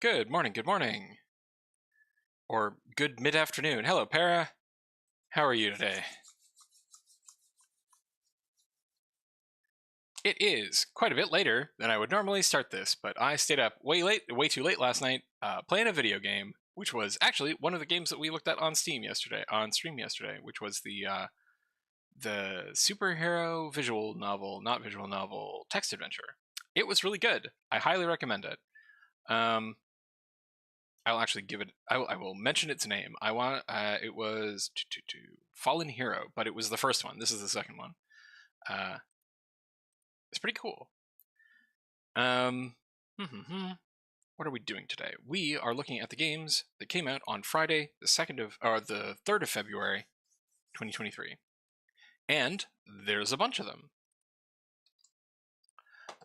Good morning, good morning. Or good mid-afternoon. Hello, Para. How are you today? It is quite a bit later than I would normally start this, but I stayed up way too late last night, playing a video game, which was actually one of the games that we looked at on stream yesterday, which was the superhero not visual novel, text adventure. It was really good. I highly recommend it. I'll actually give it. I will mention its name. It was Fallen Hero, but it was the first one. This is the second one. It's pretty cool. What are we doing today? We are looking at the games that came out on Friday, the 3rd of February, 2023, and there's a bunch of them.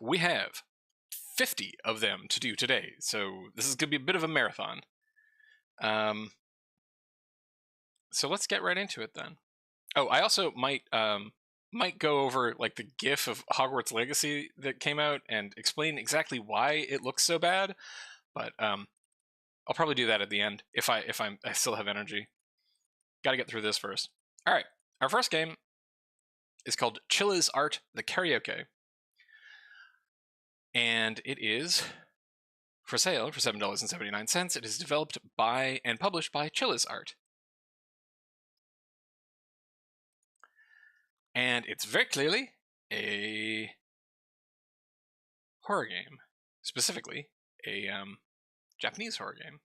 We have 50 of them to do today, so this is going to be a bit of a marathon. So let's get right into it then. Oh, I also might go over like the GIF of Hogwarts Legacy that came out and explain exactly why it looks so bad, but I'll probably do that at the end if I still have energy. Got to get through this first. All right, our first game is called Chilla's Art: The Karaoke. And it is for sale for $7.79. It is developed by and published by Chilla's Art. And it's very clearly a horror game, specifically a Japanese horror game.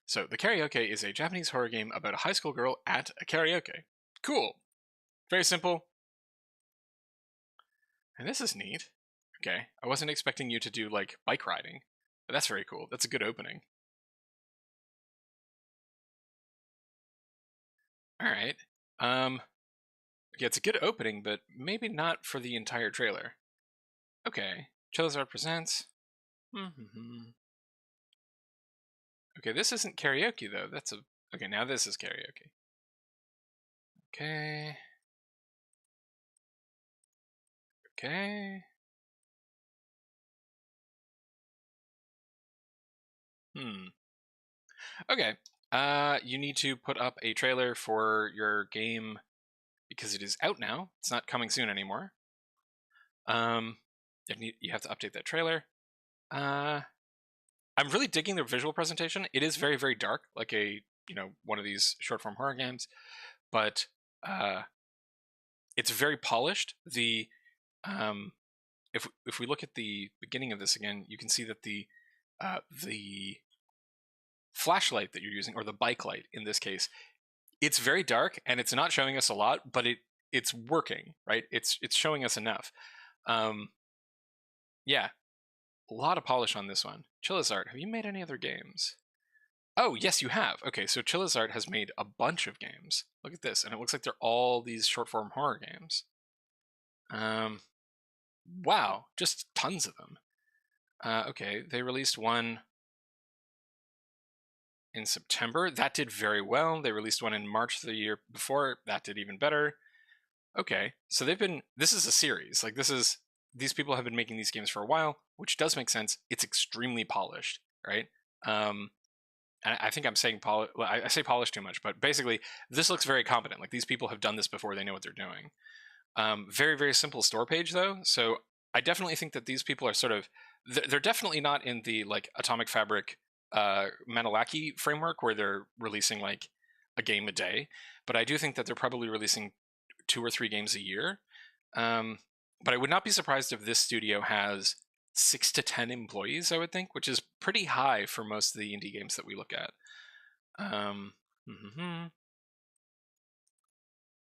So the Karaoke is a Japanese horror game about a high school girl at a karaoke. Cool. Very simple. And this is neat. Okay, I wasn't expecting you to do, like, bike riding, but that's very cool. That's a good opening. Alright, yeah, it's a good opening, but maybe not for the entire trailer. Okay, Chilla's Art presents. Okay, this isn't karaoke, though. Okay, now this is karaoke. Okay. Okay. Okay, you need to put up a trailer for your game because it is out now. It's not coming soon anymore. You have to update that trailer. I'm really digging the visual presentation. It is very, very dark, like one of these short-form horror games, but it's very polished. If we look at the beginning of this again, you can see that the flashlight that you're using, or the bike light in this case, it's very dark and it's not showing us a lot, but it's working, right? It's showing us enough. Yeah, a lot of polish on this one. Chilla's Art, have you made any other games? Oh, yes, you have. Okay, so Chilla's Art has made a bunch of games. Look at this, and it looks like they're all these short-form horror games. Wow, just tons of them. Okay, they released one in September. That did very well. They released one in March the year before. That did even better. Okay, so this is a series. Like, these people have been making these games for a while, which does make sense. It's extremely polished, right? And I think I'm saying I say polished too much, but basically this looks very competent. Like, these people have done this before. They know what they're doing. Very, very simple store page though. So I definitely think that these people are they're definitely not in the like Atomic Fabric Manalaki framework where they're releasing like a game a day, but I do think that they're probably releasing 2 or 3 games a year. But I would not be surprised if this studio has 6 to 10 employees, I would think, which is pretty high for most of the indie games that we look at.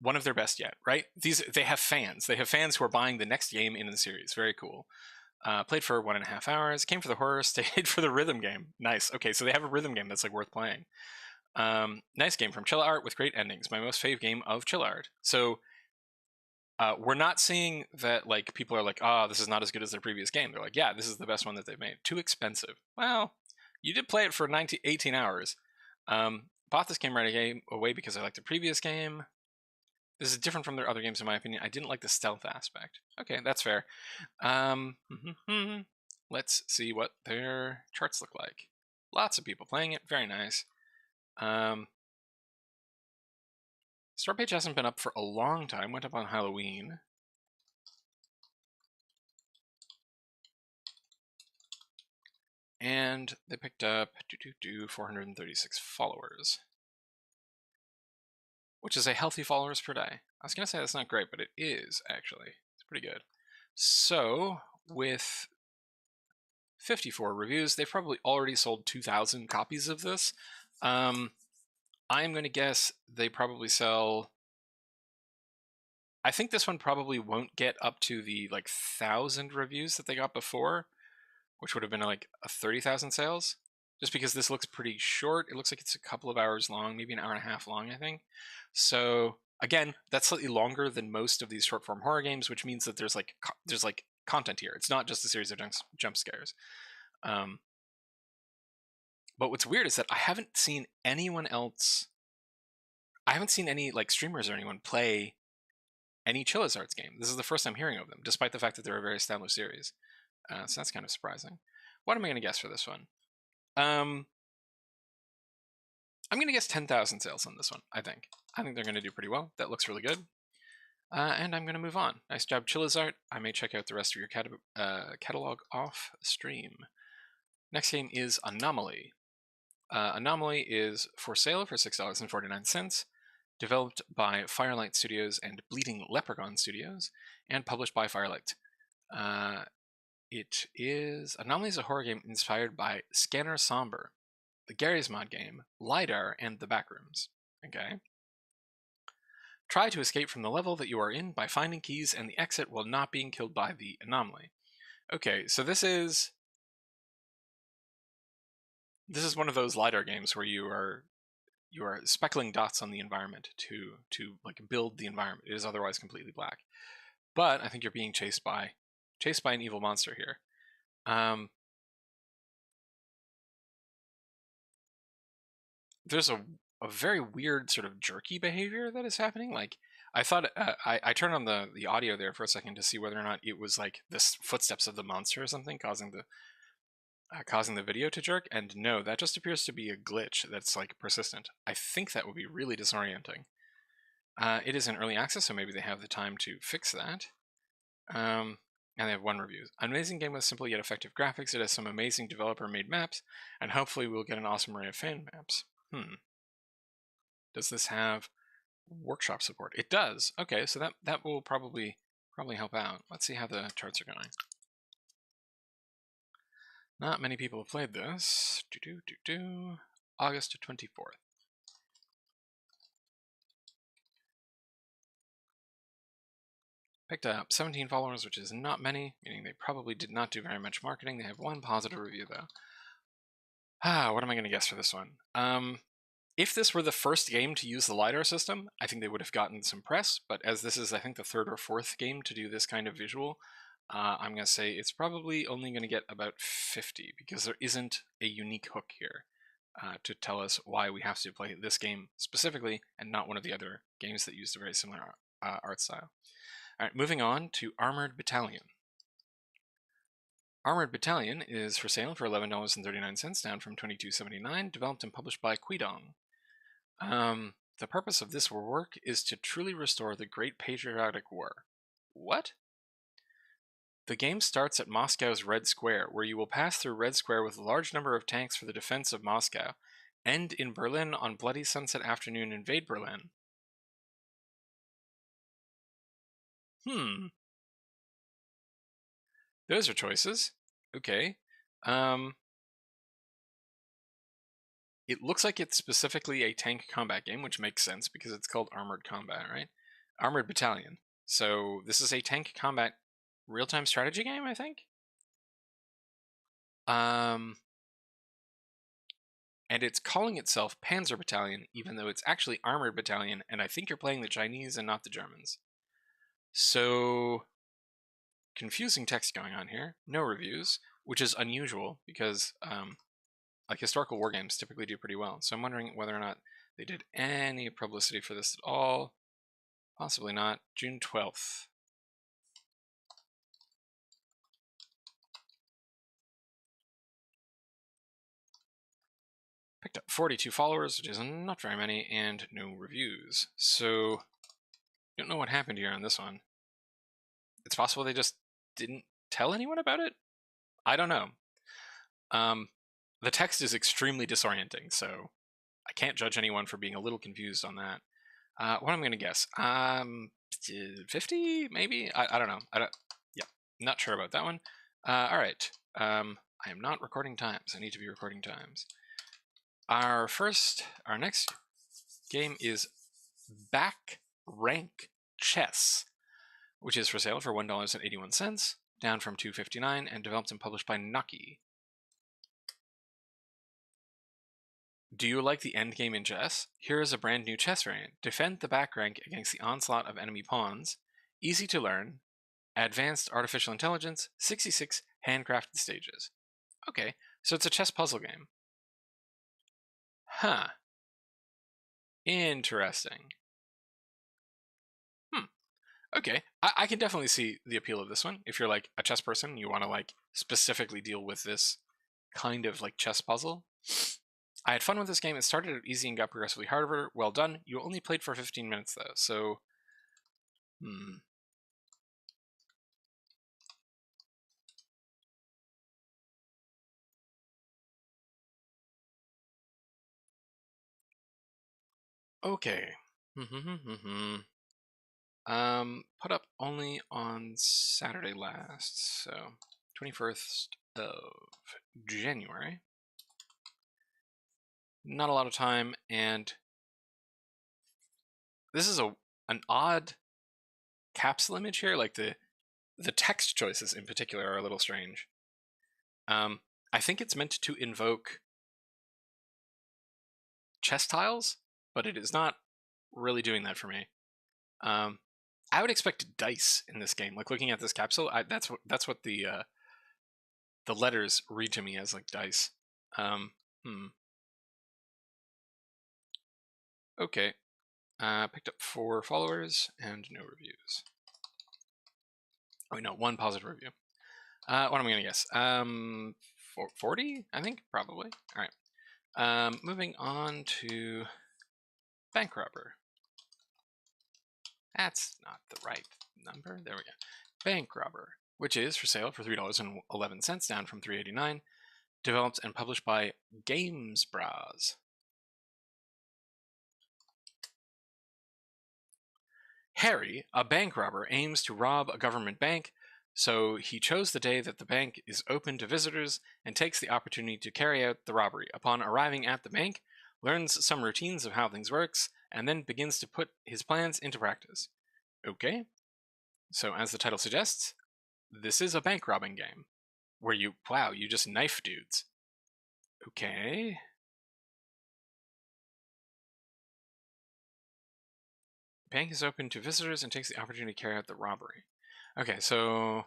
One of their best yet, right? They have fans. They have fans who are buying the next game in the series. Very cool. Played for 1.5 hours. Came for the horror. Stayed for the rhythm game. Nice. Okay, so they have a rhythm game that's like worth playing. Nice game from Chilla Art with great endings. My most fave game of Chilla Art. So we're not seeing that like people are like, oh, this is not as good as their previous game. They're like, yeah, this is the best one that they've made. Too expensive. Well, you did play it for 18 hours. Bought this game right away because I liked the previous game. This is different from their other games in my opinion. I didn't like the stealth aspect. Okay, that's fair. Let's see what their charts look like. Lots of people playing it. Very nice. Store page hasn't been up for a long time. Went up on Halloween. And they picked up 436 followers, which is a healthy followers per day. I was going to say that's not great, but it is, actually. It's pretty good. So, with 54 reviews, they've probably already sold 2,000 copies of this. I'm going to guess they probably sell... I think this one probably won't get up to the, 1,000 reviews that they got before, which would have been, 30,000 sales. Just because this looks pretty short. It looks like it's a couple of hours long, maybe an hour and a half long, I think. So, again, that's slightly longer than most of these short-form horror games, which means that there's content here. It's not just a series of jump scares. But what's weird is that I haven't seen anyone else... I haven't seen any streamers or anyone play any Chilla's Arts game. This is the first time hearing of them, despite the fact that they're a very established series. So that's kind of surprising. What am I going to guess for this one? I'm going to guess 10,000 sales on this one, I think. I think they're going to do pretty well. That looks really good. And I'm going to move on. Nice job, Chilla's Art. I may check out the rest of your catalog off stream. Next game is Anomaly. Anomaly is for sale for $6.49, developed by Firelight Studios and Bleeding Leprechaun Studios, and published by Firelight. Anomaly is a horror game inspired by Scanner Somber, the Gary's Mod game, LiDAR, and the Backrooms. Okay. Try to escape from the level that you are in by finding keys and the exit while not being killed by the anomaly. Okay, so this is one of those LiDAR games where you are speckling dots on the environment to build the environment. It is otherwise completely black. But I think you're being chased by an evil monster here. There's a very weird sort of jerky behavior that is happening. I thought I turned on the audio there for a second to see whether or not it was this footsteps of the monster or something causing the video to jerk, and no, that just appears to be a glitch that's persistent. I think that would be really disorienting. It is in early access, so maybe they have the time to fix that. And they have 1 review. An amazing game with simple yet effective graphics. It has some amazing developer-made maps, and hopefully we'll get an awesome array of fan maps. Does this have workshop support? It does. Okay, so that will probably help out. Let's see how the charts are going. Not many people have played this. August 24th. Picked up 17 followers, which is not many, meaning they probably did not do very much marketing. They have 1 positive review, though. What am I going to guess for this one? If this were the first game to use the LiDAR system, I think they would have gotten some press, but as this is, I think, the 3rd or 4th game to do this kind of visual, I'm going to say it's probably only going to get about 50, because there isn't a unique hook here to tell us why we have to play this game specifically, and not one of the other games that used a very similar art style. Alright, moving on to Armored Battalion. Armored Battalion is for sale for $11.39, down from $22.79, developed and published by Quidong. The purpose of this work is to truly restore the Great Patriotic War. What? The game starts at Moscow's Red Square, where you will pass through Red Square with a large number of tanks for the defense of Moscow, end in Berlin on bloody sunset afternoon, invade Berlin. Those are choices. Okay. It looks like it's specifically a tank combat game, which makes sense because it's called Armored Combat, right? Armored Battalion. So this is a tank combat real-time strategy game, I think? And it's calling itself Panzer Battalion, even though it's actually Armored Battalion, and I think you're playing the Chinese and not the Germans. So, confusing text going on here. No reviews, which is unusual because historical war games typically do pretty well. So I'm wondering whether or not they did any publicity for this at all. Possibly not. June 12th. picked up 42 followers, which is not very many, and no reviews. So, don't know what happened here on this one. It's possible they just didn't tell anyone about it? I don't know. The text is extremely disorienting, so I can't judge anyone for being a little confused on that. What am I going to guess? 50, maybe? I don't know. Yeah, not sure about that one. All right. I am not recording times. I need to be recording times. Our next game is Back Rank Chess, which is for sale for $1.81, down from $2.59, and developed and published by Nucky. Do you like the endgame in chess? Here is a brand new chess variant. Defend the back rank against the onslaught of enemy pawns. Easy to learn. Advanced artificial intelligence. 66 handcrafted stages. Okay, so it's a chess puzzle game. Huh. Interesting. Okay, I can definitely see the appeal of this one. If you're like a chess person, you want to like specifically deal with this kind of like chess puzzle. I had fun with this game. It started out easy and got progressively harder. Well done. You only played for 15 minutes though, so okay. Put up only on Saturday last, so 21st of January. Not a lot of time, and this is an odd capsule image here. Like the text choices in particular are a little strange. I think it's meant to invoke chess tiles, but it is not really doing that for me. I would expect dice in this game. Like looking at this capsule, that's what the letters read to me as, like dice. Okay. Picked up 4 followers and no reviews. Oh no, 1 positive review. What am I gonna guess? 40, I think, probably. All right. Moving on to Bank Robber. That's not the right number. There we go. Bank Robber, which is for sale for $3.11, down from $3.89. Developed and published by Games Bras. Harry, a bank robber, aims to rob a government bank, so he chose the day that the bank is open to visitors and takes the opportunity to carry out the robbery. Upon arriving at the bank, learns some routines of how things works, and then begins to put his plans into practice. Okay, so as the title suggests, this is a bank robbing game, where you just knife dudes. Okay. Bank is open to visitors and takes the opportunity to carry out the robbery. Okay, so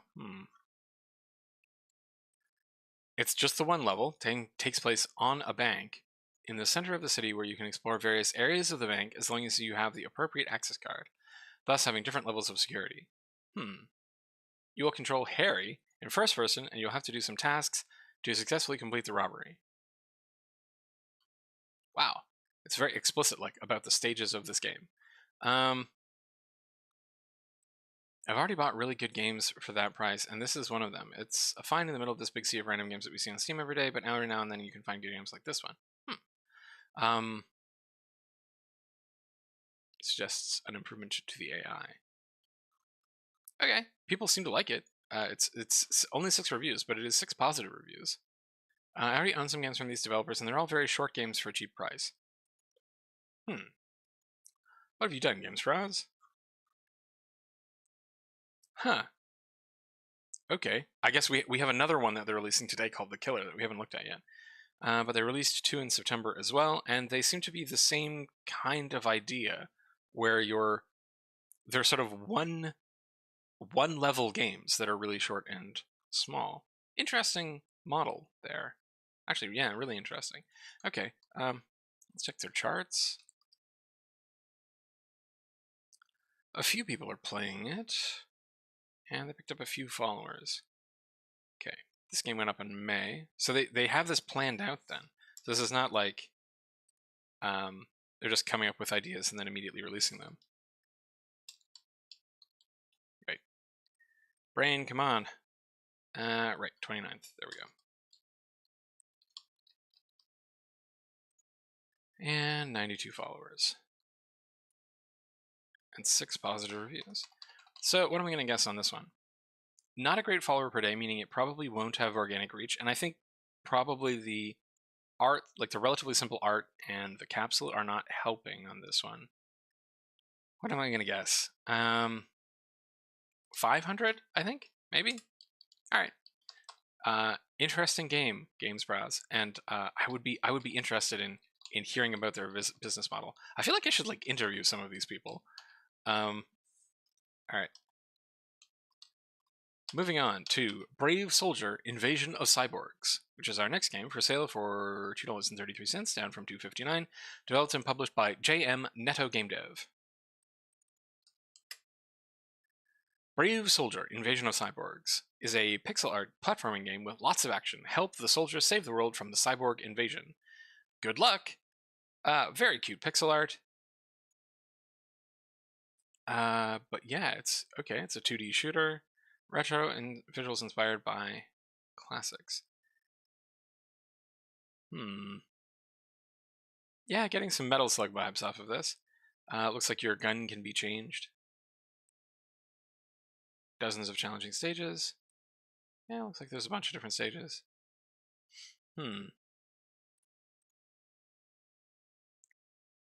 it's just the one level. Takes place on a bank in the center of the city, where you can explore various areas of the bank as long as you have the appropriate access card, thus having different levels of security. You will control Harry in first person, and you'll have to do some tasks to successfully complete the robbery. Wow, it's very explicit, like, about the stages of this game. I've already bought really good games for that price, and this is one of them. It's a find in the middle of this big sea of random games that we see on Steam every day, but every now and then you can find good games like this one. Suggests an improvement to the AI. Okay, people seem to like it. It's only 6 reviews, but it is 6 positive reviews. I already own some games from these developers, and they're all very short games for a cheap price. What have you done, Games Bros? Huh. Okay. I guess we have another one that they're releasing today called The Killer that we haven't looked at yet. But they released 2 in September as well, and they seem to be the same kind of idea, where they're sort of one level games that are really short and small. Interesting model there. Actually, yeah, really interesting. Okay, let's check their charts. A few people are playing it, and they picked up a few followers. Okay, this game went up in May, so they have this planned out then. So this is not like They're just coming up with ideas and then immediately releasing them. Right. Brain, come on. Right, 29th. There we go. And 92 followers. And 6 positive reviews. So what am I going to guess on this one? Not a great follower per day, meaning it probably won't have organic reach. And I think probably the art, like the relatively simple art and the capsule, are not helping on this one. What am I going to guess? 500, I think? Maybe? All right. Interesting game, Games Browse. And I would be interested in hearing about their business model. I feel like I should like interview some of these people. All right. Moving on to Brave Soldier Invasion of Cyborgs, which is our next game, for sale for $2.33, down from $2.59, developed and published by JM Netto Game Dev. Brave Soldier Invasion of Cyborgs is a pixel art platforming game with lots of action. Help the soldiers save the world from the cyborg invasion. Good luck! Very cute pixel art. But yeah, it's okay. It's a 2D shooter, retro and visuals inspired by classics. Yeah, getting some Metal Slug vibes off of this. Looks like your gun can be changed. Dozens of challenging stages. Yeah, looks like there's a bunch of different stages.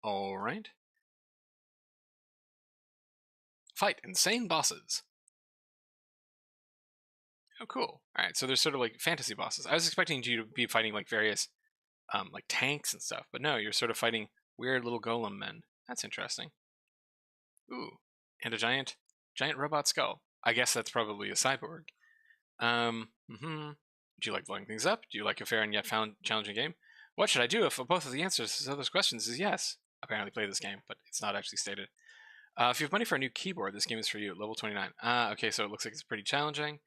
All right. Fight insane bosses. Oh, cool. All right, so there's sort of like fantasy bosses. I was expecting you to be fighting like various like tanks and stuff, but no, you're sort of fighting weird little golem men. That's interesting. Ooh, and a giant robot skull. I guess that's probably a cyborg. Do you like blowing things up? Do you like a fair and yet challenging game? What should I do if both of the answers to those questions is yes? Apparently play this game, but it's not actually stated. If you have money for a new keyboard, this game is for you at level 29. Okay, so it looks like it's pretty challenging.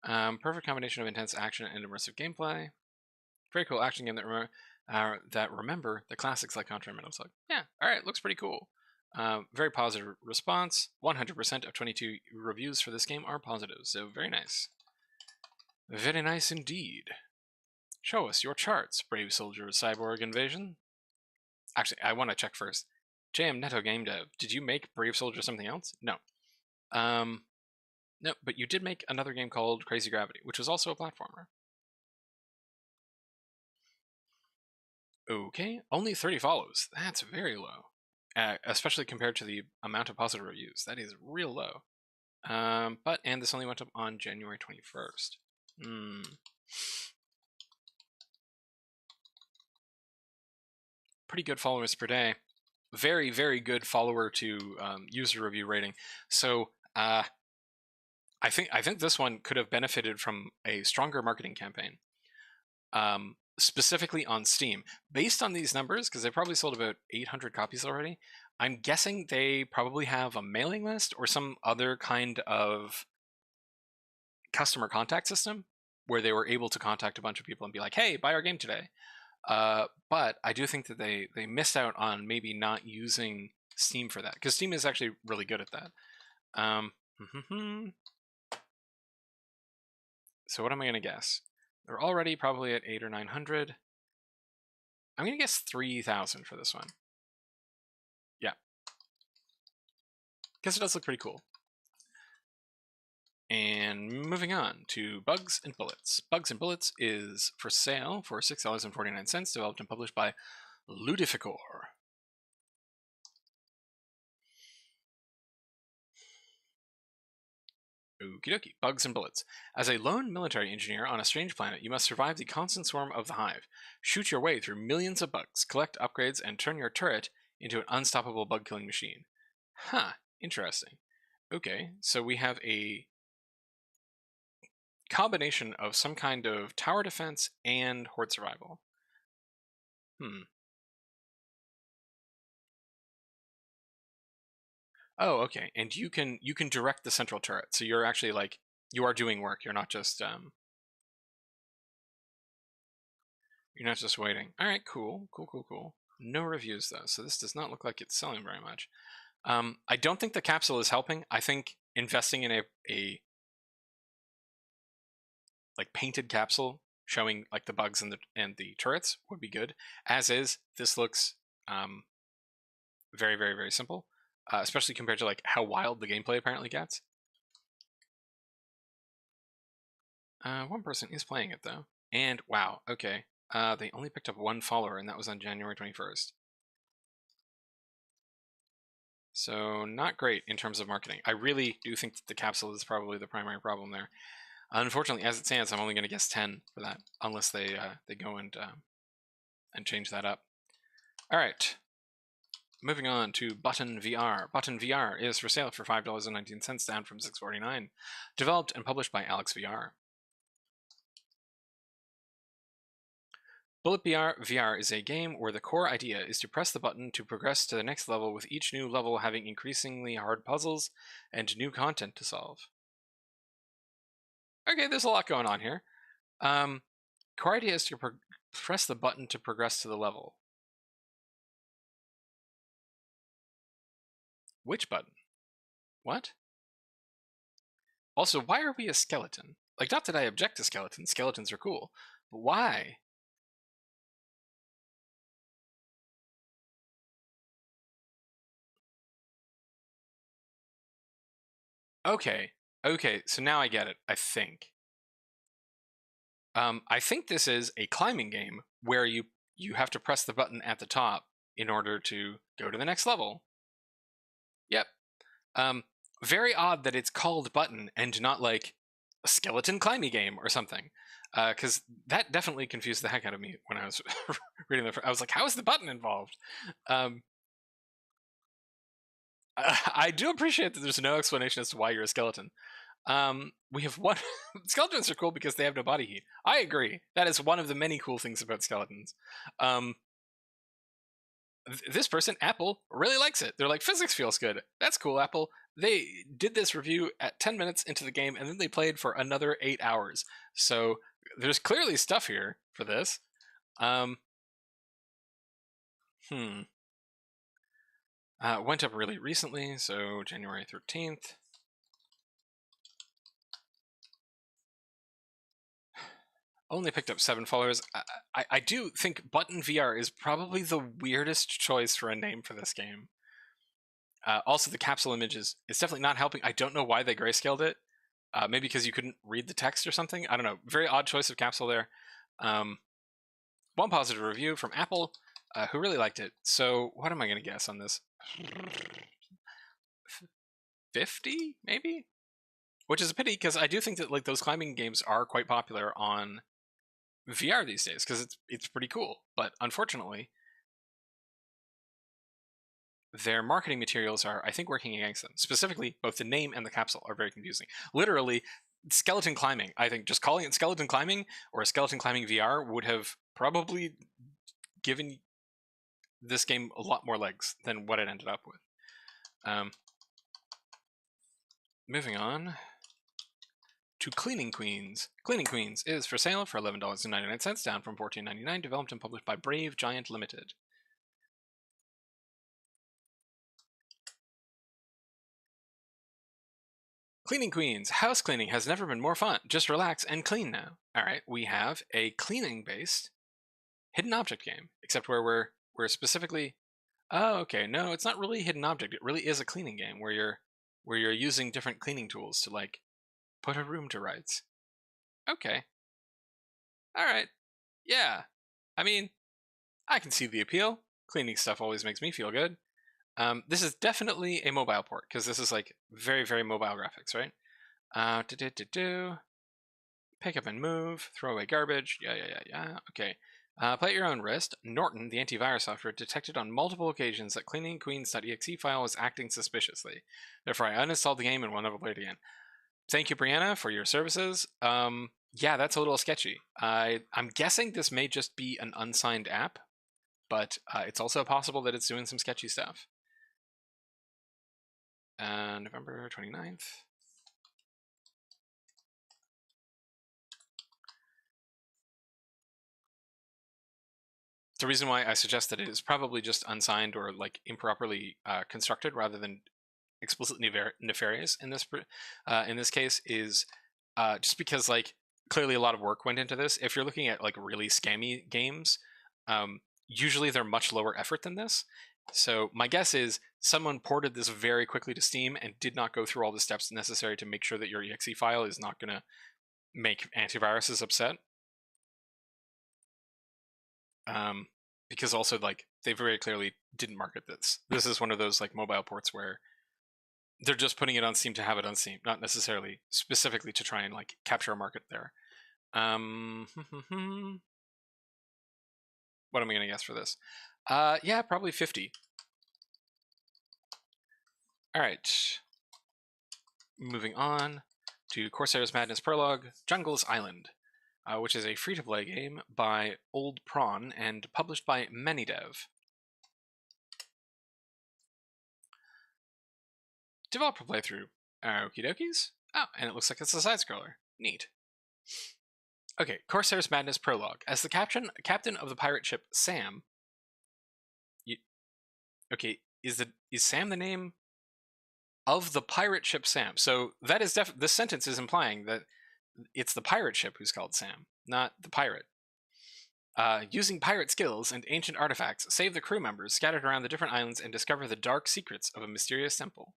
Perfect combination of intense action and immersive gameplay. Very cool action game that remember the classics like Contra and Metal Slug. Yeah, all right, looks pretty cool. Very positive response. 100% of 22 reviews for this game are positive, so very nice. Very nice indeed. Show us your charts, Brave Soldier Cyborg Invasion. Actually, I want to check first. JM Netto Game Dev, did you make Brave Soldier something else? No. No, but you did make another game called Crazy Gravity, which was also a platformer. Okay, only 30 follows. That's very low. Especially compared to the amount of positive reviews. That is real low. And this only went up on January 21st. Pretty good followers per day. Very, very good follower to user review rating. So I think this one could have benefited from a stronger marketing campaign. Specifically on Steam. Based on these numbers, because they probably sold about 800 copies already, I'm guessing they probably have a mailing list or some other kind of customer contact system where they were able to contact a bunch of people and be like, hey, buy our game today. But I do think that they missed out on maybe not using Steam for that, because Steam is actually really good at that. So what am I going to guess? They're already probably at 800 or 900. I'm going to guess 3,000 for this one. Yeah. Guess it does look pretty cool. And moving on to Bugs and Bullets. Bugs and Bullets is for sale for $6.49, developed and published by Ludificor. Okie dokie. Bugs and Bullets. As a lone military engineer on a strange planet, you must survive the constant swarm of the Hive. Shoot your way through millions of bugs, collect upgrades, and turn your turret into an unstoppable bug-killing machine. Huh. Interesting. Okay, so we have a combination of some kind of tower defense and horde survival. Oh, okay. And you can direct the central turret, so you're actually like you are doing work. You're not just waiting. All right, cool. No reviews though, so this does not look like it's selling very much. I don't think the capsule is helping. I think investing in a like painted capsule showing like the bugs and the turrets would be good. As is, this looks very, very, very simple, especially compared to like how wild the gameplay apparently gets. One person is playing it though, and wow, okay, they only picked up 1 follower, and that was on January 21st. So not great in terms of marketing. I really do think that the capsule is probably the primary problem there. Unfortunately, as it stands, I'm only going to guess 10 for that, unless they go and change that up. All right, moving on to Button VR. Button VR is for sale for $5.19, down from $6.49. Developed and published by Alex VR. Bullet VR is a game where the core idea is to press the button to progress to the next level, with each new level having increasingly hard puzzles and new content to solve. Okay, there's a lot going on here. Core idea is to press the button to progress to the level. Which button? What? Also, why are we a skeleton? Like, not that I object to skeletons. Skeletons are cool. But why? Okay. Okay, so now I get it, I think. I think this is a climbing game where you have to press the button at the top in order to go to the next level. Yep. Very odd that it's called Button and not like a skeleton climbing game or something. Because that definitely confused the heck out of me when I was reading the. I was like, how is the button involved? I do appreciate that there's no explanation as to why you're a skeleton. We have one. Skeletons are cool because they have no body heat. I agree. That is one of the many cool things about skeletons. This person, Apple, really likes it. They're like, physics feels good. That's cool, Apple. They did this review at 10 minutes into the game, and then they played for another 8 hours. So there's clearly stuff here for this. Went up really recently, so January 13th. Only picked up 7 followers. I do think Button VR is probably the weirdest choice for a name for this game. Also, the capsule images, it's definitely not helping. I don't know why they grayscaled it. Maybe because you couldn't read the text or something. I don't know. Very odd choice of capsule there. One positive review from Apple, who really liked it. So what am I going to guess on this? 50, maybe? Which is a pity, because I do think that like those climbing games are quite popular on VR these days, because it's pretty cool. But unfortunately, their marketing materials are, I think, working against them. Specifically, both the name and the capsule are very confusing. Literally, skeleton climbing. I think just calling it skeleton climbing or skeleton climbing VR would have probably given this game a lot more legs than what it ended up with. Moving on to Cleaning Queens. Cleaning Queens is for sale for $11.99, down from $14.99, developed and published by Brave Giant Limited. Cleaning Queens. House cleaning has never been more fun. Just relax and clean now. Alright, we have a cleaning-based hidden object game, except where we're specifically... Oh, okay, no, it's not really a hidden object. It really is a cleaning game where you're using different cleaning tools to, like, put a room to rights. Okay. Alright. Yeah. I mean, I can see the appeal. Cleaning stuff always makes me feel good. This is definitely a mobile port, because this is, like, very, very mobile graphics, right? Pick up and move, throw away garbage, yeah, okay. Play at your own risk. Norton, the antivirus software, detected on multiple occasions that cleaningqueens.exe file was acting suspiciously. Therefore, I uninstalled the game and will never play it again. Thank you, Brianna, for your services. Yeah, that's a little sketchy. I'm guessing this may just be an unsigned app, but it's also possible that it's doing some sketchy stuff. November 29th. the reason why I suggest that it is probably just unsigned or like improperly constructed rather than explicitly nefarious in this case is just because like clearly a lot of work went into this. If you're looking at like really scammy games, usually they're much lower effort than this. So my guess is someone ported this very quickly to Steam and did not go through all the steps necessary to make sure that your exe file is not going to make antiviruses upset. Because also like they very clearly didn't market this. This is one of those like mobile ports where they're just putting it on Steam to have it on Steam, not necessarily specifically to try and like capture a market there. What am I going to guess for this? Yeah, probably 50. All right. Moving on to Corsair's Madness Prologue, Jungle's Island, which is a free-to-play game by Old Prawn and published by Manydev. Developer playthrough. Okie dokies. Oh, and it looks like it's a side-scroller. Neat. Okay, Corsair's Madness Prologue. As the captain of the pirate ship Sam... Okay, is Sam the name of the pirate ship Sam? So that is this sentence is implying that it's the pirate ship who's called Sam, not the pirate. Using pirate skills and ancient artifacts, save the crew members scattered around the different islands and discover the dark secrets of a mysterious temple.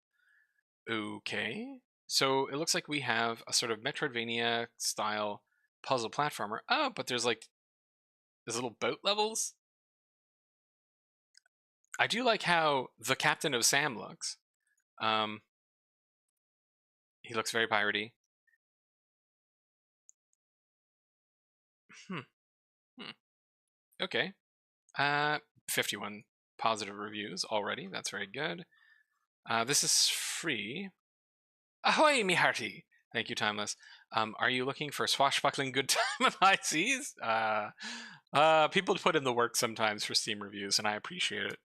Okay, so it looks like we have a sort of Metroidvania-style puzzle platformer. Oh, but there's like these little boat levels. I do like how the captain of Sam looks. He looks very piratey. Okay. 51 positive reviews already. That's very good. This is free. Ahoy, me hearty! Thank you, Timeless. Are you looking for swashbuckling good time on high seas? People put in the work sometimes for Steam reviews, and I appreciate it.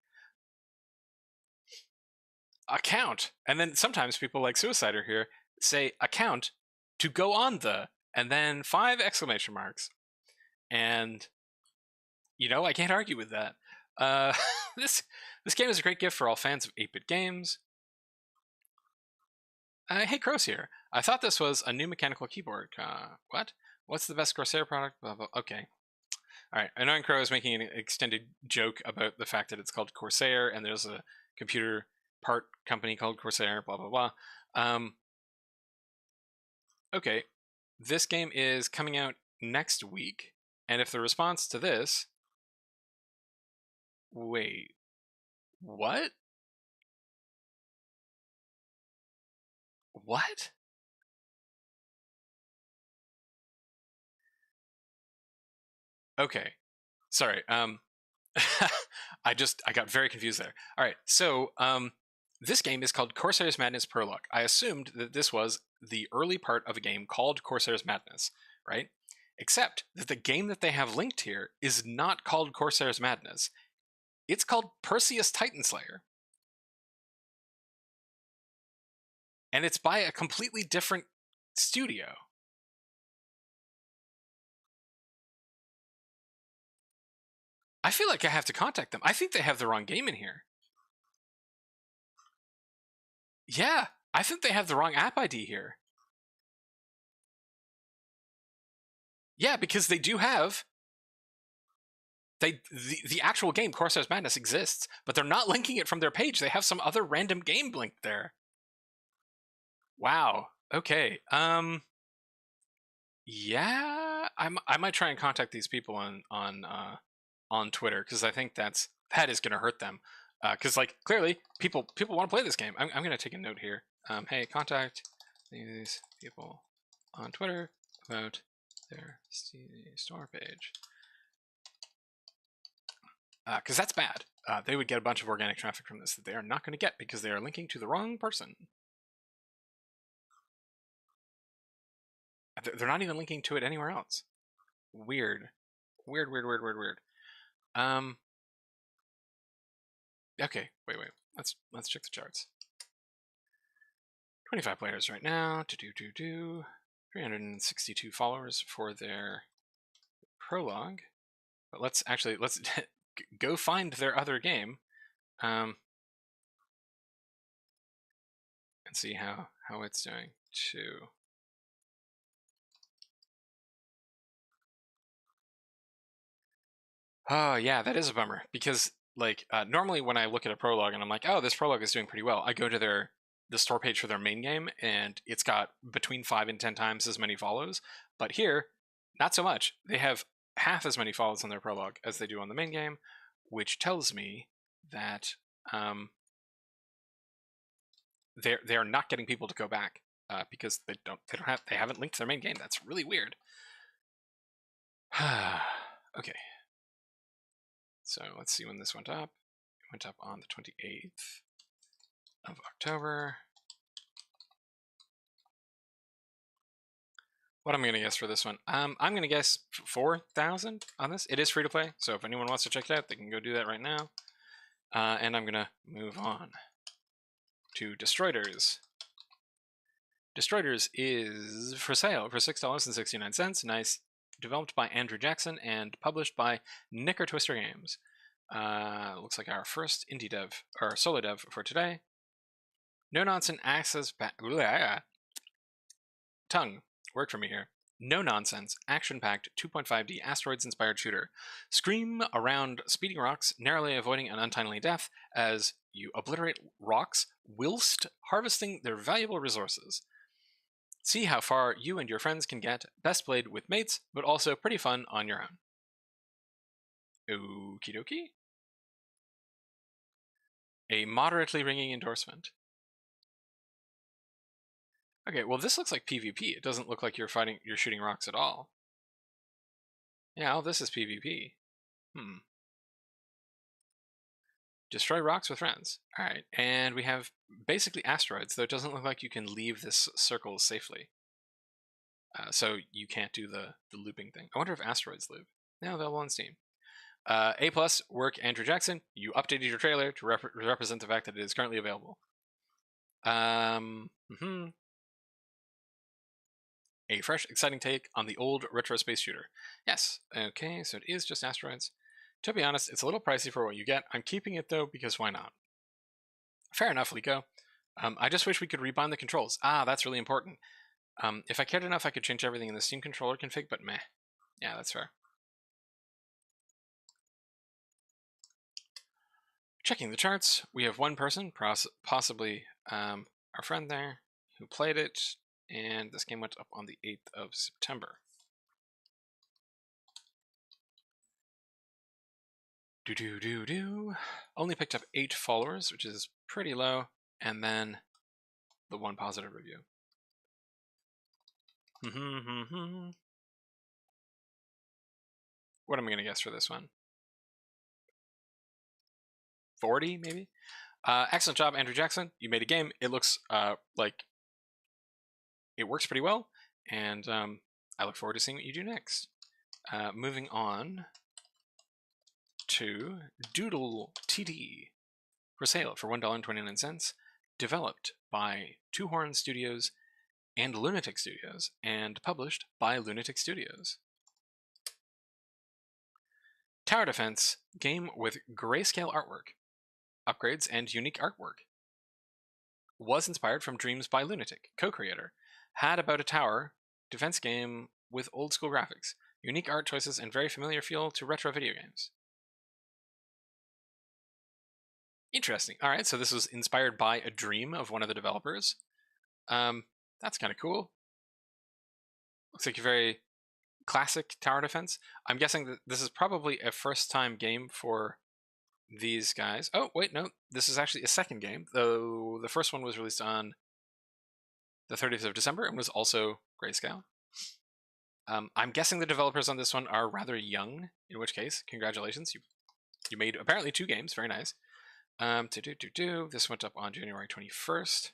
Account! And then sometimes people like Suicider here say account to go on the, and then 5 exclamation marks. And, you know, I can't argue with that. This game is a great gift for all fans of 8-bit games. Hey, Crows here. I thought this was a new mechanical keyboard. What? What's the best Corsair product? Blah, blah. Okay. All right. Annoying Crow is making an extended joke about the fact that it's called Corsair, and there's a computer part company called Corsair, blah, blah, blah. Okay. This game is coming out next week, and if the response to this... Wait. What? What? Okay. Sorry. I got very confused there. All right. So, this game is called Corsair's Madness Prologue. I assumed that this was the early part of a game called Corsair's Madness, right? Except that the game that they have linked here is not called Corsair's Madness. It's called Perseus Titanslayer. And it's by a completely different studio. I feel like I have to contact them. I think they have the wrong game in here. Yeah, I think they have the wrong app ID here. Yeah, because they do have... The actual game, Corsair's Madness, exists, but they're not linking it from their page. They have some other random game linked there. Wow. Okay. Yeah, I might try and contact these people on Twitter, because I think that is going to hurt them. Because like clearly people want to play this game. I'm going to take a note here. Hey, contact these people on Twitter about their store page. Because that's bad. They would get a bunch of organic traffic from this that they are not going to get because they are linking to the wrong person. They're not even linking to it anywhere else. Weird. Weird. Okay, wait. Let's check the charts. 25 players right now. 362 followers for their prologue. But let's go find their other game, and see how it's doing too. Oh yeah, that is a bummer, because like normally when I look at a prologue and I'm like, oh, this prologue is doing pretty well, I go to the store page for their main game and it's got between 5 and 10 times as many follows. But here, not so much. They have half as many follows on their prologue as they do on the main game, which tells me that they're not getting people to go back because they haven't linked their main game. That's really weird. Okay. So let's see when this went up. It went up on the 28th of October. What am I going to guess for this one? I'm going to guess 4,000 on this. It is free to play, so if anyone wants to check it out, they can go do that right now. And I'm going to move on to Destroiders. Destroiders is for sale for $6.69. Nice. Developed by Andrew Jackson and published by Knicker Twister Games. Looks like our first indie dev, or solo dev for today. No nonsense access tongue. Work for me here. No nonsense, action-packed 2.5D asteroids-inspired shooter. Scream around speeding rocks, narrowly avoiding an untimely death as you obliterate rocks whilst harvesting their valuable resources. See how far you and your friends can get, best played with mates, but also pretty fun on your own. Okie dokie. A moderately ringing endorsement. Okay, well this looks like PvP. It doesn't look like you're shooting rocks at all. Yeah, all this is PvP. Destroy rocks with friends. Alright, and we have basically asteroids, though it doesn't look like you can leave this circle safely. So you can't do the looping thing. I wonder if asteroids loop. No, they'll on Steam. A+, work Andrew Jackson. You updated your trailer to represent the fact that it is currently available. A fresh, exciting take on the old retro space shooter. Yes. Okay, so it is just asteroids. To be honest, it's a little pricey for what you get. I'm keeping it though because why not? Fair enough, Lico. I just wish we could rebind the controls. That's really important. If I cared enough, I could change everything in the Steam controller config, but meh. Yeah, that's fair. Checking the charts, we have one person, possibly our friend there, who played it, and this game went up on the 8th of September. Only picked up 8 followers, which is pretty low, and then the 1 positive review. What am I going to guess for this one? 40, maybe? Excellent job, Andrew Jackson. You made a game. It looks like it works pretty well, and I look forward to seeing what you do next. Moving on to Doodle TD, for sale for $1.29, developed by Two Horn Studios and Lunatic Studios, and published by Lunatic Studios. Tower defense game with grayscale artwork, upgrades, and unique artwork. Was inspired from Dreams by Lunatic, co-creator. Had about a tower defense game with old school graphics, unique art choices, and very familiar feel to retro video games. Interesting. All right, so this was inspired by a dream of one of the developers. That's kind of cool. Looks like a very classic tower defense. I'm guessing that this is probably a first-time game for these guys. Oh, wait, no. This is actually a second game, though the first one was released on the 30th of December and was also grayscale. I'm guessing the developers on this one are rather young, in which case, congratulations. You made apparently 2 games. Very nice. This went up on January 21st.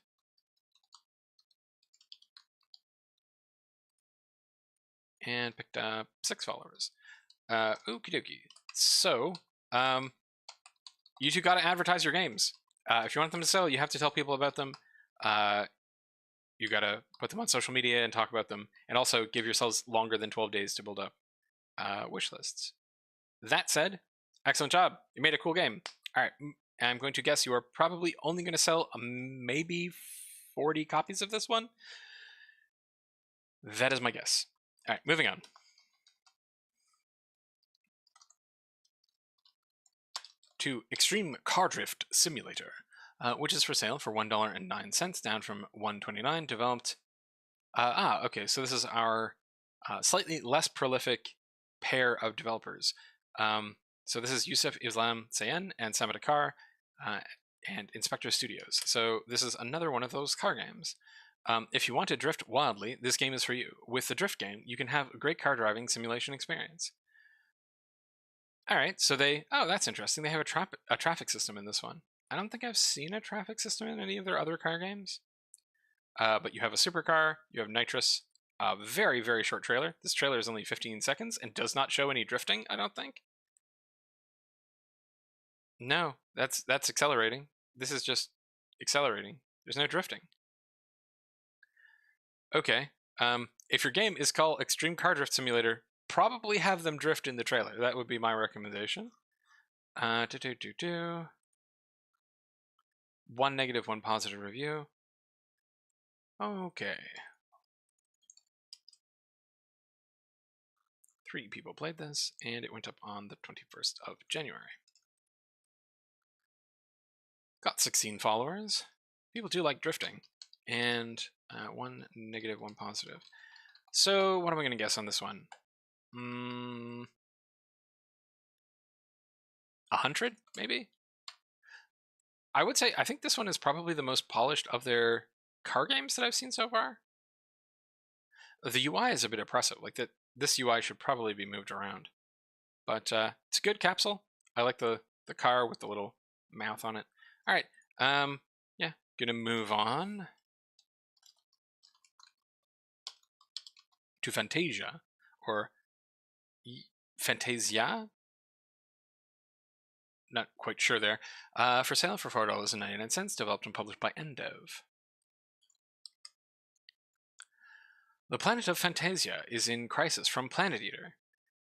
And picked up 6 followers. Okie dokie. So, you two gotta advertise your games. If you want them to sell, you have to tell people about them. You gotta put them on social media and talk about them. And also give yourselves longer than 12 days to build up wish lists. That said, Excellent job. You made a cool game. All right. I'm going to guess you are probably only going to sell maybe 40 copies of this one. That is my guess. All right, moving on. To Extreme Car Drift Simulator, which is for sale for $1.09, down from $1.29. Developed. Okay. So this is our slightly less prolific pair of developers. So this is Yusuf Islam Sayen and Samad Akar and Inspector Studios. So this is another one of those car games. If you want to drift wildly, this game is for you. With the drift game, you can have a great car driving simulation experience. All right, so that's interesting. They have a traffic system in this one. I don't think I've seen a traffic system in any of their other car games. But you have a supercar, you have nitrous, very, very short trailer. This trailer is only 15 seconds and does not show any drifting, I don't think. No, that's accelerating. This is just accelerating. There's no drifting. Okay. If your game is called Extreme Car Drift Simulator, probably have them drift in the trailer. That would be my recommendation. 1 negative, 1 positive review. Okay. 3 people played this, and it went up on the 21st of January. Got 16 followers. People do like drifting. And 1 negative, 1 positive. So what am I going to guess on this one? 100, maybe? I would say, I think this one is probably the most polished of their car games that I've seen so far. The UI is a bit oppressive. Like this UI should probably be moved around. But it's a good capsule. I like the car with the little mouth on it. All right. Yeah, gonna move on to Fantasya, or Fantasya. Not quite sure there. For sale for $4.99, developed and published by Endev. The planet of Fantasya is in crisis from Planet Eater.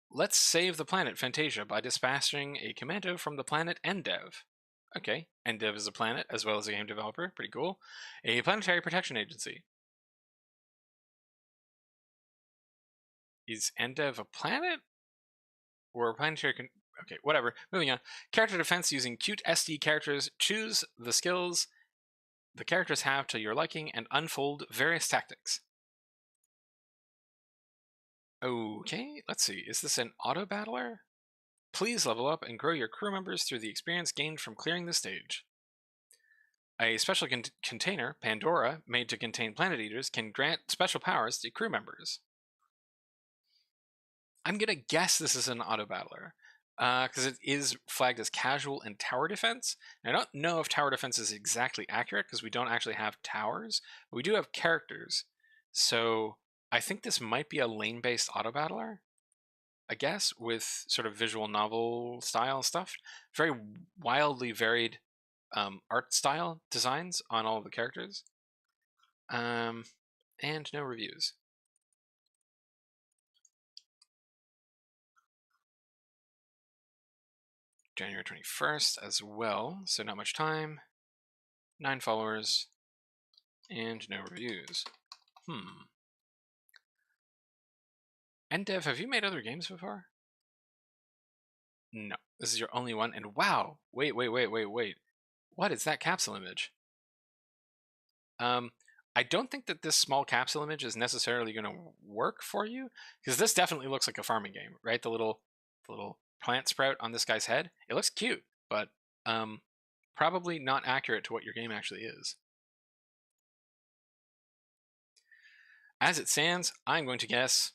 Let's save the planet Fantasya by dispatching a commando from the planet Endev. Okay, Endev is a planet as well as a game developer. Pretty cool. A planetary protection agency. Is Endev a planet? Or a planetary... Okay, whatever. Moving on. Character defense using cute SD characters. Choose the skills the characters have to your liking and unfold various tactics. Okay, let's see. Is this an auto battler? Please level up and grow your crew members through the experience gained from clearing the stage. A special container, Pandora, made to contain planet eaters, can grant special powers to crew members. I'm gonna guess this is an auto battler, because it is flagged as casual and tower defense. And I don't know if tower defense is exactly accurate, because we don't actually have towers, but we do have characters. So I think this might be a lane-based auto battler, I guess, with sort of visual novel style stuff. Very wildly varied art style designs on all of the characters. And no reviews. January 21st as well, so not much time. 9 followers, and no reviews. Endev, have you made other games before? No, this is your only one, and wow! Wait. What is that capsule image? I don't think that this small capsule image is necessarily going to work for you, because this definitely looks like a farming game, right? The little plant sprout on this guy's head. It looks cute, but probably not accurate to what your game actually is. As it stands, I'm going to guess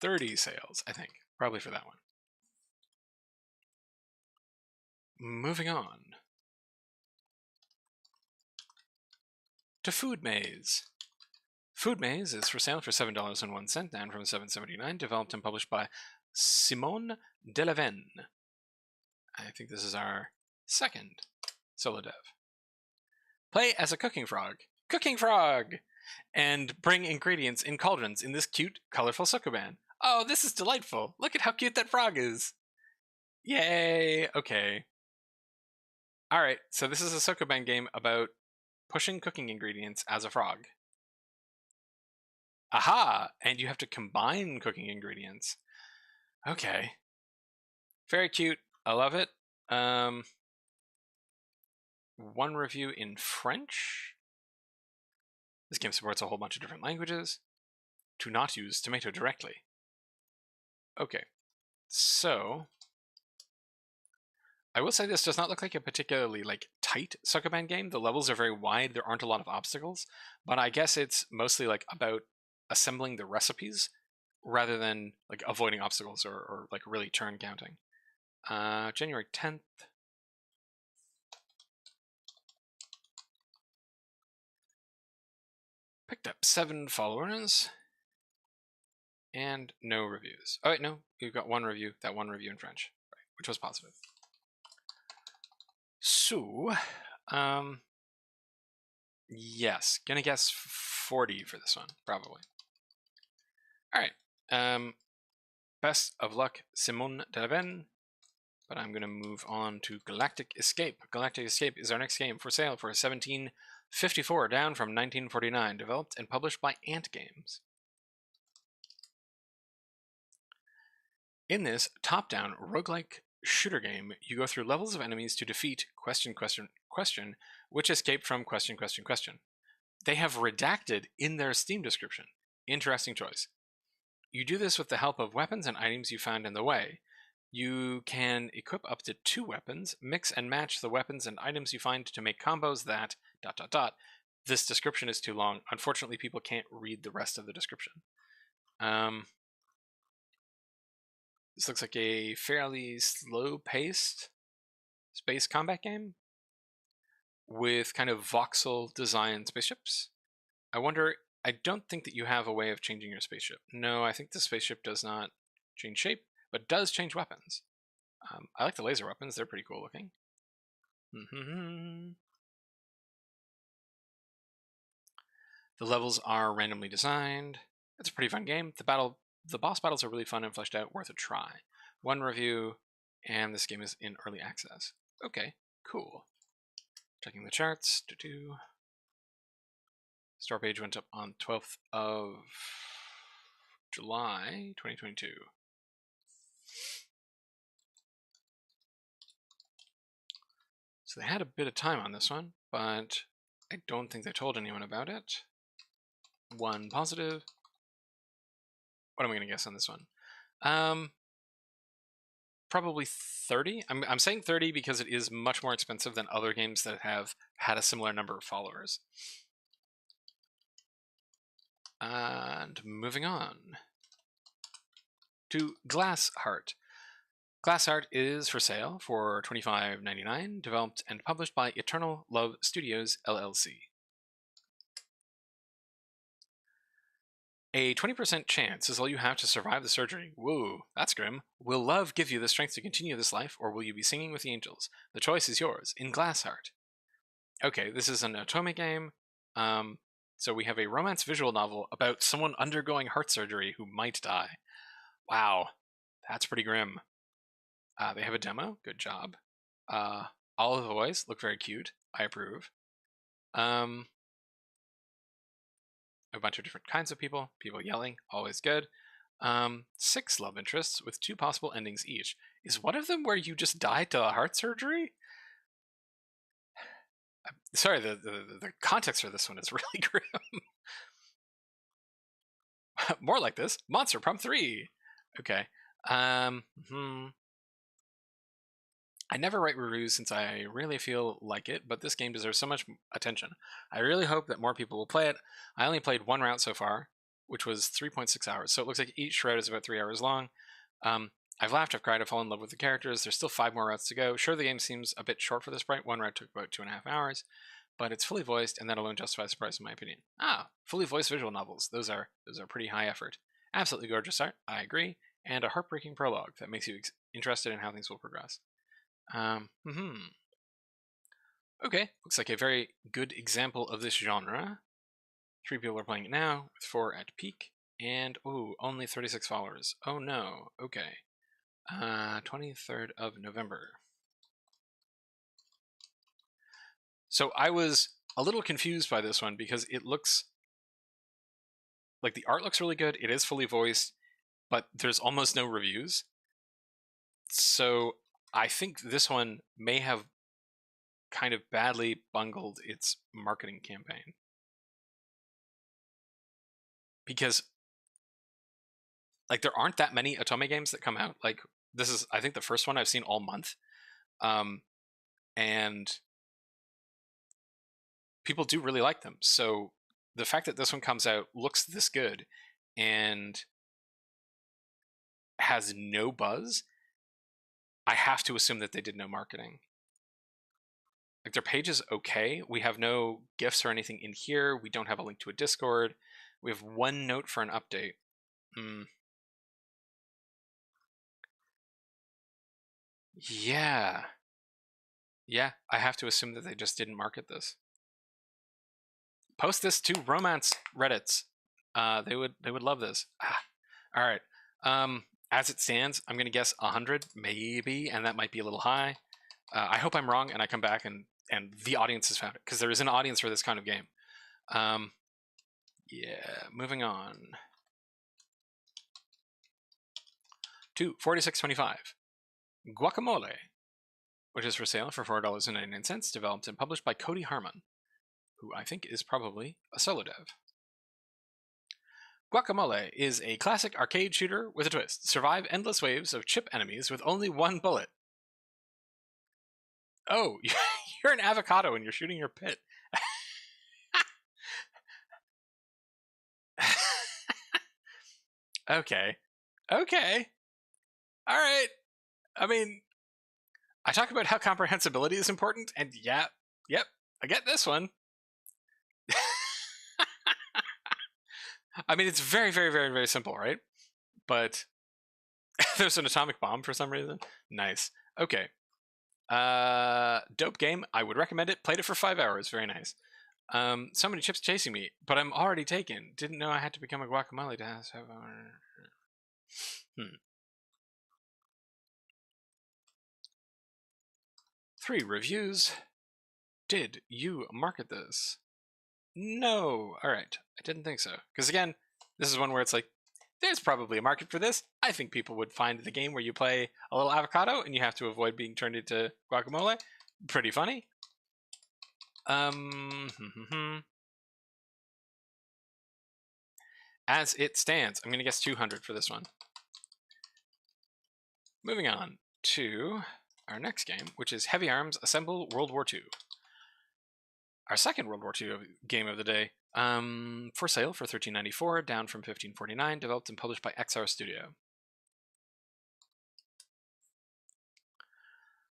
30 sales, I think, probably for that one. Moving on to Food Maze. Food Maze is for sale for $7.01, down from $7.79, developed and published by Simone Delaven. I think this is our second solo dev. Play as a cooking frog, and bring ingredients in cauldrons in this cute, colorful sukuban. Oh, this is delightful. Look at how cute that frog is. Yay! Okay. Alright, so this is a Sokoban game about pushing cooking ingredients as a frog. Aha! And you have to combine cooking ingredients. Okay. Very cute. I love it. One review in French. This game supports a whole bunch of different languages. To not use tomato directly. Okay. So I will say this does not look like a particularly tight Sokoban game. The levels are very wide. There aren't a lot of obstacles, but I guess it's mostly about assembling the recipes rather than avoiding obstacles or really turn counting. January 10th. Picked up 7 followers and no reviews. Oh wait, no, we've got one review. That one review in French, right, which was positive. So, yes, gonna guess 40 for this one, probably. All right. Best of luck, Simone Delaven. But I'm gonna move on to Galactic Escape. Galactic Escape is our next game for sale for $17.54, down from $19.49. Developed and published by Ant Games. In this top-down roguelike shooter game, you go through levels of enemies to defeat question, which escaped from question. They have redacted in their Steam description. Interesting choice. You do this with the help of weapons and items you found in the way. You can equip up to 2 weapons, mix and match the weapons and items you find to make combos that... ... This description is too long. Unfortunately, people can't read the rest of the description. This looks like a fairly slow-paced space combat game with kind of voxel design spaceships. I don't think that you have a way of changing your spaceship. No, I think the spaceship does not change shape, but does change weapons. I like the laser weapons. They're pretty cool looking. The levels are randomly designed. It's a pretty fun game. The boss battles are really fun and fleshed out, worth a try. One review, and this game is in early access. Okay, cool. Checking the charts. Store page went up on 12th of July, 2022. So they had a bit of time on this one, but I don't think they told anyone about it. One positive. What am I going to guess on this one? Probably 30. I'm saying 30 because it is much more expensive than other games that have had a similar number of followers. And moving on to Glass Heart. Glass Heart is for sale for $25.99, developed and published by Eternal Love Studios, LLC. A 20% chance is all you have to survive the surgery. Whoa, that's grim. Will love give you the strength to continue this life, or will you be singing with the angels? The choice is yours in Glass Heart. Okay, this is an Otome game. So we have a romance visual novel about someone undergoing heart surgery who might die. Wow, that's pretty grim. They have a demo. Good job. All of the boys look very cute. I approve. A bunch of different kinds of people yelling, always good. 6 love interests with 2 possible endings each. Is one of them where you just died to a heart surgery? Sorry, the context for this one is really grim. More like this. Monster Prom 3. Okay. I never write reviews since I really feel like it, but this game deserves so much attention. I really hope that more people will play it. I only played 1 route so far, which was 3.6 hours, so it looks like each route is about 3 hours long. I've laughed, I've cried, I've fallen in love with the characters. There's still 5 more routes to go. Sure, the game seems a bit short for this sprite. 1 route took about 2.5 hours, but it's fully voiced, and that alone justifies the price in my opinion. Fully voiced visual novels. Those are pretty high effort. Absolutely gorgeous art, I agree, and a heartbreaking prologue that makes you interested in how things will progress. Okay, looks like a very good example of this genre. 3 people are playing it now, with 4 at peak, and only 36 followers. Oh no, okay. 23rd of November. So I was a little confused by this one because it looks like the art looks really good. It is fully voiced, but there's almost no reviews. So I think this one may have kind of badly bungled its marketing campaign. Because like there aren't that many Otome games that come out. Like this is I think the first one I've seen all month. And people do really like them. So the fact that this one comes out, looks this good, and has no buzz, I have to assume that they did no marketing. Like their page is okay. We have no GIFs or anything in here. We don't have a link to a Discord. We have one note for an update. Yeah. Yeah, I have to assume that they just didn't market this. Post this to romance Reddits. They would love this. All right. As it stands, I'm gonna guess 100, maybe, and that might be a little high. I hope I'm wrong, and I come back and the audience has found it, because there is an audience for this kind of game. Yeah, moving on to 46.25. Guacomole, which is for sale for $4.99, developed and published by Cody Harmon, who I think is probably a solo dev. Guacomole is a classic arcade shooter with a twist. Survive endless waves of chip enemies with only one bullet. Oh, you're an avocado and you're shooting your pit. Okay. Okay. All right. I mean, I talk about how comprehensibility is important, and yep, I get this one. I mean, it's very, very, very, very simple, right? But there's an atomic bomb for some reason. Nice. Okay. Dope game. I would recommend it. Played it for 5 hours. Very nice. So many chips chasing me, but I'm already taken. Didn't know I had to become a guacamole to have. 3 reviews. Did you market this? No. All right. I didn't think so. Because again, this is one where it's like, there's probably a market for this. I think people would find the game where you play a little avocado and you have to avoid being turned into guacamole pretty funny. As it stands, I'm going to guess 200 for this one. Moving on to our next game, which is Heavyarms Assemble World War II. Our second World War II game of the day. For sale for $13.94, down from $15.49, developed and published by XR Studio.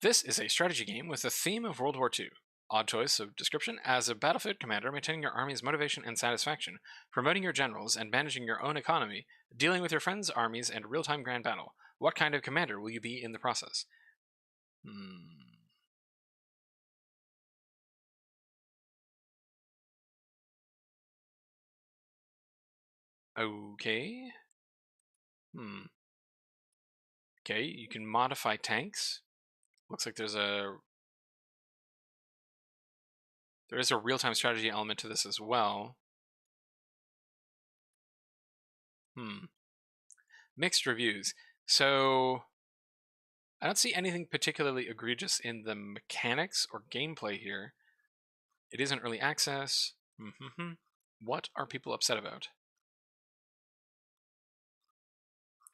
This is a strategy game with a theme of World War II. Odd choice of description: as a battlefield commander, maintaining your army's motivation and satisfaction, promoting your generals, and managing your own economy, dealing with your friends' armies, and real-time grand battle. What kind of commander will you be in the process? Okay. Okay, you can modify tanks. Looks like there is a real-time strategy element to this as well. Mixed reviews. So I don't see anything particularly egregious in the mechanics or gameplay here. It isn't early access. What are people upset about?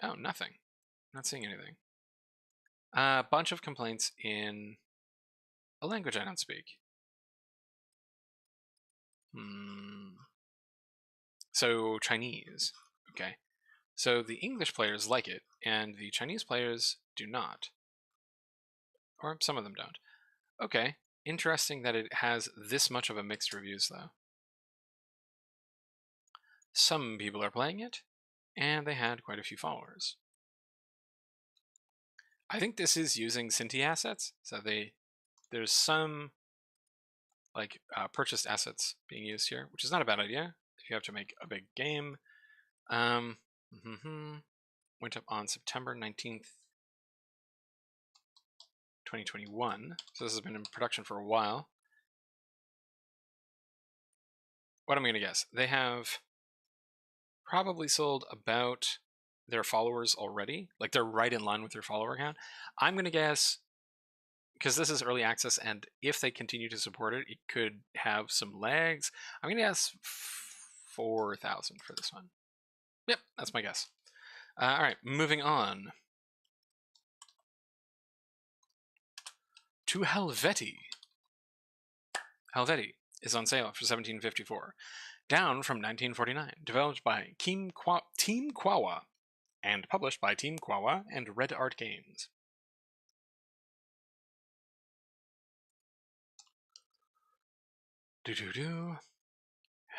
Oh, nothing. Not seeing anything. A bunch of complaints in a language I don't speak. So Chinese. Okay. So the English players like it, and the Chinese players do not. Or some of them don't. Okay. Interesting that it has this much of a mixed reviews, though. Some people are playing it, and they had quite a few followers. I think this is using Cinti assets, so there's some like purchased assets being used here, which is not a bad idea if you have to make a big game. Went up on September 19th. 2021. So this has been in production for a while. What am I going to guess? They have probably sold about their followers already. Like they're right in line with their follower count. I'm going to guess, because this is early access, and if they continue to support it, it could have some lags. I'm going to guess 4,000 for this one. Yep, that's my guess. All right, moving on to Helvetii. Helvetii is on sale for $17.54, down from $19.49. Developed by Team Quawa and published by Team Quawa and Red Art Games.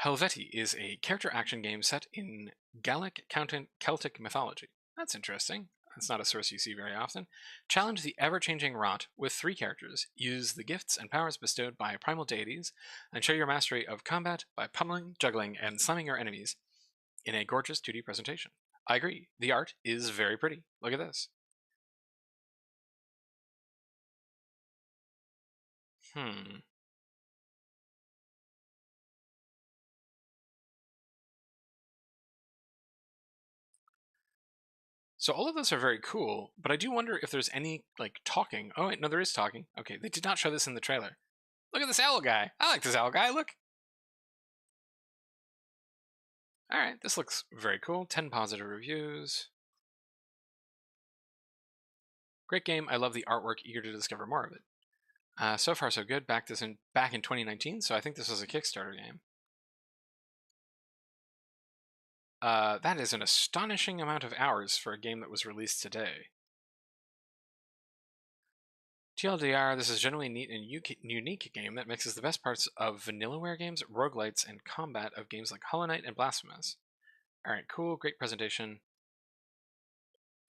Helvetii is a character action game set in Gallic Celtic mythology. That's interesting. That's not a source you see very often. Challenge the ever-changing rot with 3 characters. Use the gifts and powers bestowed by primal deities, and show your mastery of combat by pummeling, juggling, and slamming your enemies in a gorgeous 2D presentation. I agree. The art is very pretty. Look at this. So all of those are very cool, but I do wonder if there's any, like, talking. Oh, wait, no, there is talking. Okay, they did not show this in the trailer. Look at this owl guy. I like this owl guy, look. Alright, this looks very cool. 10 positive reviews. Great game. I love the artwork, eager to discover more of it. So far, so good. Back in 2019, so I think this was a Kickstarter game. That is an astonishing amount of hours for a game that was released today. TLDR, this is generally a neat and unique game that mixes the best parts of Vanillaware games, roguelites, and combat of games like Hollow Knight and Blasphemous. Alright, cool, great presentation.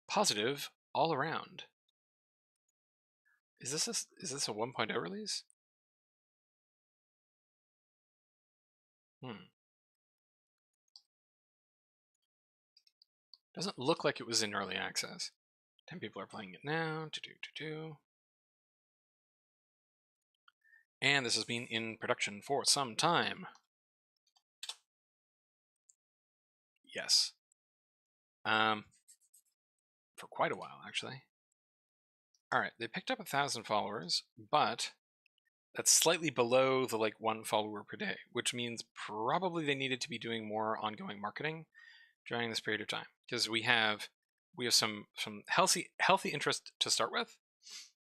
Positive all around. Is this a 1.0 release? Doesn't look like it was in early access. 10 people are playing it now. And this has been in production for some time. Yes. For quite a while, actually. Alright, they picked up 1,000 followers, but that's slightly below the, like, 1 follower per day, which means probably they needed to be doing more ongoing marketing during this period of time. Because we have some healthy interest to start with,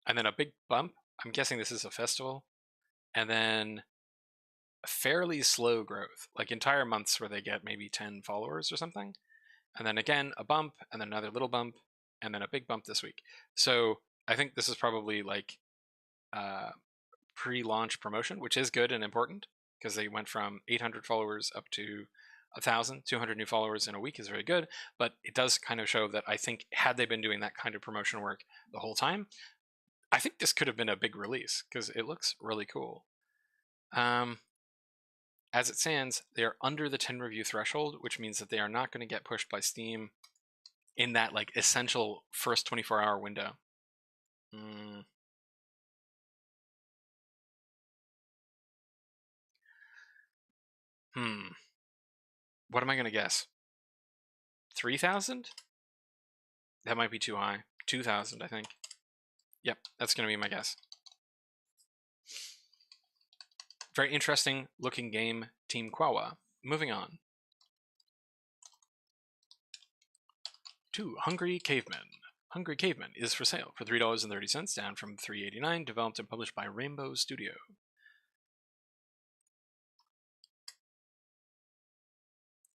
and then a big bump. I'm guessing this is a festival, and then a fairly slow growth, like entire months where they get maybe 10 followers or something, and then again a bump, and then another little bump, and then a big bump this week. So I think this is probably like pre-launch promotion, which is good and important, because they went from 800 followers up to 1,000. 200 new followers in a week is very good, but it does kind of show that I think had they been doing that kind of promotion work the whole time, I think this could have been a big release, because it looks really cool. As it stands, they are under the 10 review threshold, which means that they are not going to get pushed by Steam in that, like, essential first 24-hour window. What am I going to guess? 3,000? That might be too high. 2,000, I think. Yep, that's going to be my guess. Very interesting looking game, Team Quawa. Moving on to Hungry Caveman. Hungry Caveman is for sale for $3.30, down from $3.89, developed and published by Rainbow Studio.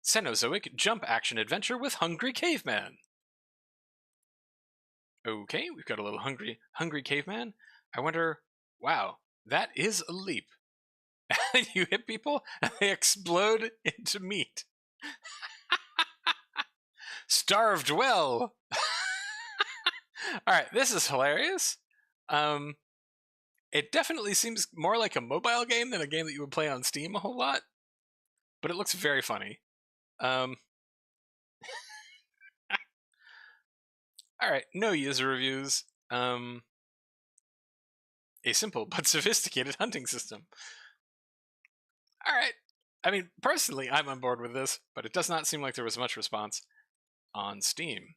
Cenozoic jump action adventure with Hungry Caveman. Okay, we've got a little hungry caveman. I wonder, wow, that is a leap. And you hit people and they explode into meat. Starved well. Alright, this is hilarious. It definitely seems more like a mobile game than a game that you would play on Steam a whole lot. But it looks very funny. Alright, no user reviews. a simple but sophisticated hunting system. All right. I mean, personally, I'm on board with this, but it does not seem like there was much response on Steam.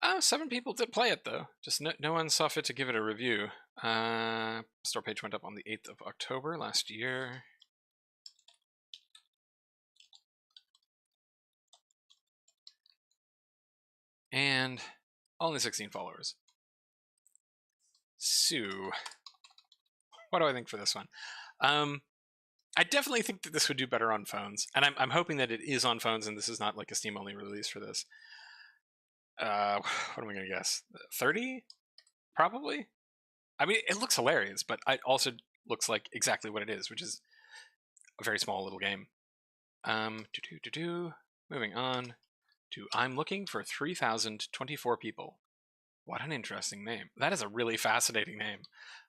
Oh, 7 people did play it, though. Just no one saw fit to give it a review. Store page went up on the 8th of October last year. And only 16 followers. So, what do I think for this one? I definitely think that this would do better on phones, and I'm hoping that it is on phones, and this is not like a Steam-only release for this. What am I going to guess? 30? Probably? I mean, it looks hilarious, but it also looks like exactly what it is, which is a very small little game. Moving on to I'm looking for 3,024 people. What an interesting name. That is a really fascinating name.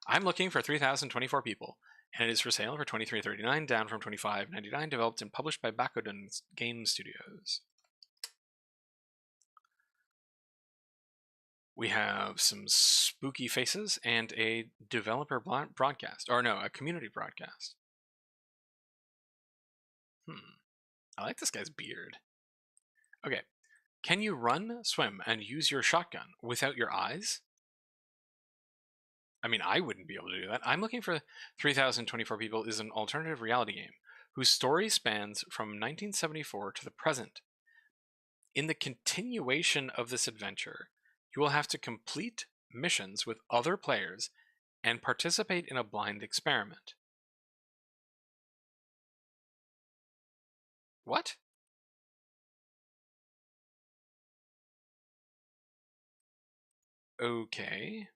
I'm looking for 3,024 people, and it is for sale for $23.39, down from $25.99, developed and published by Battalion Game Studios. We have some spooky faces and a developer broadcast. Or no, a community broadcast. I like this guy's beard. Okay. Can you run, swim, and use your shotgun without your eyes? I mean, I wouldn't be able to do that. I'm looking for 3,024 people is an alternative reality game whose story spans from 1974 to the present. In the continuation of this adventure, you will have to complete missions with other players and participate in a blind experiment. What? Okay.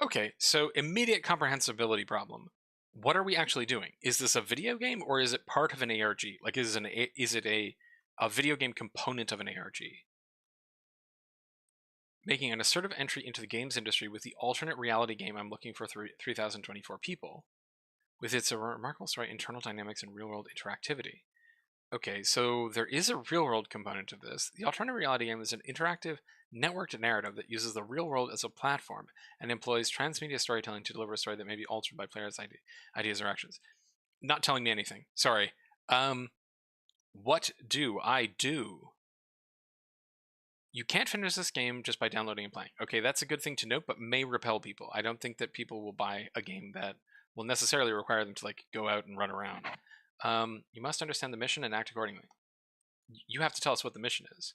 Okay, so immediate comprehensibility problem. What are we actually doing? Is this a video game or is it part of an ARG? Like, is it a video game component of an ARG? Making an assertive entry into the games industry with the alternate reality game I'm looking for 3,024 people. With its remarkable story, internal dynamics, and real-world interactivity. Okay, so there is a real-world component to this. The alternate reality game is an interactive, networked narrative that uses the real world as a platform and employs transmedia storytelling to deliver a story that may be altered by players' ideas or actions. Not telling me anything. Sorry. What do I do? You can't finish this game just by downloading and playing. Okay, that's a good thing to note, but may repel people. I don't think that people will buy a game that will necessarily require them to like go out and run around. You must understand the mission and act accordingly. You have to tell us what the mission is.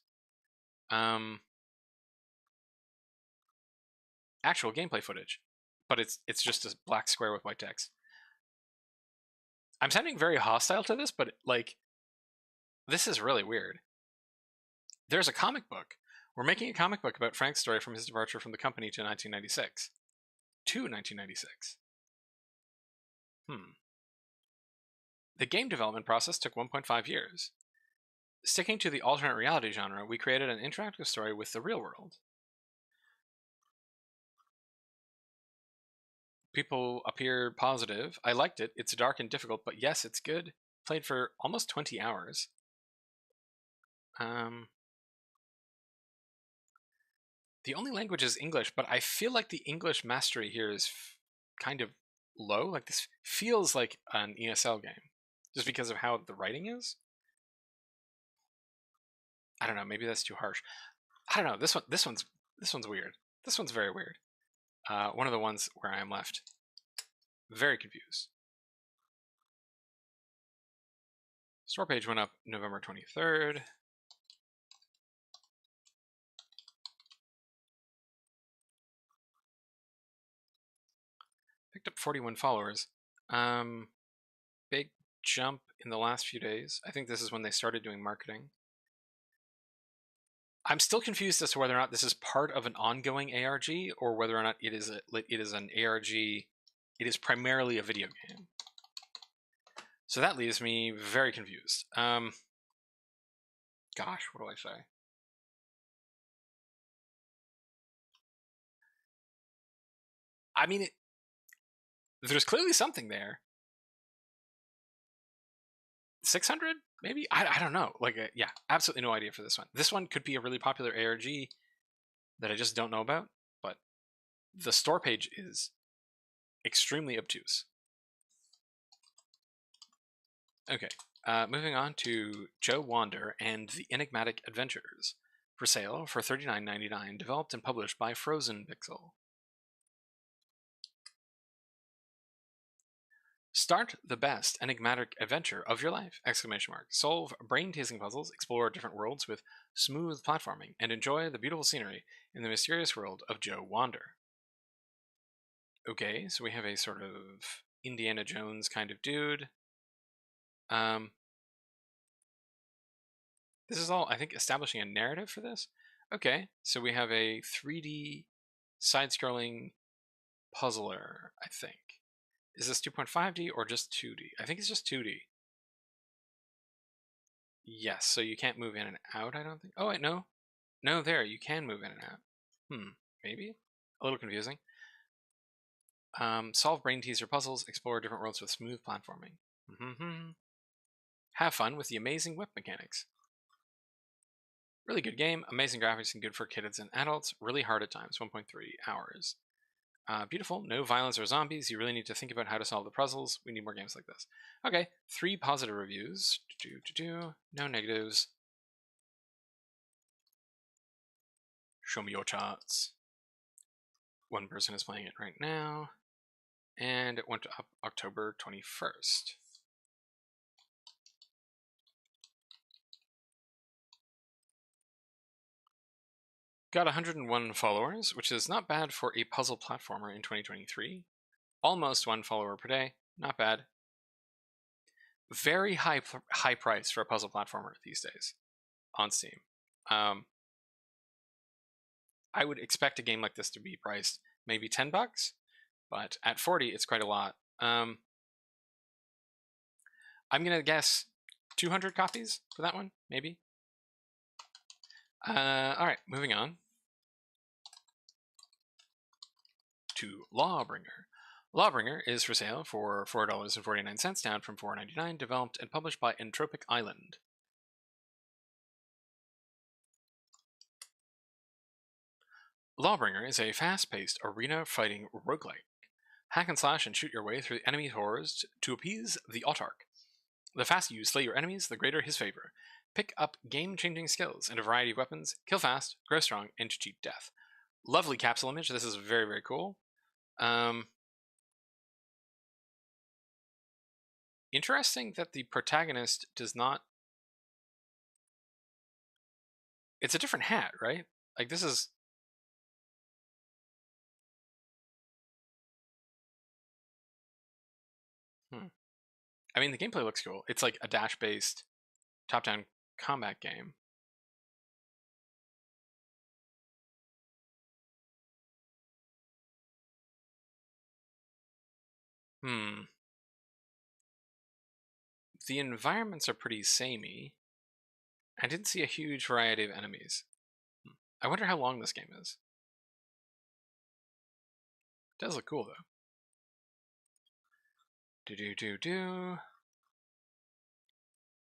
Actual gameplay footage, but it's just a black square with white text. I'm sounding very hostile to this, but like, this is really weird. There's a comic book. We're making a comic book about Frank's story from his departure from the company to 1996. To 1996. The game development process took 1.5 years. Sticking to the alternate reality genre, we created an interactive story with the real world. People appear positive. I liked it. It's dark and difficult, but yes, it's good. Played for almost 20 hours. The only language is English, but I feel like the English mastery here is kind of low. Like, this feels like an ESL game, just because of how the writing is. I don't know. Maybe that's too harsh. I don't know. This one's weird. This one's very weird. One of the ones where I am left very confused. Store page went up November 23rd. Picked up 41 followers. Big jump in the last few days. I think this is when they started doing marketing. I'm still confused as to whether or not this is part of an ongoing ARG or whether or not it is an ARG. It is primarily a video game. So that leaves me very confused. Gosh, what do I say? I mean, there's clearly something there. 600 maybe? I don't know. Like, yeah, absolutely no idea for this one. This one could be a really popular ARG. that I just don't know about, but the store page is extremely obtuse. Okay, moving on to Joe Wander and the Enigmatic Adventures, for sale for $39.99, developed and published by Frozen Pixel. Start the best enigmatic adventure of your life! Solve brain-teasing puzzles, explore different worlds with smooth platforming, and enjoy the beautiful scenery in the mysterious world of Joe Wander. Okay, so we have a sort of Indiana Jones kind of dude. This is all, I think, establishing a narrative for this. Okay, so we have a 3D side-scrolling puzzler, I think. Is this 2.5D or just 2D? I think it's just 2D. Yes, so you can't move in and out, I don't think. Oh, wait, no. No, there, you can move in and out. Maybe? A little confusing. Solve brain teaser puzzles, explore different worlds with smooth platforming. Have fun with the amazing whip mechanics. Really good game, amazing graphics and good for kids and adults, really hard at times, 1.3 hours. Beautiful, no violence or zombies, you really need to think about how to solve the puzzles, we need more games like this. Okay, 3 positive reviews, no negatives. Show me your charts. One person is playing it right now, and it went up October 21st. Got 101 followers, which is not bad for a puzzle platformer in 2023. Almost 1 follower per day, not bad. Very high price for a puzzle platformer these days on Steam. I would expect a game like this to be priced maybe $10, but at 40, it's quite a lot. I'm gonna guess 200 copies for that one, maybe. All right, moving on to Lawbringer. Lawbringer is for sale for $4.49, down from $4.99, developed and published by Entropic Island. Lawbringer is a fast-paced arena fighting roguelike. Hack and slash and shoot your way through enemy horrors to appease the autarch. The faster you slay your enemies, the greater his favor. Pick up game-changing skills and a variety of weapons, kill fast, grow strong, and cheat death. Lovely capsule image, this is very, very cool. Interesting that the protagonist does not... It's a different hat, right? Like, this is... I mean, the gameplay looks cool. It's like a dash-based top-down combat game. The environments are pretty samey. I didn't see a huge variety of enemies. I wonder how long this game is. It does look cool, though.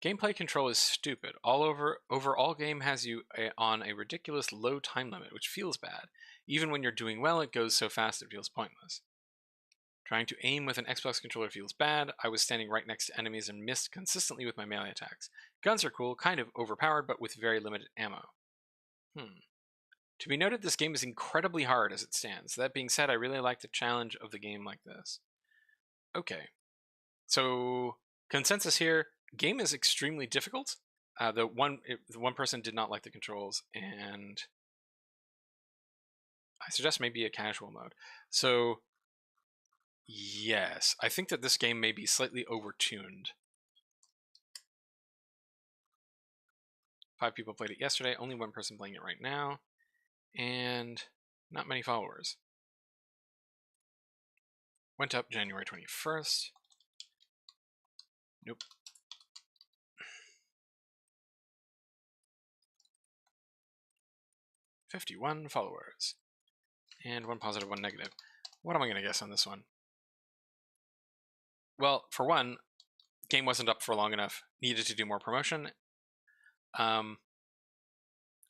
Gameplay control is stupid. Overall game has you on a ridiculous low time limit, which feels bad. Even when you're doing well, it goes so fast it feels pointless. Trying to aim with an Xbox controller feels bad. I was standing right next to enemies and missed consistently with my melee attacks. Guns are cool, kind of overpowered, but with very limited ammo. To be noted, this game is incredibly hard as it stands. That being said, I really like the challenge of the game like this. Okay. So, consensus here, game is extremely difficult. The one person did not like the controls, and I suggest maybe a casual mode. So, yes, I think that this game may be slightly overtuned. 5 people played it yesterday, only 1 person playing it right now, and not many followers. Went up January 21st. Nope. $51 followers. And 1 positive, 1 negative. What am I going to guess on this one? Well, for one, game wasn't up for long enough, needed to do more promotion.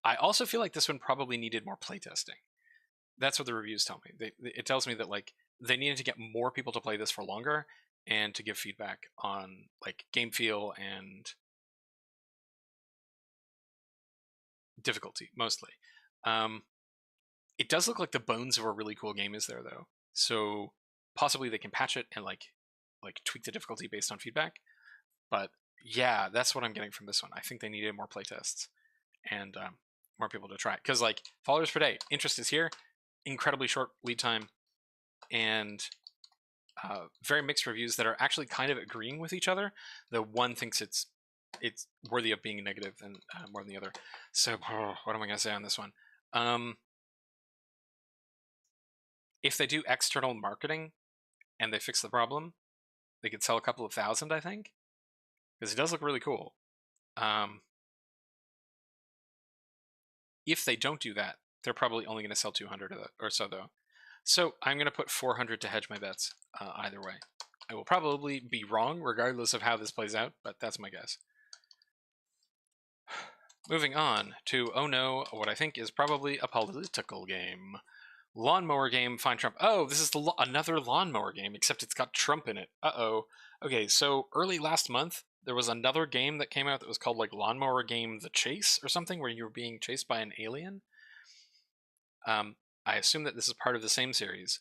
I also feel like this one probably needed more playtesting. That's what the reviews tell me. It tells me that like they needed to get more people to play this for longer and to give feedback on like game feel and difficulty mostly. It does look like the bones of a really cool game is there though, so possibly they can patch it and like tweak the difficulty based on feedback. But yeah, that's what I'm getting from this one. I think they needed more playtests and more people to try it, because like followers per day, interest is here, incredibly short lead time, and very mixed reviews that are actually kind of agreeing with each other. The one thinks it's worthy of being negative and more than the other. So what am I going to say on this one? If they do external marketing and they fix the problem, they could sell a couple of thousand, I think, because it does look really cool. If they don't do that, they're probably only going to sell 200 or so, though. So I'm going to put 400 to hedge my bets either way. I will probably be wrong regardless of how this plays out, but that's my guess. Moving on to, oh no, what I think is probably a political game. Lawnmower game, find Trump. Oh, this is another Lawnmower game, except it's got Trump in it. Uh-oh. Okay, so early last month, there was another game that came out that was called like Lawnmower Game The Chase or something, where you were being chased by an alien. I assume that this is part of the same series.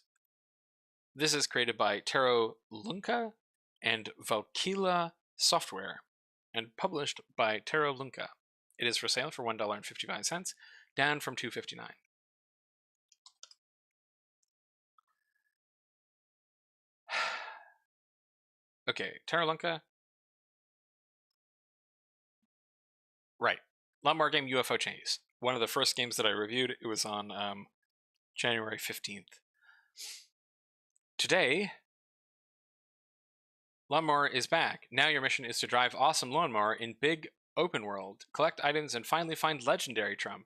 This is created by Tero Lunka and Valkyla Software, and published by Tero Lunka. It is for sale for $1.55, down from $2.59. Okay, Tero Lunka. Right. Lawnmower Game UFO Chase. One of the first games that I reviewed. It was on January 15th. Today, Lawnmower is back. Now your mission is to drive awesome lawnmower in big open world, collect items, and finally find legendary Trump.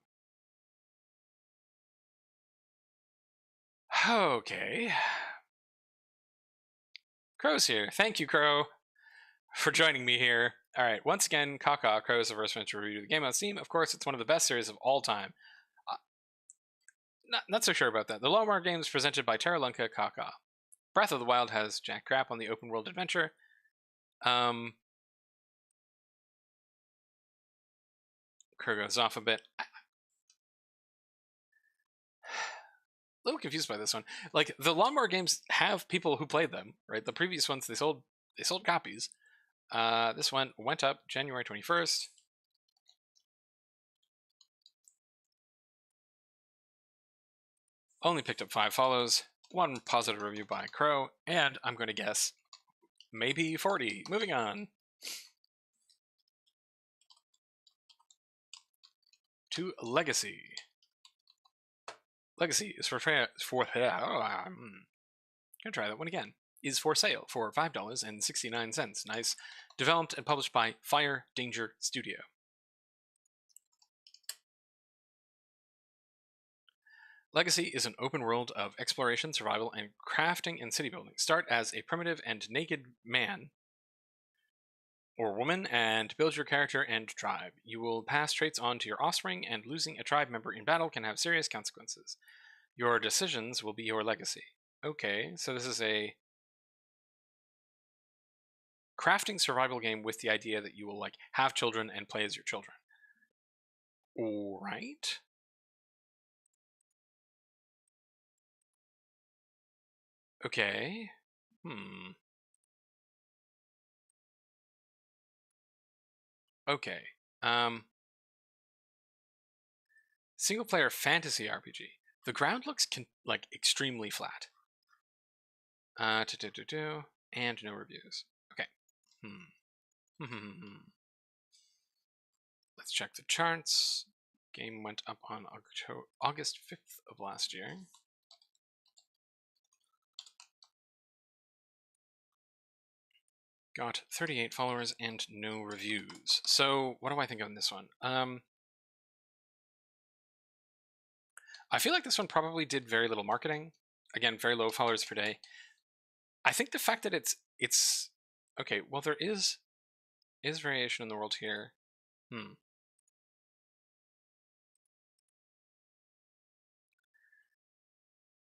Okay. Crow's here. Thank you, Crow, for joining me here. All right, once again, Kaka. Crow is the first one to review the game on Steam. Of course, it's one of the best series of all time. Not so sure about that. The Lawnmower games presented by Tero Lunka, Kaka. Breath of the Wild has jack crap on the open world adventure. Crow goes off a bit. A little confused by this one. Like, the Lawnmower games have people who played them, right? The previous ones, they sold copies. This one went up January 21st. Only picked up 5 follows, 1 positive review by Crow, and I'm going to guess maybe 40. Moving on to Legacy. Legacy is for gonna try that one again. Is for sale for $5.69. Nice. Developed and published by Fire Danger Studio. Legacy is an open world of exploration, survival, and crafting and city building. Start as a primitive and naked man or woman and build your character and tribe. You will pass traits on to your offspring, and losing a tribe member in battle can have serious consequences. Your decisions will be your legacy. Okay, so this is a crafting survival game with the idea that you will like have children and play as your children. All right. Okay. Okay. Single player fantasy RPG. The ground looks like extremely flat. And no reviews. Okay. Let's check the charts. Game went up on August 5th of last year. Got 38 followers and no reviews. So what do I think on this one? I feel like this one probably did very little marketing. Again, very low followers per day. I think the fact that it's okay. Well, there is variation in the world here.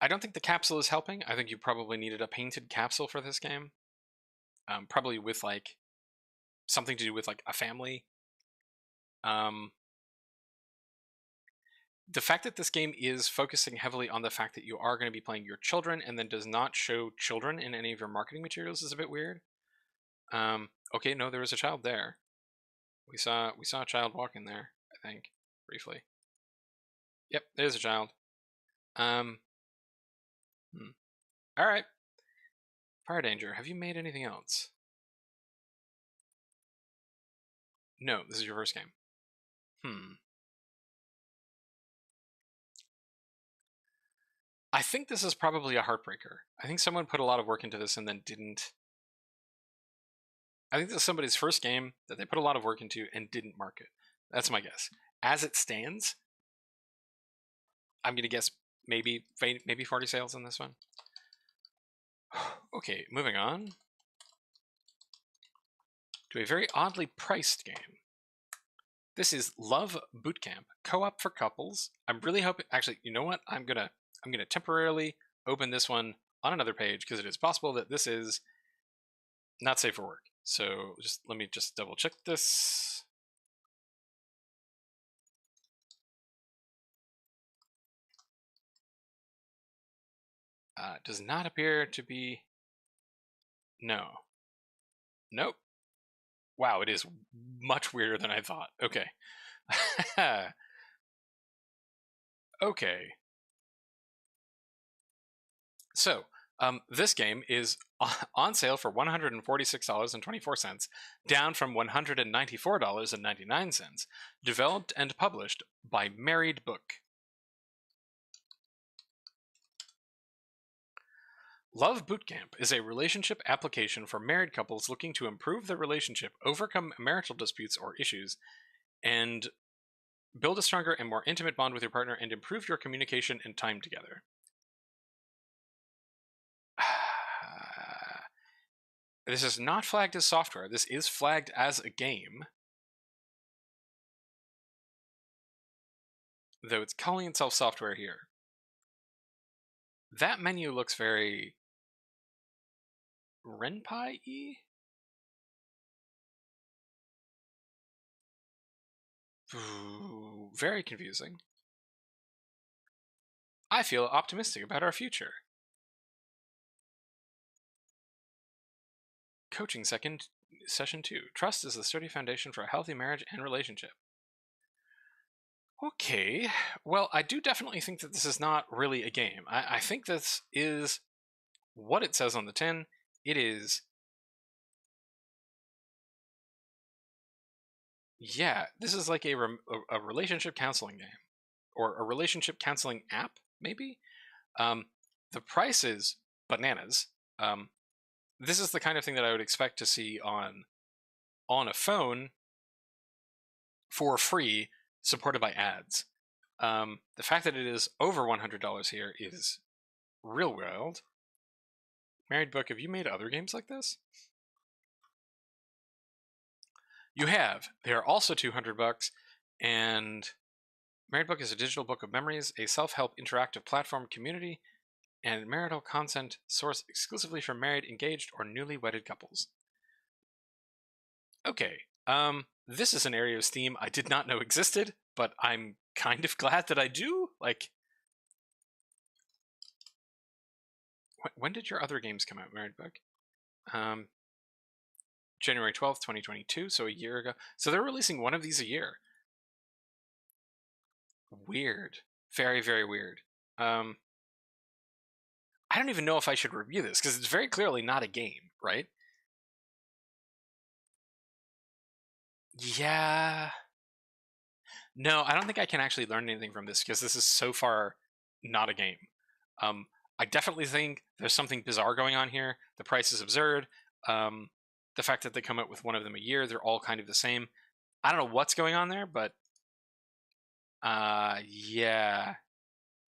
I don't think the capsule is helping. I think you probably needed a painted capsule for this game. Probably with like something to do with like a family. The fact that this game is focusing heavily on the fact that you are going to be playing your children and then does not show children in any of your marketing materials is a bit weird. Okay, no, there was a child there. We saw a child walking there, I think, briefly. Yep, there's a child. All right. Fire danger. Have you made anything else? No, this is your first game. I think this is probably a heartbreaker. I think someone put a lot of work into this and then didn't. I think this is somebody's first game that they put a lot of work into and didn't market. That's my guess. As it stands, I'm going to guess maybe 40 sales on this one. Okay, moving on to a very oddly priced game. This is Love Bootcamp, co-op for couples. I'm really hoping. Actually, you know what? I'm gonna temporarily open this one on another page because it is possible that this is not safe for work. So let me double check this. Does not appear to be. No. Nope. Wow, it is much weirder than I thought. Okay. Okay. So, this game is on sale for $146.24, down from $194.99, developed and published by Married Book. Love Bootcamp is a relationship application for married couples looking to improve their relationship, overcome marital disputes or issues, and build a stronger and more intimate bond with your partner and improve your communication and time together. This is not flagged as software. This is flagged as a game. Though it's calling itself software here. That menu looks very Renpai-y? Very confusing. I feel optimistic about our future. Coaching session 2. Trust is the sturdy foundation for a healthy marriage and relationship. Okay, well, I do definitely think that this is not really a game. I think this is what it says on the tin. It is... Yeah, this is like a relationship counseling game. Or a relationship counseling app, maybe? The price is bananas. This is the kind of thing that I would expect to see on a phone for free, supported by ads. The fact that it is over $100 here is real wild. Married Book, have you made other games like this? You have. They are also $200, and Married Book is a digital book of memories, a self-help interactive platform community, and marital content sourced exclusively for married, engaged, or newly wedded couples. Okay, this is an area of Steam I did not know existed, but I'm kind of glad that I do. Like, when did your other games come out, Married Book? January 12th, 2022, so a year ago. So they're releasing one of these a year. Weird. Very, very weird. I don't even know if I should review this, because it's very clearly not a game, right? Yeah. No, I don't think I can actually learn anything from this, because this is so far not a game. I definitely think there's something bizarre going on here. The price is absurd. The fact that they come out with one of them a year, they're all kind of the same. I don't know what's going on there, but yeah,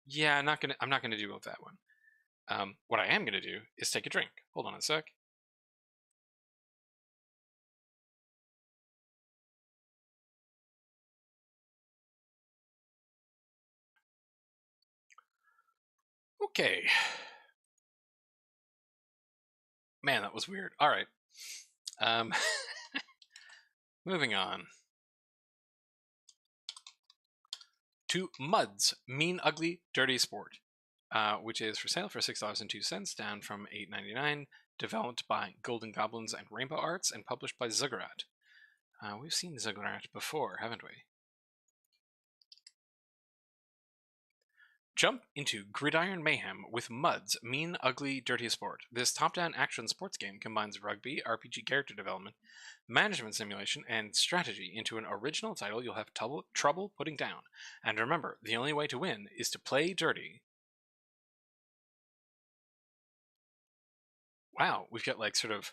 I'm not gonna do with that one. What I am gonna do is take a drink. Hold on a sec. Okay. Man, that was weird. All right. Moving on to M.U.D.S, Mean, Ugly, Dirty Sport, which is for sale for $6.02, down from $8.99. Developed by Golden Goblins and Rainbow Arts, and published by Ziggurat. We've seen Ziggurat before, haven't we? Jump into Gridiron Mayhem with M.U.D.S, Mean, Ugly, Dirty Sport. This top-down action sports game combines rugby, RPG character development, management simulation, and strategy into an original title you'll have trouble putting down. And remember, the only way to win is to play dirty. Wow, we've got like sort of...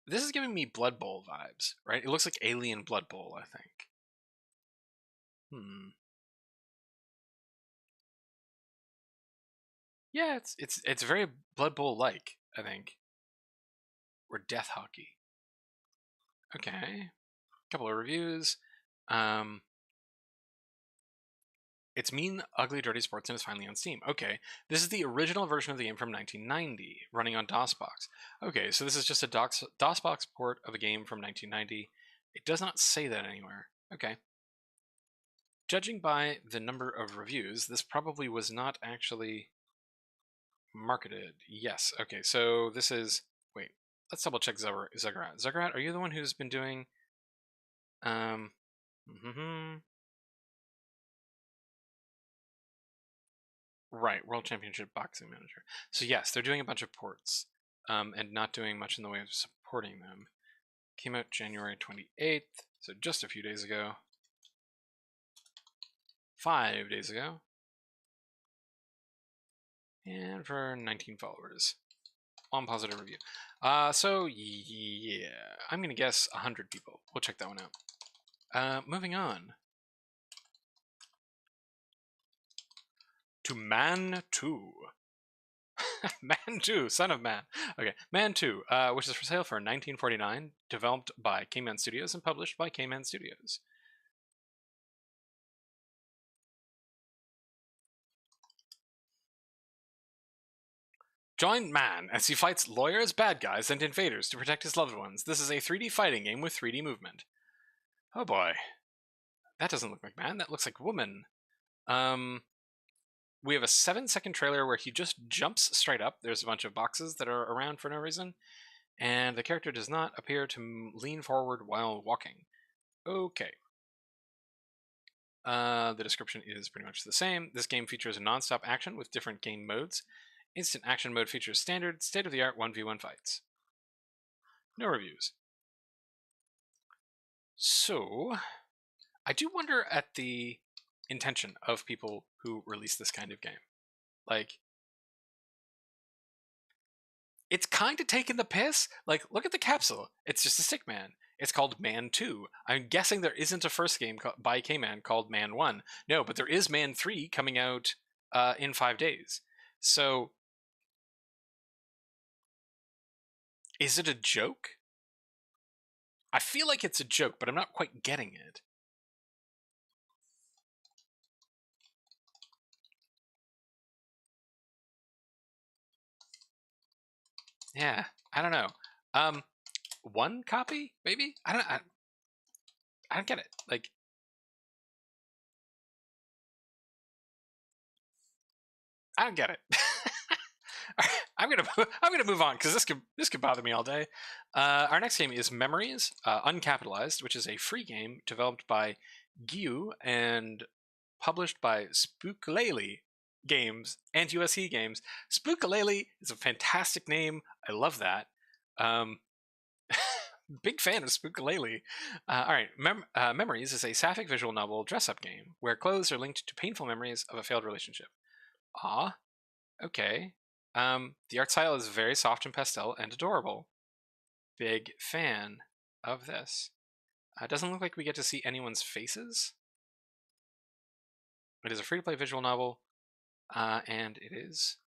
This is giving me Blood Bowl vibes, right? It looks like Alien Blood Bowl, I think. Yeah, it's very Blood Bowl-like, I think. Or Death Hockey. Okay. Couple of reviews. It's Mean, Ugly, Dirty Sports, and is finally on Steam. Okay, this is the original version of the game from 1990, running on DOSBox. Okay, so this is just a DOSBox port of a game from 1990. It does not say that anywhere. Okay. Judging by the number of reviews, this probably was not actually marketed. Yes. Okay, so this is... Wait, let's double check Ziggurat. Ziggurat, are you the one who's been doing... Right, World Championship Boxing Manager. So yes, they're doing a bunch of ports, and not doing much in the way of supporting them. Came out January 28th, so just a few days ago. 5 days ago. And for 19 followers. On positive review. So yeah, I'm gonna guess 100 people. We'll check that one out. Moving on. To Man 2. Man 2, Son of Man. Okay, Man 2, which is for sale for $19.49, developed by Caveman Studios and published by Caveman Studios. Join Man as he fights lawyers, bad guys, and invaders to protect his loved ones. This is a 3D fighting game with 3D movement. Oh boy. That doesn't look like Man, that looks like Woman. We have a 7-second trailer where he just jumps straight up. There's a bunch of boxes that are around for no reason, and the character does not appear to lean forward while walking. Okay. The description is pretty much the same. This game features non-stop action with different game modes. Instant action mode features standard, state-of-the-art 1v1 fights. No reviews. So, I do wonder at the intention of people who release this kind of game. Like, it's kind of taking the piss. Like, look at the capsule. It's just a stick man. It's called Man 2. I'm guessing there isn't a first game by K-Man called Man 1. No, but there is Man 3 coming out in 5 days. So, is it a joke? I feel like it's a joke, but I'm not quite getting it. Yeah, I don't know. 1 copy, maybe? I don't get it. Like, I don't get it. I'm gonna move on because this could bother me all day. Our next game is Memories, uncapitalized, which is a free game developed by Giu and published by Spookalele Games and USE Games. Spookalele is a fantastic name. I love that. Big fan of Spookalele. All right, Memories is a sapphic visual novel dress-up game where clothes are linked to painful memories of a failed relationship. Ah, okay. The art style is very soft and pastel and adorable. Big fan of this. It doesn't look like we get to see anyone's faces. It is a free-to-play visual novel, and it is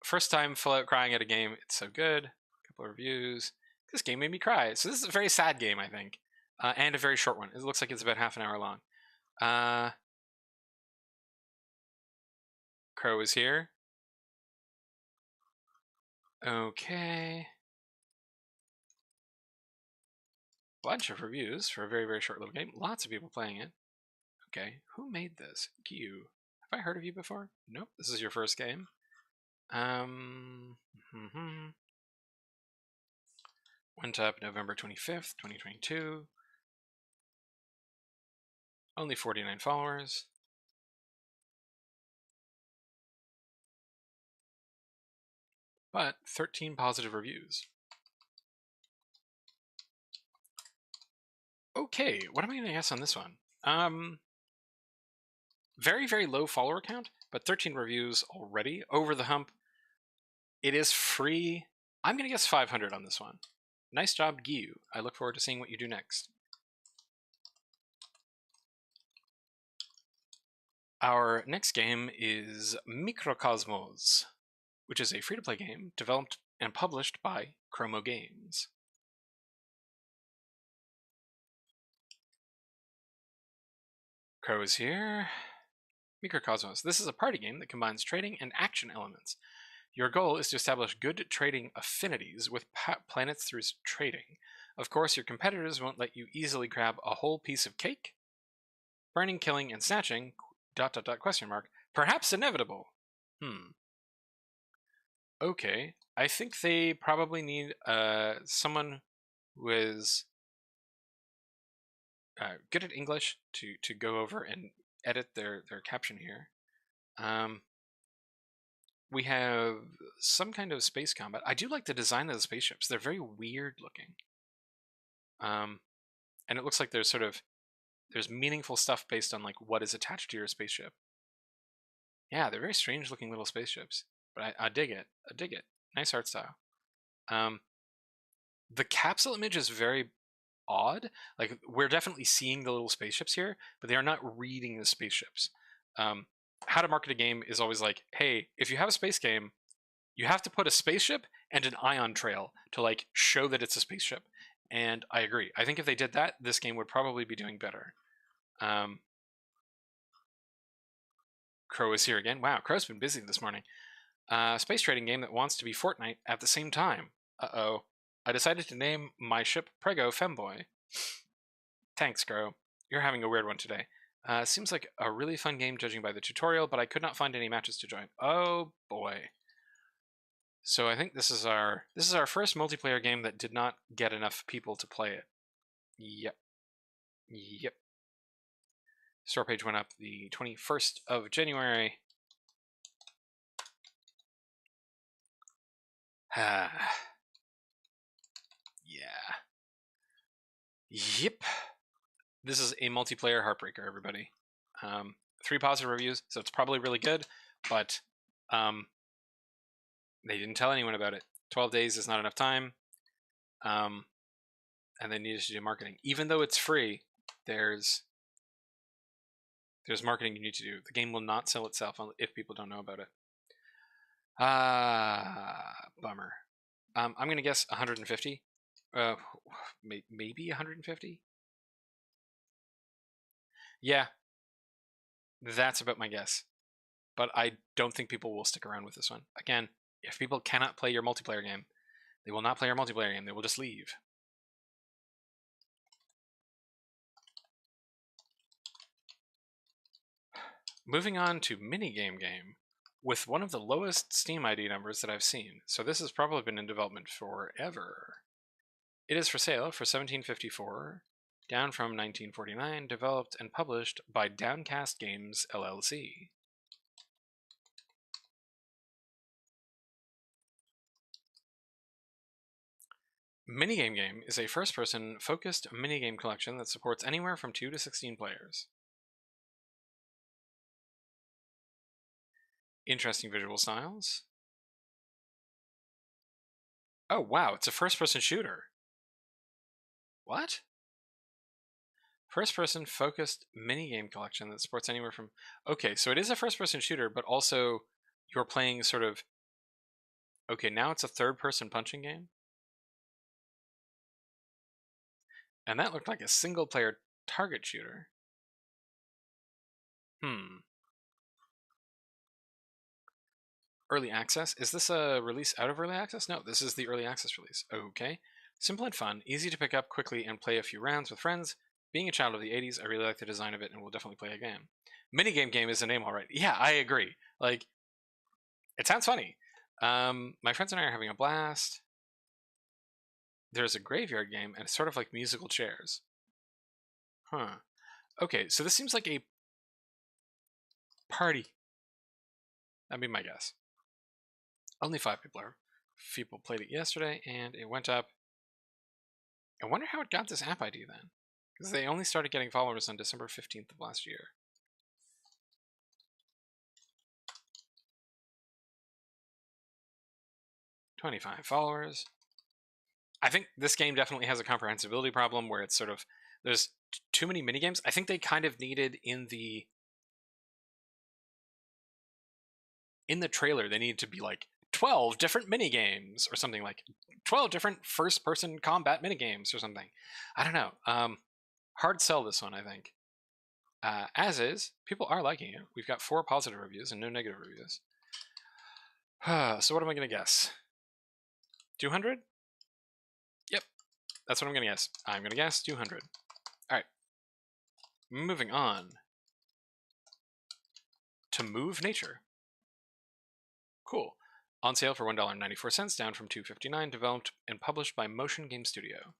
first time full out crying at a game. It's so good. A couple of reviews. This game made me cry. So this is a very sad game, I think, and a very short one. It looks like it's about half an hour long. Crow is here. Okay. Bunch of reviews for a very, very short little game. Lots of people playing it. Okay, who made this? You. Have I heard of you before? Nope, this is your first game. Went up November 25th, 2022. Only 49 followers. But 13 positive reviews. Okay, what am I going to guess on this one? Very, very low follower count, but 13 reviews already. Over the hump. It is free. I'm going to guess 500 on this one. Nice job, Gyu. I look forward to seeing what you do next. Our next game is Mikrocosmos, which is a free-to-play game developed and published by Chromo Games. Crow is here. Mikrocosmos. This is a party game that combines trading and action elements. Your goal is to establish good trading affinities with planets through trading. Of course, your competitors won't let you easily grab a whole piece of cake. Burning, killing, and snatching, ... perhaps inevitable. Okay, I think they probably need someone who is good at English to go over and edit their caption here. We have some kind of space combat. I do like the design of the spaceships. They're very weird looking. And it looks like there's meaningful stuff based on like what is attached to your spaceship. Yeah, they're very strange looking little spaceships, but I dig it. I dig it. Nice art style. The capsule image is very odd. Like, we're definitely seeing the little spaceships here, but they are not reading the spaceships. How to market a game is always like, hey, if you have a space game, you have to put a spaceship and an ion trail to like show that it's a spaceship. And I agree. I think if they did that, this game would probably be doing better. Crow is here again. Wow, Crow's been busy this morning. Space trading game that wants to be Fortnite at the same time. Uh-oh. I decided to name my ship Prego Femboy. Thanks, Crow. You're having a weird one today. Seems like a really fun game judging by the tutorial, but I could not find any matches to join. Oh boy. So I think this is our first multiplayer game that did not get enough people to play it. Yep. Store page went up the 21st of January. Yeah. Yep. This is a multiplayer heartbreaker, everybody. 3 positive reviews, so it's probably really good, but they didn't tell anyone about it. 12 days is not enough time, and they needed to do marketing. Even though it's free, there's marketing you need to do. The game will not sell itself if people don't know about it. Bummer. I'm going to guess 150. Maybe 150? Yeah. That's about my guess. But I don't think people will stick around with this one. Again, if people cannot play your multiplayer game, they will not play your multiplayer game. They will just leave. Moving on to Minigame Game, with one of the lowest Steam ID numbers that I've seen. So this has probably been in development forever. It is for sale for $17.54, down from $19.49, developed and published by Downcast Games LLC. Minigame Game is a first-person focused minigame collection that supports anywhere from 2 to 16 players. Interesting visual styles. Oh wow, it's a first-person shooter. What? First-person focused minigame collection that supports anywhere from... Okay, so it is a first-person shooter, but also you're playing sort of... Okay, now it's a third-person punching game? And that looked like a single-player target shooter. Early access. Is this a release out of early access? No, this is the early access release. Okay. Simple and fun, easy to pick up quickly and play a few rounds with friends. Being a child of the 80s, I really like the design of it and will definitely play a game. Minigame Game is the name, alright. Yeah, I agree. Like, it sounds funny. My friends and I are having a blast. There's a graveyard game, and it's sort of like musical chairs. Huh. Okay, so this seems like a party. That'd be my guess. Only 5 people played it yesterday, and it went up. I wonder how it got this app ID then, because they only started getting followers on December 15th of last year. "25 followers. I think this game definitely has a comprehensibility problem where it's sort of, there's too many minigames. I think they kind of needed in the trailer, they needed to be like 12 different minigames or something, like 12 different first-person combat minigames or something. I don't know. Hard sell this one, I think. As is, people are liking it. We've got 4 positive reviews and no negative reviews. So what am I going to guess? 200? Yep, that's what I'm going to guess. I'm going to guess 200. All right. Moving on to Move Nature. Cool. On sale for $1.94, down from $2.59, developed and published by Motion Game Studio.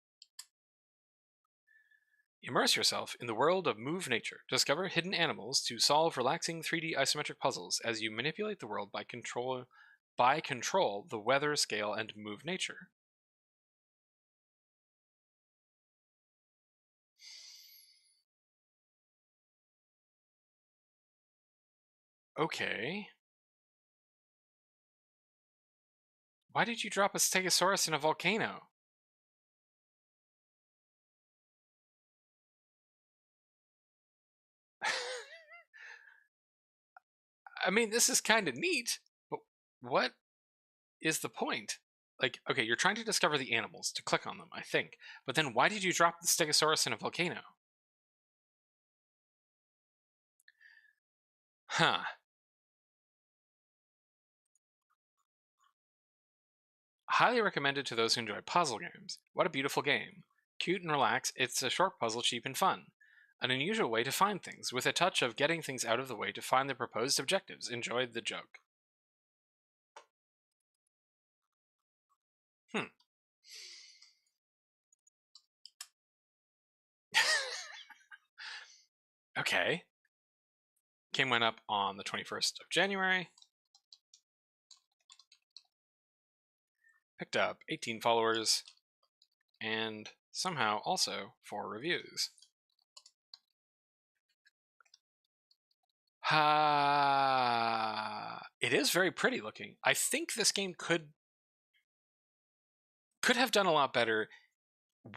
Immerse yourself in the world of Move Nature. Discover hidden animals to solve relaxing 3D isometric puzzles as you manipulate the world by control the weather, scale, and move nature. Okay. Why did you drop a Stegosaurus in a volcano? I mean, this is kind of neat, but what is the point? Like, okay, you're trying to discover the animals, to click on them, I think. But then why did you drop the Stegosaurus in a volcano? Huh. Highly recommended to those who enjoy puzzle games. What a beautiful game. Cute and relaxed, it's a short puzzle, cheap and fun. An unusual way to find things, with a touch of getting things out of the way to find the proposed objectives. Enjoyed the joke. Okay. Game went up on the 21st of January. Picked up 18 followers, and somehow also 4 reviews. It is very pretty looking. I think this game could have done a lot better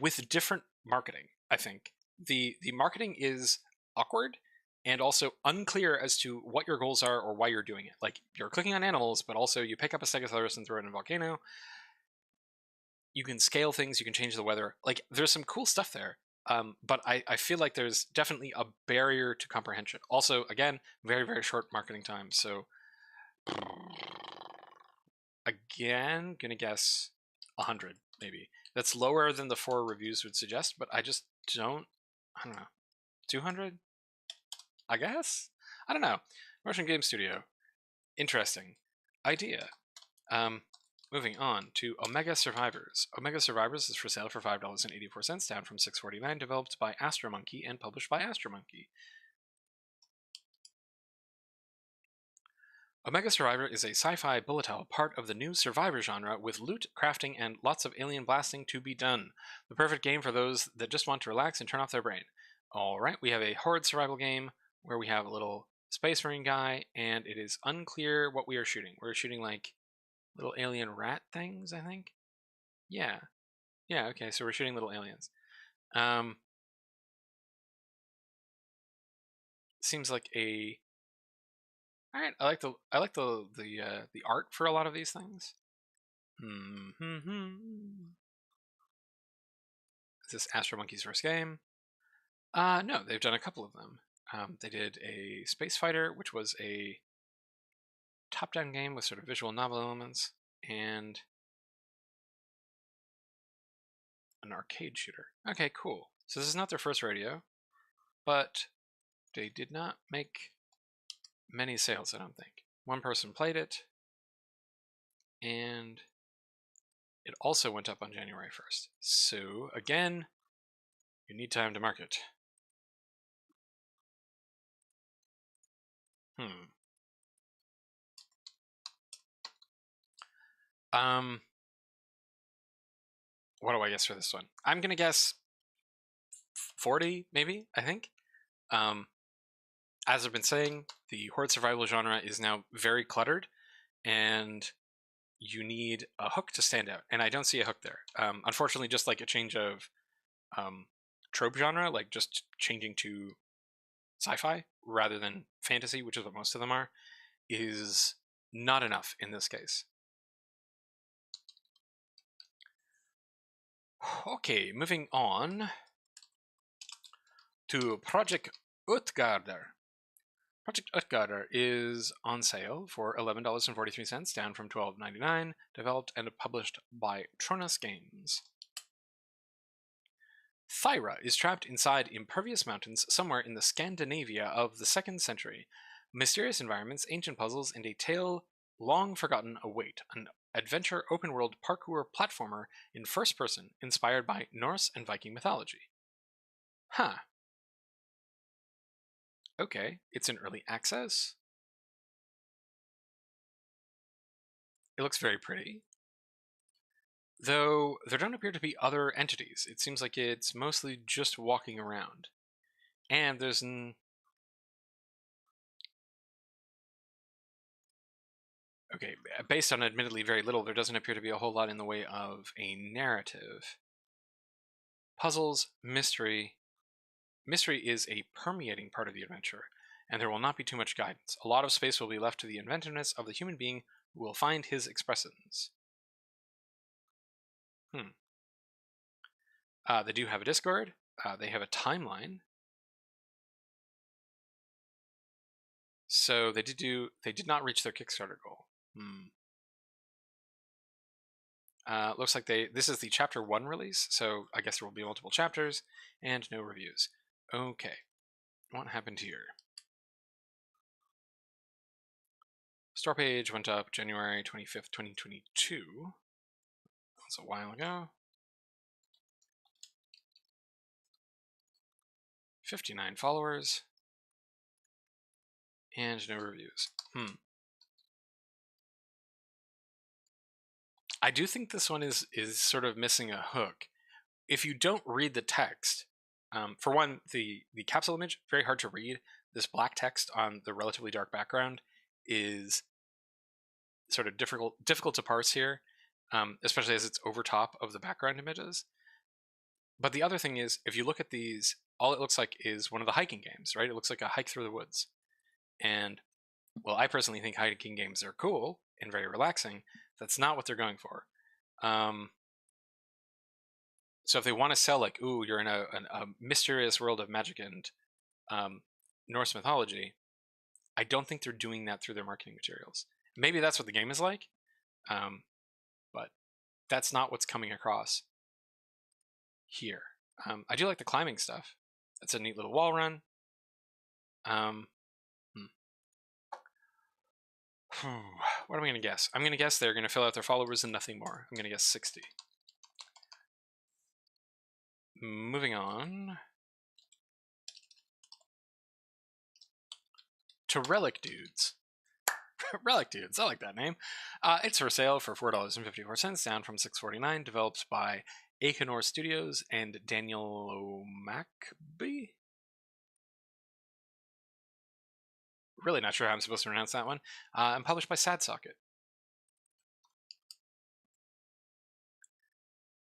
with different marketing. I think the marketing is awkward and also unclear as to what your goals are or why you're doing it. Like, you're clicking on animals, but also you pick up a Stegosaurus and throw it in a volcano. You can scale things, you can change the weather. Like, there's some cool stuff there. But I feel like there's definitely a barrier to comprehension. Also, again, very, very short marketing time. So, again, gonna guess 100, maybe. That's lower than the 4 reviews would suggest, but I just don't, I don't know. 200? I guess? I don't know. Motion Game Studio. Interesting idea. Moving on to Omega Survivors. Omega Survivors is for sale for $5.84, down from $6.49, developed by Astromonkey and published by Astromonkey. Omega Survivor is a sci-fi bullet hell, part of the new survivor genre, with loot, crafting, and lots of alien blasting to be done. The perfect game for those that just want to relax and turn off their brain. Alright, we have a horde survival game where we have a little space marine guy, and it is unclear what we are shooting. We're shooting like little alien rat things, I think. Yeah. Yeah, okay, so we're shooting little aliens. Seems like a... Alright, I like the art for a lot of these things. Is this Astromonkey's first game? No, they've done a couple of them. They did a Space Fighter, which was a top-down game with sort of visual novel elements and an arcade shooter. Okay, cool. So this is not their first rodeo, but they did not make many sales, I don't think. One person played it, and it also went up on January 1st. So, again, you need time to market. What do I guess for this one? I'm gonna guess 40, maybe, I think. As I've been saying, the horde survival genre is now very cluttered, and you need a hook to stand out, and I don't see a hook there. Unfortunately, just like a change of trope genre, like just changing to sci-fi rather than fantasy, which is what most of them are, is not enough in this case. Okay, moving on to Project Utgardr. Project Utgardr is on sale for $11.43, down from $12.99, developed and published by Tronas Games. Thyra is trapped inside impervious mountains somewhere in the Scandinavia of the 2nd century. Mysterious environments, ancient puzzles, and a tale long forgotten await. An adventure open-world parkour platformer in first person, inspired by Norse and Viking mythology. Huh. Okay, it's in early access. It looks very pretty. Though there don't appear to be other entities. It seems like it's mostly just walking around. And there's an... Okay, based on admittedly very little, there doesn't appear to be a whole lot in the way of a narrative. Puzzles, mystery. Mystery is a permeating part of the adventure, and there will not be too much guidance. A lot of space will be left to the inventiveness of the human being who will find his expressions. They do have a Discord. They have a timeline. So they did not reach their Kickstarter goal. Looks like this is the chapter 1 release, so I guess there will be multiple chapters and no reviews. Okay, what happened here? Store page went up January 25th, 2022. That's a while ago. 59 followers. And no reviews. I do think this one is sort of missing a hook. If you don't read the text, for one, the capsule image, very hard to read. This black text on the relatively dark background is sort of difficult to parse here, especially as it's over top of the background images. But the other thing is, if you look at these, all it looks like is one of the hiking games, right? It looks like a hike through the woods. And, well, I personally think hiking games are cool and very relaxing. That's not what they're going for. So if they want to sell, like, ooh, you're in a mysterious world of magic and Norse mythology, I don't think they're doing that through their marketing materials. Maybe that's what the game is like, but that's not what's coming across here. I do like the climbing stuff. That's a neat little wall run. What am I going to guess? I'm going to guess they're going to fill out their followers and nothing more. I'm going to guess 60. Moving on to Relic Dudes. Relic Dudes, I like that name. It's for sale for $4.54, down from $6.49. Developed by Akenor Studios and Daniel O'Mackby. Really not sure how I'm supposed to pronounce that one. And published by SadSocket.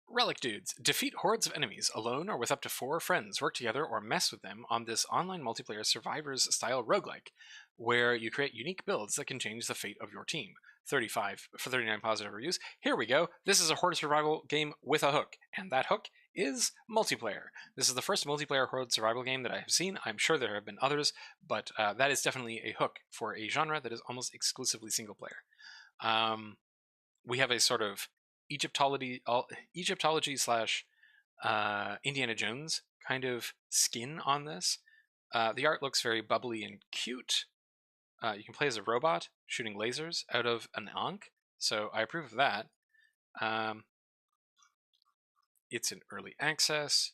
Relic Dudes. Defeat hordes of enemies, alone or with up to 4 friends. Work together or mess with them on this online multiplayer Survivors-style roguelike, where you create unique builds that can change the fate of your team. 35 for 39 positive reviews. Here we go. This is a horde survival game with a hook, and that hook is multiplayer. This is the first multiplayer horde survival game that I have seen. I'm sure there have been others, but that is definitely a hook for a genre that is almost exclusively single player. We have a sort of Egyptology slash Indiana Jones kind of skin on this. The art looks very bubbly and cute. You can play as a robot shooting lasers out of an Ankh, so I approve of that. It's in early access.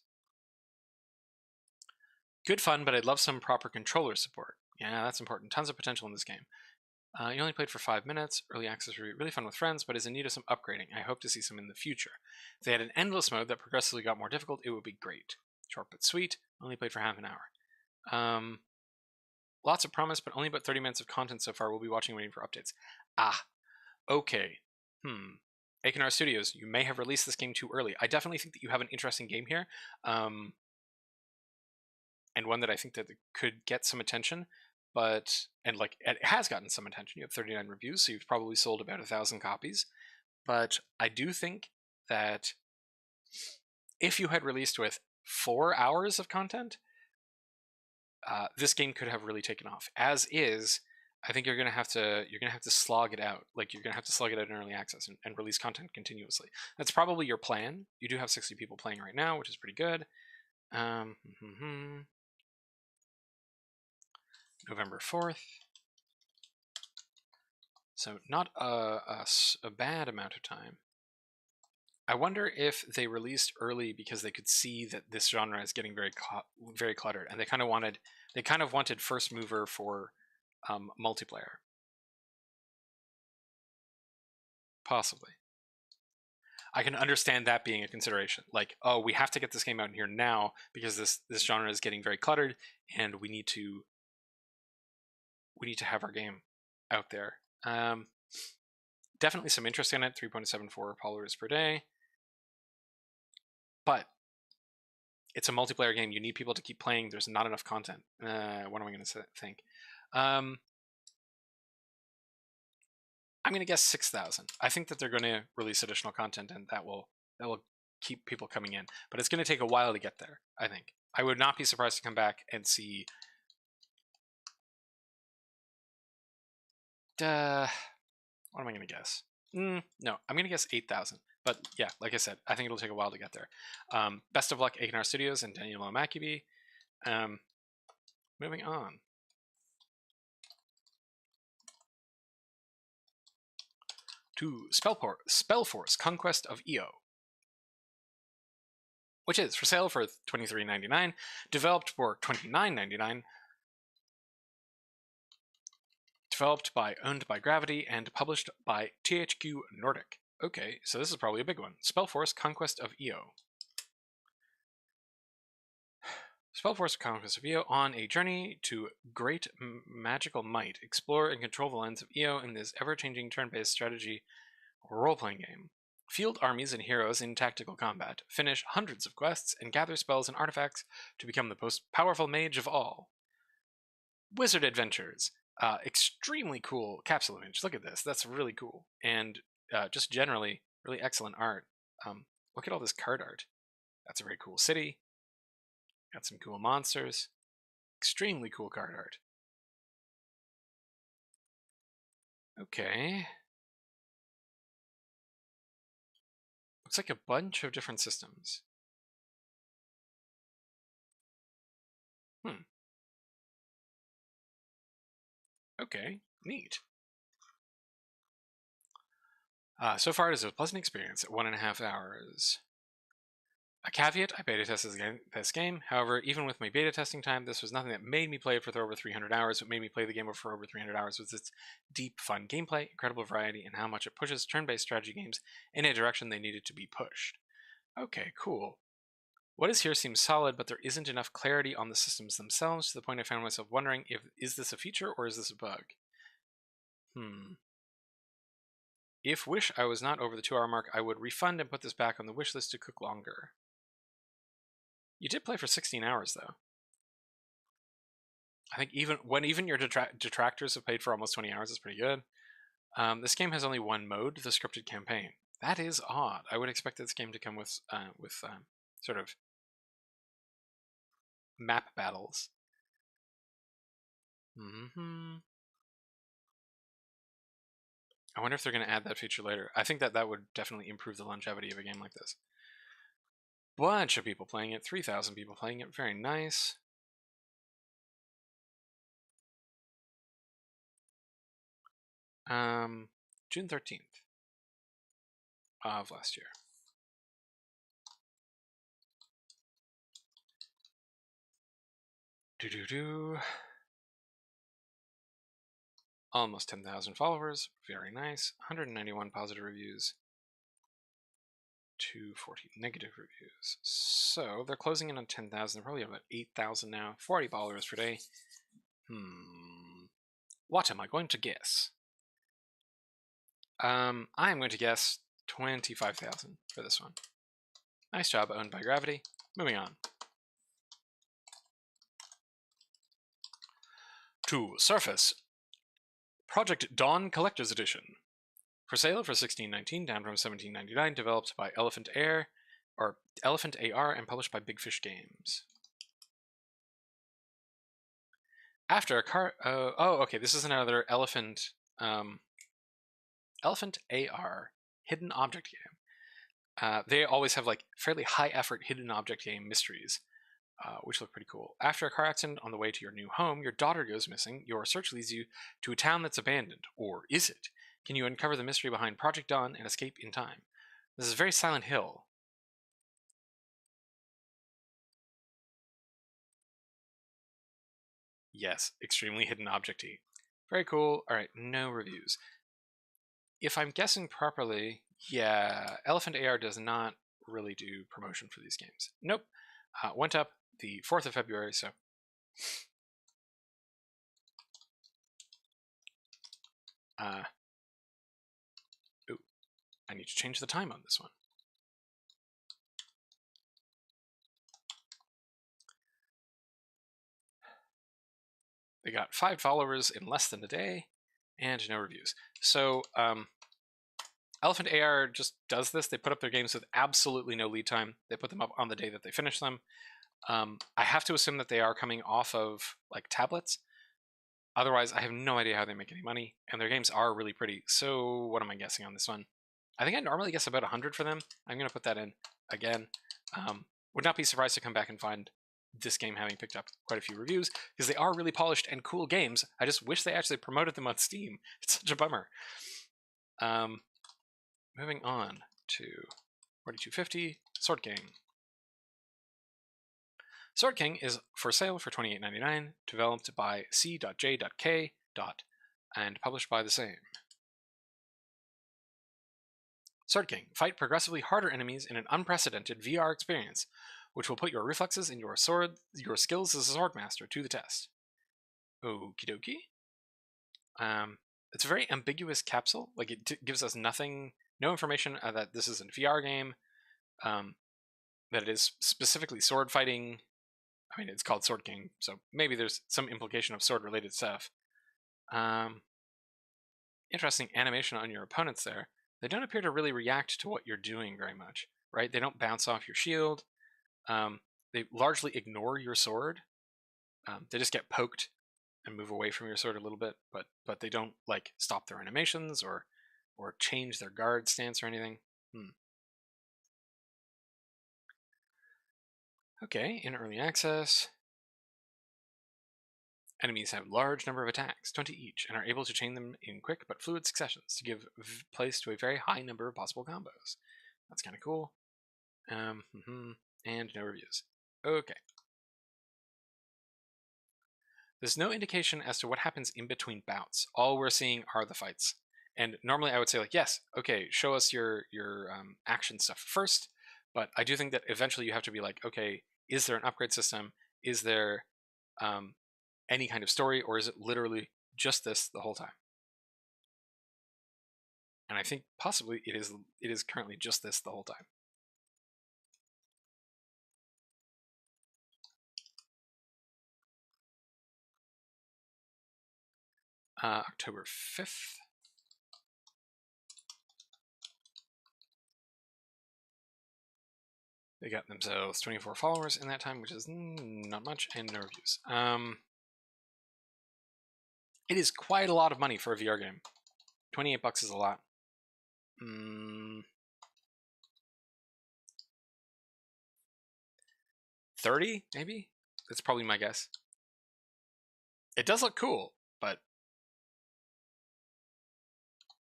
Good fun, but I'd love some proper controller support. Yeah, that's important. Tons of potential in this game. You only played for 5 minutes. Early access would be really fun with friends, but is in need of some upgrading. I hope to see some in the future. If they had an endless mode that progressively got more difficult, it would be great. Short but sweet. Only played for half an hour. Lots of promise, but only about 30 minutes of content so far. We'll be watching and waiting for updates. Okay. A&R Studios, you may have released this game too early. I definitely think that you have an interesting game here. And one that I think that could get some attention. And it has gotten some attention. You have 39 reviews, so you've probably sold about 1,000 copies. But I do think that if you had released with 4 hours of content, this game could have really taken off. As is, I think you're gonna have to slog it out. Like, you're gonna have to slug it out in early access and release content continuously. That's probably your plan. You do have 60 people playing right now, which is pretty good. November 4th. So not a bad amount of time. I wonder if they released early because they could see that this genre is getting very cluttered, and they kind of wanted first mover for multiplayer. Possibly. I can understand that being a consideration. Like, oh, we have to get this game out in here now because this genre is getting very cluttered, and we need to have our game out there. Definitely some interest in it. 3.74 followers per day. But it's a multiplayer game. You need people to keep playing. There's not enough content. What am I going to think? I'm going to guess 6,000. I think that they're going to release additional content, and that will keep people coming in. But it's going to take a while to get there, I think. I would not be surprised to come back and see... what am I going to guess? No, I'm going to guess 8,000. But yeah, like I said, I think it'll take a while to get there. Best of luck, A&R Studios and Daniel Makibi. Moving on. To SpellForce, Conquest of Eo, which is for sale for $23.99, developed for $29.99, owned by Gravity, and published by THQ Nordic. Okay, so this is probably a big one. SpellForce, Conquest of Eo. SpellForce, Conquest of Eo, on a journey to great magical might. Explore and control the lands of Eo in this ever-changing turn-based strategy role-playing game. Field armies and heroes in tactical combat. Finish hundreds of quests and gather spells and artifacts to become the most powerful mage of all. Wizard Adventures. Extremely cool capsule image. Look at this. That's really cool. And just generally, really excellent art. Look at all this card art. That's a very cool city. Got some cool monsters. Extremely cool card art. Okay. Looks like a bunch of different systems. Okay, neat. So far, it is a pleasant experience at 1.5 hours. A caveat, I beta tested this game. However, even with my beta testing time, this was nothing that made me play it for over 300 hours. What made me play the game for over 300 hours was its deep, fun gameplay, incredible variety, and how much it pushes turn-based strategy games in a direction they needed to be pushed. Okay, cool. What is here seems solid, but there isn't enough clarity on the systems themselves, to the point I found myself wondering is this a feature or is this a bug? If wish I was not over the 2-hour mark, I would refund and put this back on the wish list to cook longer. You did play for 16 hours, though. I think even your detractors have played for almost 20 hours is pretty good. This game has only one mode, the scripted campaign. That is odd. I would expect this game to come with sort of map battles. I wonder if they're going to add that feature later. I think that that would definitely improve the longevity of a game like this. Bunch of people playing it, 3,000 people playing it, very nice. June 13th of last year. Almost 10,000 followers, very nice. 191 positive reviews, 240 negative reviews. So they're closing in on 10,000. They're probably about 8,000 now. 40 followers per day. What am I going to guess? I am going to guess 25,000 for this one. Nice job, owned by Gravity. Moving on. To Surface. Project Dawn Collector's Edition. For sale for $16.19, down from $17.99, developed by Elephant AR, and published by Big Fish Games. After a car, okay, this is another Elephant AR hidden object game. They always have like fairly high effort hidden object game mysteries, which look pretty cool. After a car accident on the way to your new home, your daughter goes missing. Your search leads you to a town that's abandoned, or is it? Can you uncover the mystery behind Project Dawn and escape in time? This is very Silent Hill. Yes, extremely hidden object-y. Very cool. All right, no reviews. If I'm guessing properly, yeah, Elephant AR does not really do promotion for these games. Nope. Went up the 4th of February, so... Ooh, I need to change the time on this one. They got 5 followers in less than a day, and no reviews. So, Elephant AR just does this. They put up their games with absolutely no lead time. They put them up on the day that they finish them. I have to assume that they are coming off of like tablets. Otherwise, I have no idea how they make any money, and their games are really pretty. So what am I guessing on this one? I think I normally guess about 100 for them. I'm going to put that in again. Would not be surprised to come back and find this game having picked up quite a few reviews, because they are really polished and cool games. I just wish they actually promoted them on Steam. It's such a bummer. Moving on to 4250, Sword King. Sword King is for sale for $28.99, developed by C.J.K. and published by the same. Sword King, fight progressively harder enemies in an unprecedented VR experience, which will put your reflexes and your skills as a swordmaster to the test. Okie dokie. It's a very ambiguous capsule. Like, it gives us nothing, no information that this is a VR game, that it is specifically sword fighting. I mean, it's called Sword King, so maybe there's some implication of sword-related stuff. Interesting animation on your opponents there. They don't appear to really react to what you're doing very much, right? They don't bounce off your shield. They largely ignore your sword. They just get poked and move away from your sword a little bit, but they don't like stop their animations or change their guard stance or anything. Okay, in early access, enemies have large number of attacks, 20 each, and are able to chain them in quick but fluid successions to give place to a very high number of possible combos. That's kind of cool. And no reviews. Okay. There's no indication as to what happens in between bouts. All we're seeing are the fights. And normally I would say, like, yes, okay, show us your action stuff first, but I do think that eventually you have to be like, okay, is there an upgrade system? Is there any kind of story, or is it literally just this the whole time? And I think possibly it is currently just this the whole time. October 5th. They got themselves 24 followers in that time, which is not much, and no reviews. It is quite a lot of money for a VR game. $28 is a lot. 30, maybe? That's probably my guess. It does look cool, but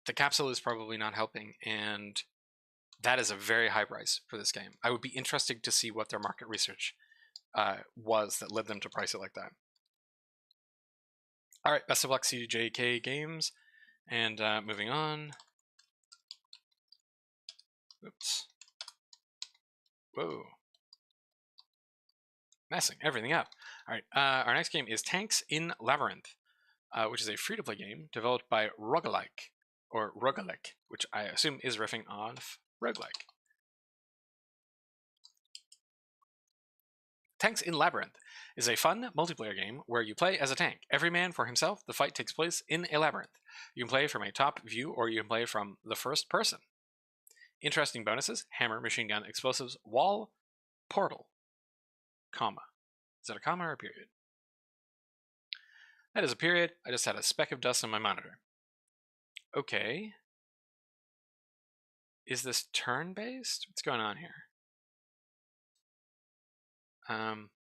the capsule is probably not helping, and that is a very high price for this game. I would be interested to see what their market research was that led them to price it like that. All right, best of luck, CJK Games, and moving on. Oops. Whoa. Messing everything up. All right, our next game is Tanks in Labyrinth, which is a free-to-play game developed by Roguelike, or Roguelike, which I assume is riffing off roguelike. Tanks in Labyrinth is a fun multiplayer game where you play as a tank. Every man for himself, the fight takes place in a labyrinth. You can play from a top view or you can play from the first person. Interesting bonuses: hammer, machine gun, explosives, wall, portal, comma. Is that a comma or a period? That is a period. I just had a speck of dust on my monitor. Okay. Is this turn-based? What's going on here?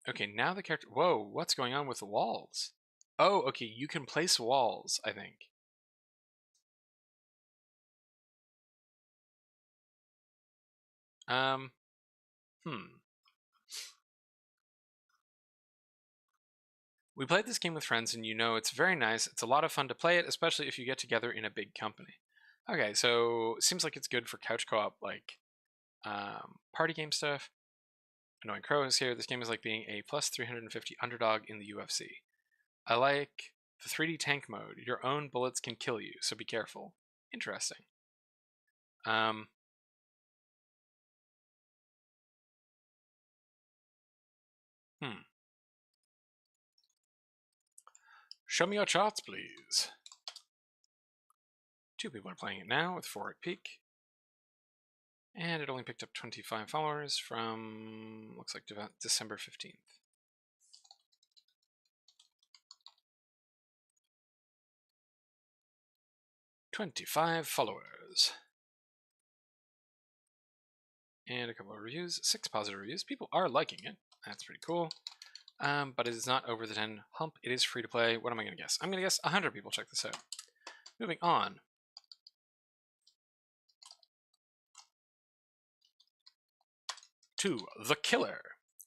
Okay, now the character... Whoa, what's going on with the walls? Oh, okay, you can place walls, I think. We played this game with friends, and you know it's very nice. It's a lot of fun to play it, especially if you get together in a big company. Okay, so it seems like it's good for couch co-op, like party game stuff. Annoying Crow is here. This game is like being a plus 350 underdog in the UFC. I like the 3D tank mode. Your own bullets can kill you, so be careful. Interesting. Show me your charts, please. 2 people are playing it now with 4 at peak. And it only picked up 25 followers from, looks like, December 15th. $25 followers. And a couple of reviews, 6 positive reviews. People are liking it. That's pretty cool. But it is not over the 10 hump. It is free to play. What am I going to guess? I'm going to guess 100 people check this out. Moving on. To The Killer,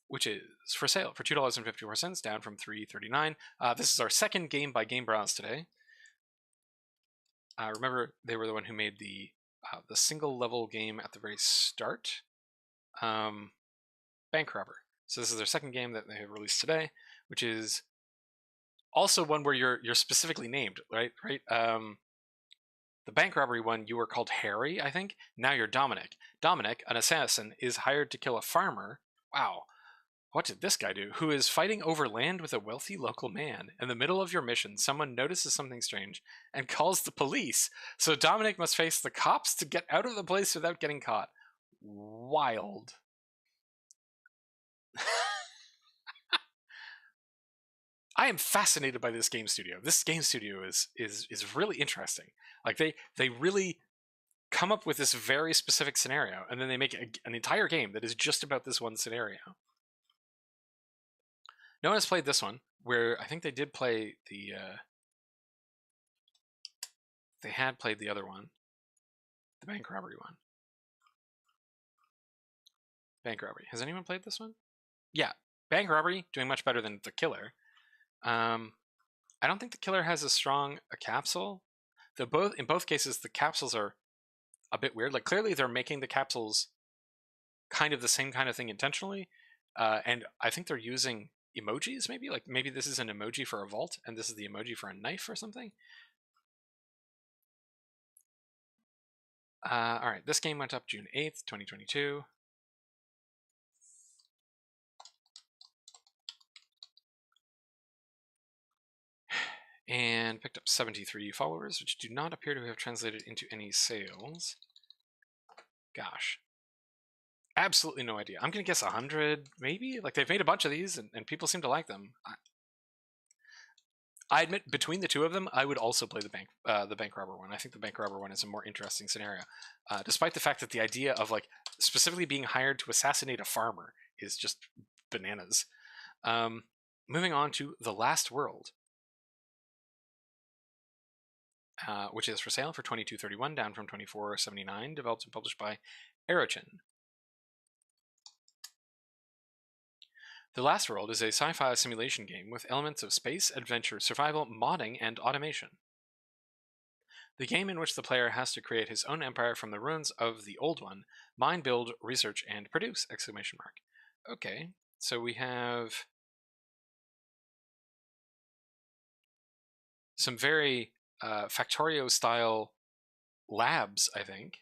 which is for sale for $2.54, down from $3.39. This is our second game by Game Browse today. Remember, they were the one who made the single level game at the very start, Bank Robber. So this is their second game that they have released today, which is also one where you're specifically named, right? The bank robbery one, you were called Harry, I think. Now you're Dominic. Dominic, an assassin, is hired to kill a farmer. Wow. What did this guy do? Who is fighting over land with a wealthy local man. In the middle of your mission, someone notices something strange and calls the police. So Dominic must face the cops to get out of the place without getting caught. Wild. I am fascinated by this game studio. This game studio is really interesting. Like they really come up with this very specific scenario, and then they make an entire game that is just about this one scenario. No one has played this one, where I think they did play the... they had played the other one. The bank robbery one. Bank robbery. Has anyone played this one? Yeah. Bank robbery, doing much better than The Killer. I don't think The Killer has as strong a capsule. Though in both cases, the capsules are a bit weird. Like, clearly they're making the capsules kind of the same kind of thing intentionally. And I think they're using emojis, maybe? Like, maybe this is an emoji for a vault, and this is the emoji for a knife or something? Alright, this game went up June 8th, 2022. And picked up 73 followers, which do not appear to have translated into any sales. Gosh. Absolutely no idea. I'm gonna guess 100, maybe. Like, they've made a bunch of these, and people seem to like them. I admit, between the two of them, I would also play the bank robber one. I think the bank robber one is a more interesting scenario, despite the fact that the idea of like specifically being hired to assassinate a farmer is just bananas. Moving on to The Last World, which is for sale for $22.31, down from $24.79. Developed and published by Aerochin. The Last World is a sci-fi simulation game with elements of space, adventure, survival, modding, and automation. The game in which the player has to create his own empire from the ruins of the old one, mine, build, research, and produce! Okay, so we have some very Factorio-style labs, I think.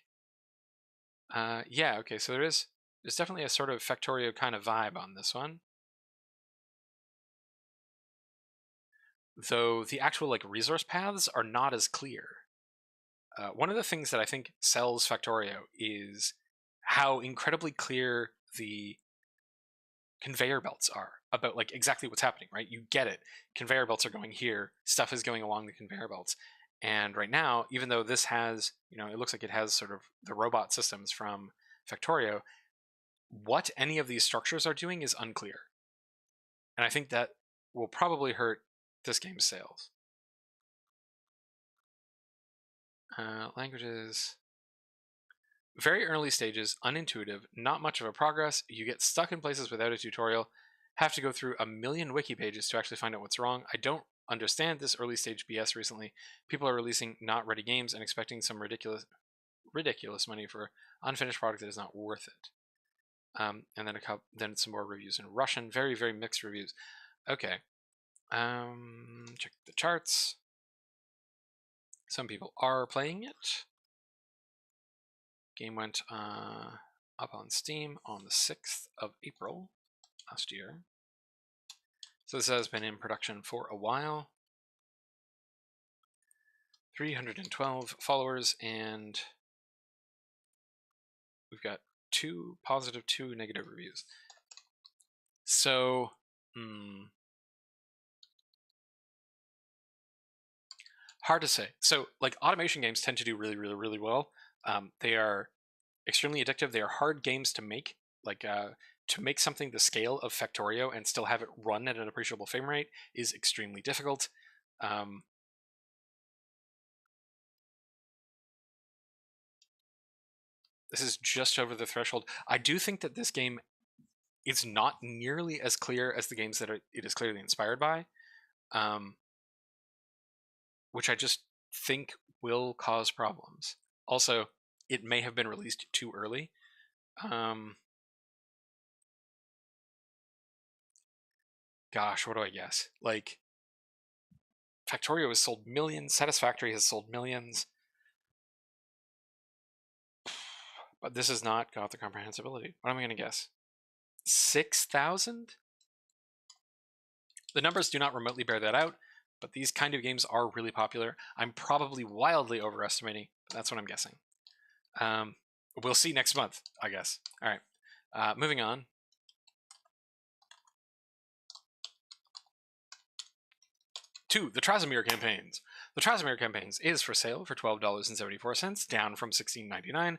Yeah, okay, so there's definitely a sort of Factorio kind of vibe on this one. Though the actual like resource paths are not as clear. One of the things that I think sells Factorio is how incredibly clear the conveyor belts are about like exactly what's happening, right? You get it. Conveyor belts are going here, stuff is going along the conveyor belts. And right now, even though this has, it looks like it has sort of the robot systems from Factorio, what any of these structures are doing is unclear. And I think that will probably hurt this game's sales. Languages. Very early stages, unintuitive, not much of a progress. You get stuck in places without a tutorial. Have to go through a million wiki pages to actually find out what's wrong. I don't understand this early stage BS recently. People are releasing not ready games and expecting some ridiculous money for unfinished product that is not worth it. And then some more reviews in Russian. Very, very mixed reviews. Okay. Check the charts. Some people are playing it. Game went up on Steam on the 6th of April last year. So this has been in production for a while. 312 followers, and we've got 2 positive, 2 negative reviews. So, hard to say. So, like, automation games tend to do really, really, really well. They are extremely addictive. They are hard games to make. Like, to make something the scale of Factorio and still have it run at an appreciable frame rate is extremely difficult. This is just over the threshold. I do think that this game is not nearly as clear as the games that it is clearly inspired by, which I just think will cause problems. Also, it may have been released too early. Gosh, what do I guess? Like, Factorio has sold millions, Satisfactory has sold millions, but this has not got the comprehensibility. What am I going to guess? 6,000? The numbers do not remotely bear that out, but these kind of games are really popular. I'm probably wildly overestimating, but that's what I'm guessing. We'll see next month, I guess. All right, moving on. To the Trasamire Campaigns. The Trasamire Campaigns is for sale for $12.74, down from $16.99.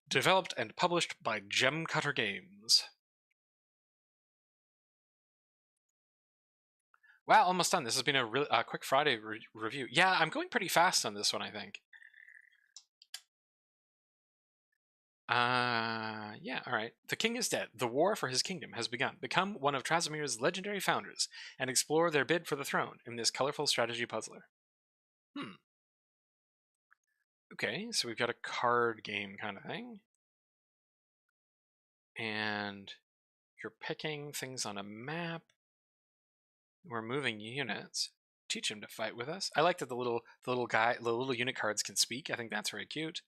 Developed and published by Gem Cutter Games. Wow, almost done. This has been a really quick Friday review. Yeah, I'm going pretty fast on this one, I think. Yeah, alright. The king is dead. The war for his kingdom has begun. Become one of Trasamire's legendary founders and explore their bid for the throne in this colorful strategy puzzler. Okay, so we've got a card game kind of thing. And you're picking things on a map. We're moving units. Teach him to fight with us. I like that the little unit cards can speak. I think that's very cute.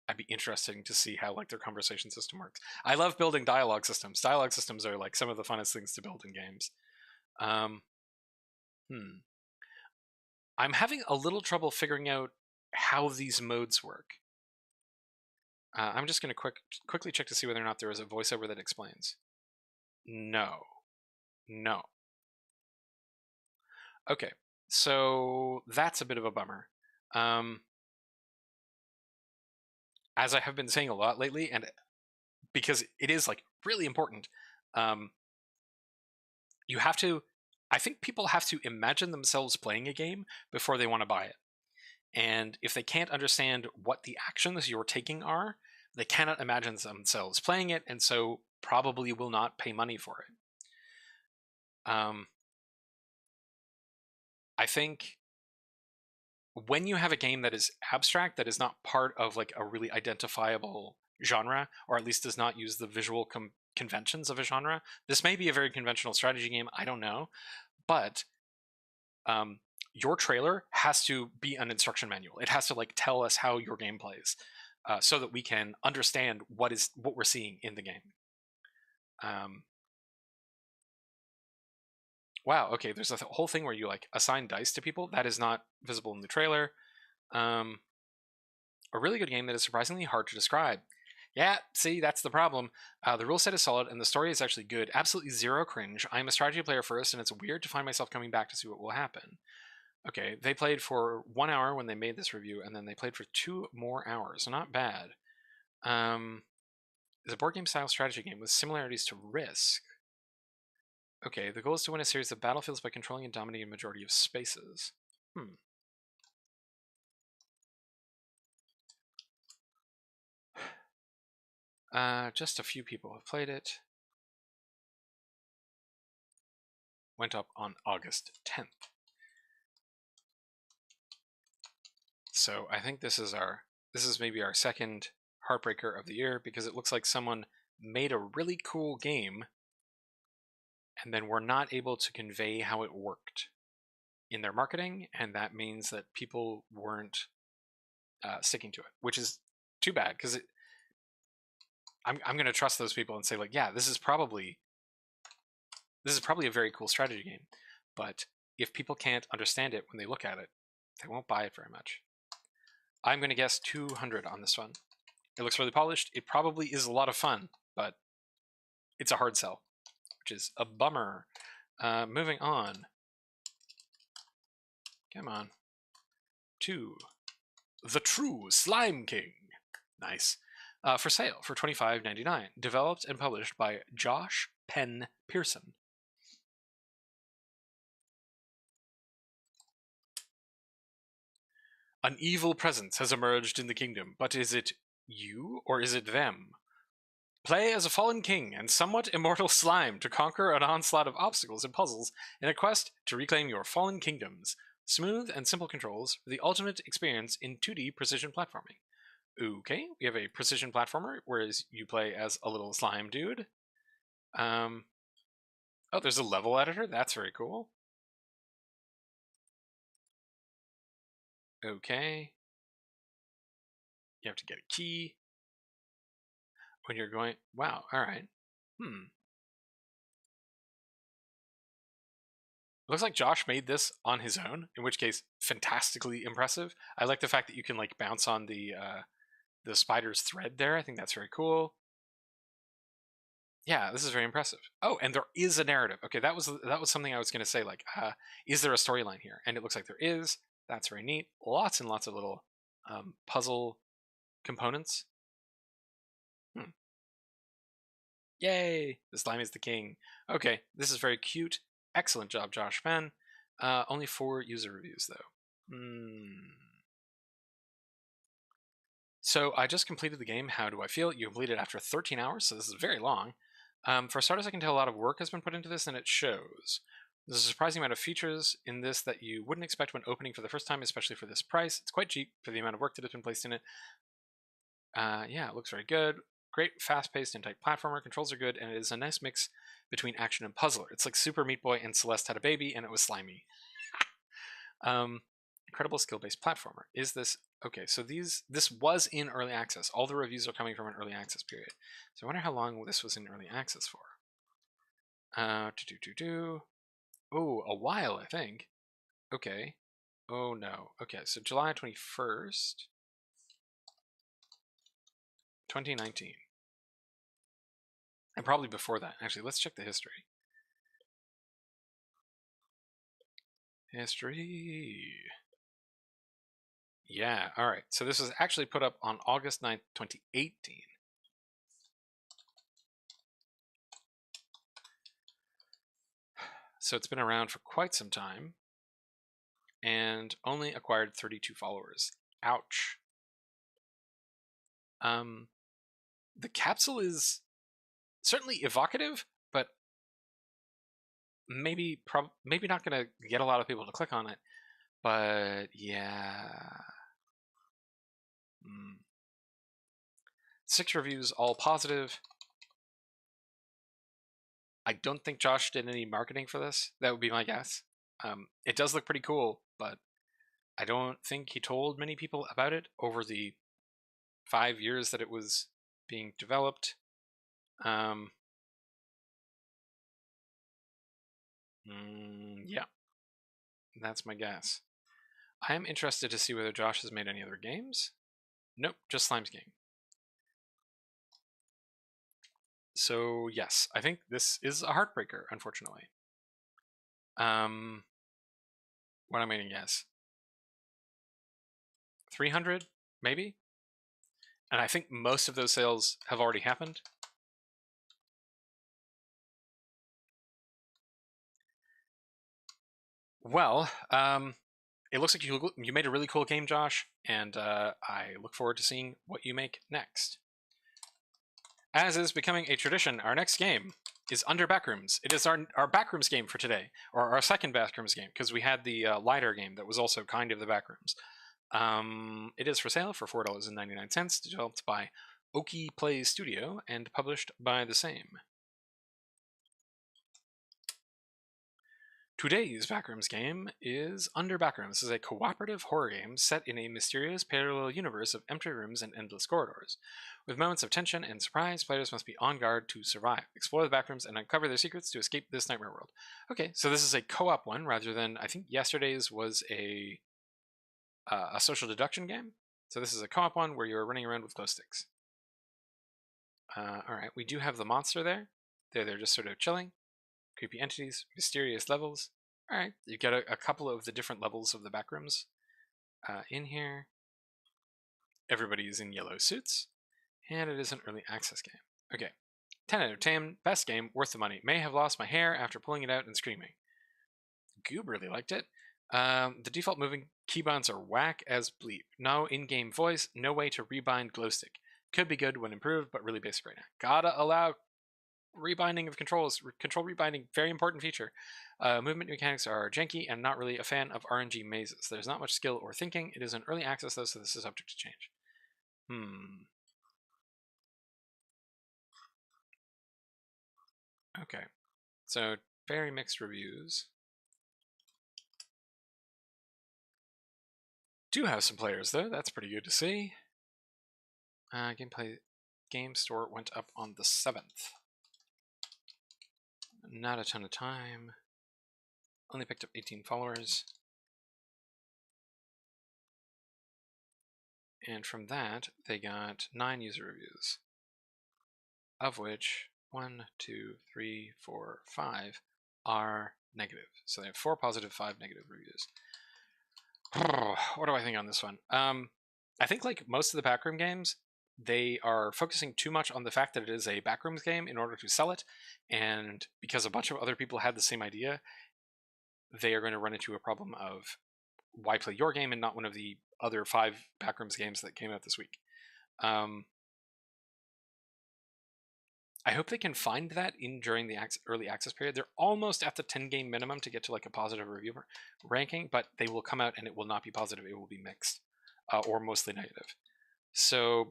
I'd be interested to see how like their conversation system works. I love building dialogue systems. Dialogue systems are like some of the funnest things to build in games. I'm having a little trouble figuring out how these modes work. I'm just going to quickly check to see whether or not there is a voiceover that explains. No. Okay, so that's a bit of a bummer. As I have been saying a lot lately, and because it is like really important, you have to, I think people have to imagine themselves playing a game before they want to buy it. And if they can't understand what the actions you're taking are, they cannot imagine themselves playing it, and so probably will not pay money for it. I think when you have a game that is abstract, that is not part of like a really identifiable genre, or at least does not use the visual conventions of a genre, this may be a very conventional strategy game, I don't know, but your trailer has to be an instruction manual. It has to like tell us how your game plays, so that we can understand what we're seeing in the game. Wow, okay, there's a whole thing where you like assign dice to people. That is not visible in the trailer. A really good game that is surprisingly hard to describe. Yeah, see, that's the problem. The rule set is solid, and the story is actually good. Absolutely zero cringe. I'm a strategy player first, and it's weird to find myself coming back to see what will happen. Okay, they played for 1 hour when they made this review, and then they played for 2 more hours. Not bad. It's a board game style strategy game with similarities to Risk. Okay, the goal is to win a series of battlefields by controlling and dominating a majority of spaces. Just a few people have played it. Went up on August 10th. So I think this is maybe our second heartbreaker of the year, because it looks like someone made a really cool game and then were not able to convey how it worked in their marketing, and that means that people weren't sticking to it, which is too bad, because I'm going to trust those people and say like, yeah, this is probably a very cool strategy game, but if people can't understand it when they look at it, they won't buy it very much. I'm going to guess 200 on this one. It looks really polished. It probably is a lot of fun, but it's a hard sell, which is a bummer. Moving on. Come on. To The True Slime King. Nice. For sale for $25.99. Developed and published by Josh Penn Pearson. An evil presence has emerged in the kingdom, but is it you or is it them? Play as a fallen king and somewhat immortal slime to conquer an onslaught of obstacles and puzzles in a quest to reclaim your fallen kingdoms. Smooth and simple controls for the ultimate experience in 2D precision platforming. Okay, we have a precision platformer, whereas you play as a little slime dude. Oh, there's a level editor? That's very cool. Okay. You have to get a key when you're going... Wow, alright. Looks like Josh made this on his own, in which case, fantastically impressive. I like the fact that you can like bounce on the spider's thread there. I think that's very cool. Yeah, this is very impressive. Oh, and there is a narrative. Okay, that was something I was going to say. Like, is there a storyline here? And it looks like there is. That's very neat. Lots and lots of little puzzle components. Yay! The slime is the king. Okay, this is very cute. Excellent job, Josh Penn. Only 4 user reviews, though. So I just completed the game. How do I feel? You completed after 13 hours, so this is very long. For starters, I can tell a lot of work has been put into this, and it shows. There's a surprising amount of features in this that you wouldn't expect when opening for the first time, especially for this price. It's quite cheap for the amount of work that has been placed in it. Yeah, it looks very good. Great, fast-paced and tight platformer. Controls are good, and it is a nice mix between action and puzzler. It's like Super Meat Boy and Celeste had a baby, and it was slimy. Incredible skill-based platformer. Is this... Okay, so this was in early access. All the reviews are coming from an early access period. So I wonder how long this was in early access for. Oh, a while, I think. Okay. Oh no. Okay, so July 21st, 2019. And probably before that. Actually, let's check the history. History. Yeah, alright. So this was actually put up on August 9th, 2018. So it's been around for quite some time. And only acquired 32 followers. Ouch. The capsule is certainly evocative, but maybe not going to get a lot of people to click on it. But yeah. 6 reviews, all positive. I don't think Josh did any marketing for this. That would be my guess. It does look pretty cool, but I don't think he told many people about it over the 5 years that it was being developed. Yeah, that's my guess. I am interested to see whether Josh has made any other games. Nope, just Slime's game. So yes, I think this is a heartbreaker, unfortunately. What am I going to guess? 300, maybe? And I think most of those sales have already happened. Well, it looks like you made a really cool game, Josh, and I look forward to seeing what you make next. As is becoming a tradition, our next game is UnderBackrooms. It is our Backrooms game for today, or our second Backrooms game, because we had the LiDAR game that was also kind of the Backrooms. It is for sale for $4.99, developed by Oki Play Studio and published by the same. Today's Backrooms game is UnderBackrooms. This is a cooperative horror game set in a mysterious parallel universe of empty rooms and endless corridors. With moments of tension and surprise, players must be on guard to survive, explore the backrooms, and uncover their secrets to escape this nightmare world. Okay, so this is a co-op one rather than, I think yesterday's was a social deduction game. So this is a co-op one where you're running around with glow sticks. Alright, we do have the monster there. They're just sort of chilling. Creepy entities, mysterious levels. Alright, you get a couple of the different levels of the backrooms in here. Everybody is in yellow suits. And it is an early access game. Okay, 10 out of 10, best game, worth the money. May have lost my hair after pulling it out and screaming. Goob really liked it. The default moving keybinds are whack as bleep. No in-game voice, no way to rebind glowstick. Could be good when improved, but really basic right now. Gotta allow rebinding of controls. Control rebinding, very important feature. Movement mechanics are janky and not really a fan of RNG mazes. There's not much skill or thinking. It is an early access though, so this is subject to change. Okay, so very mixed reviews. Do have some players though, that's pretty good to see. Gameplay game store went up on the 7th. Not a ton of time. Only picked up 18 followers. And from that, they got 9 user reviews. Of which 1, 2, 3, 4, 5 are negative. So they have 4 positive, 5 negative reviews. What do I think on this one? I think like most of the backroom games, they are focusing too much on the fact that it is a backrooms game in order to sell it, and because a bunch of other people had the same idea, they are going to run into a problem of why play your game and not one of the other 5 backrooms games that came out this week. I hope they can find that during the early access period. They're almost at the 10 game minimum to get to like a positive review ranking, but they will come out and it will not be positive. It will be mixed or mostly negative. So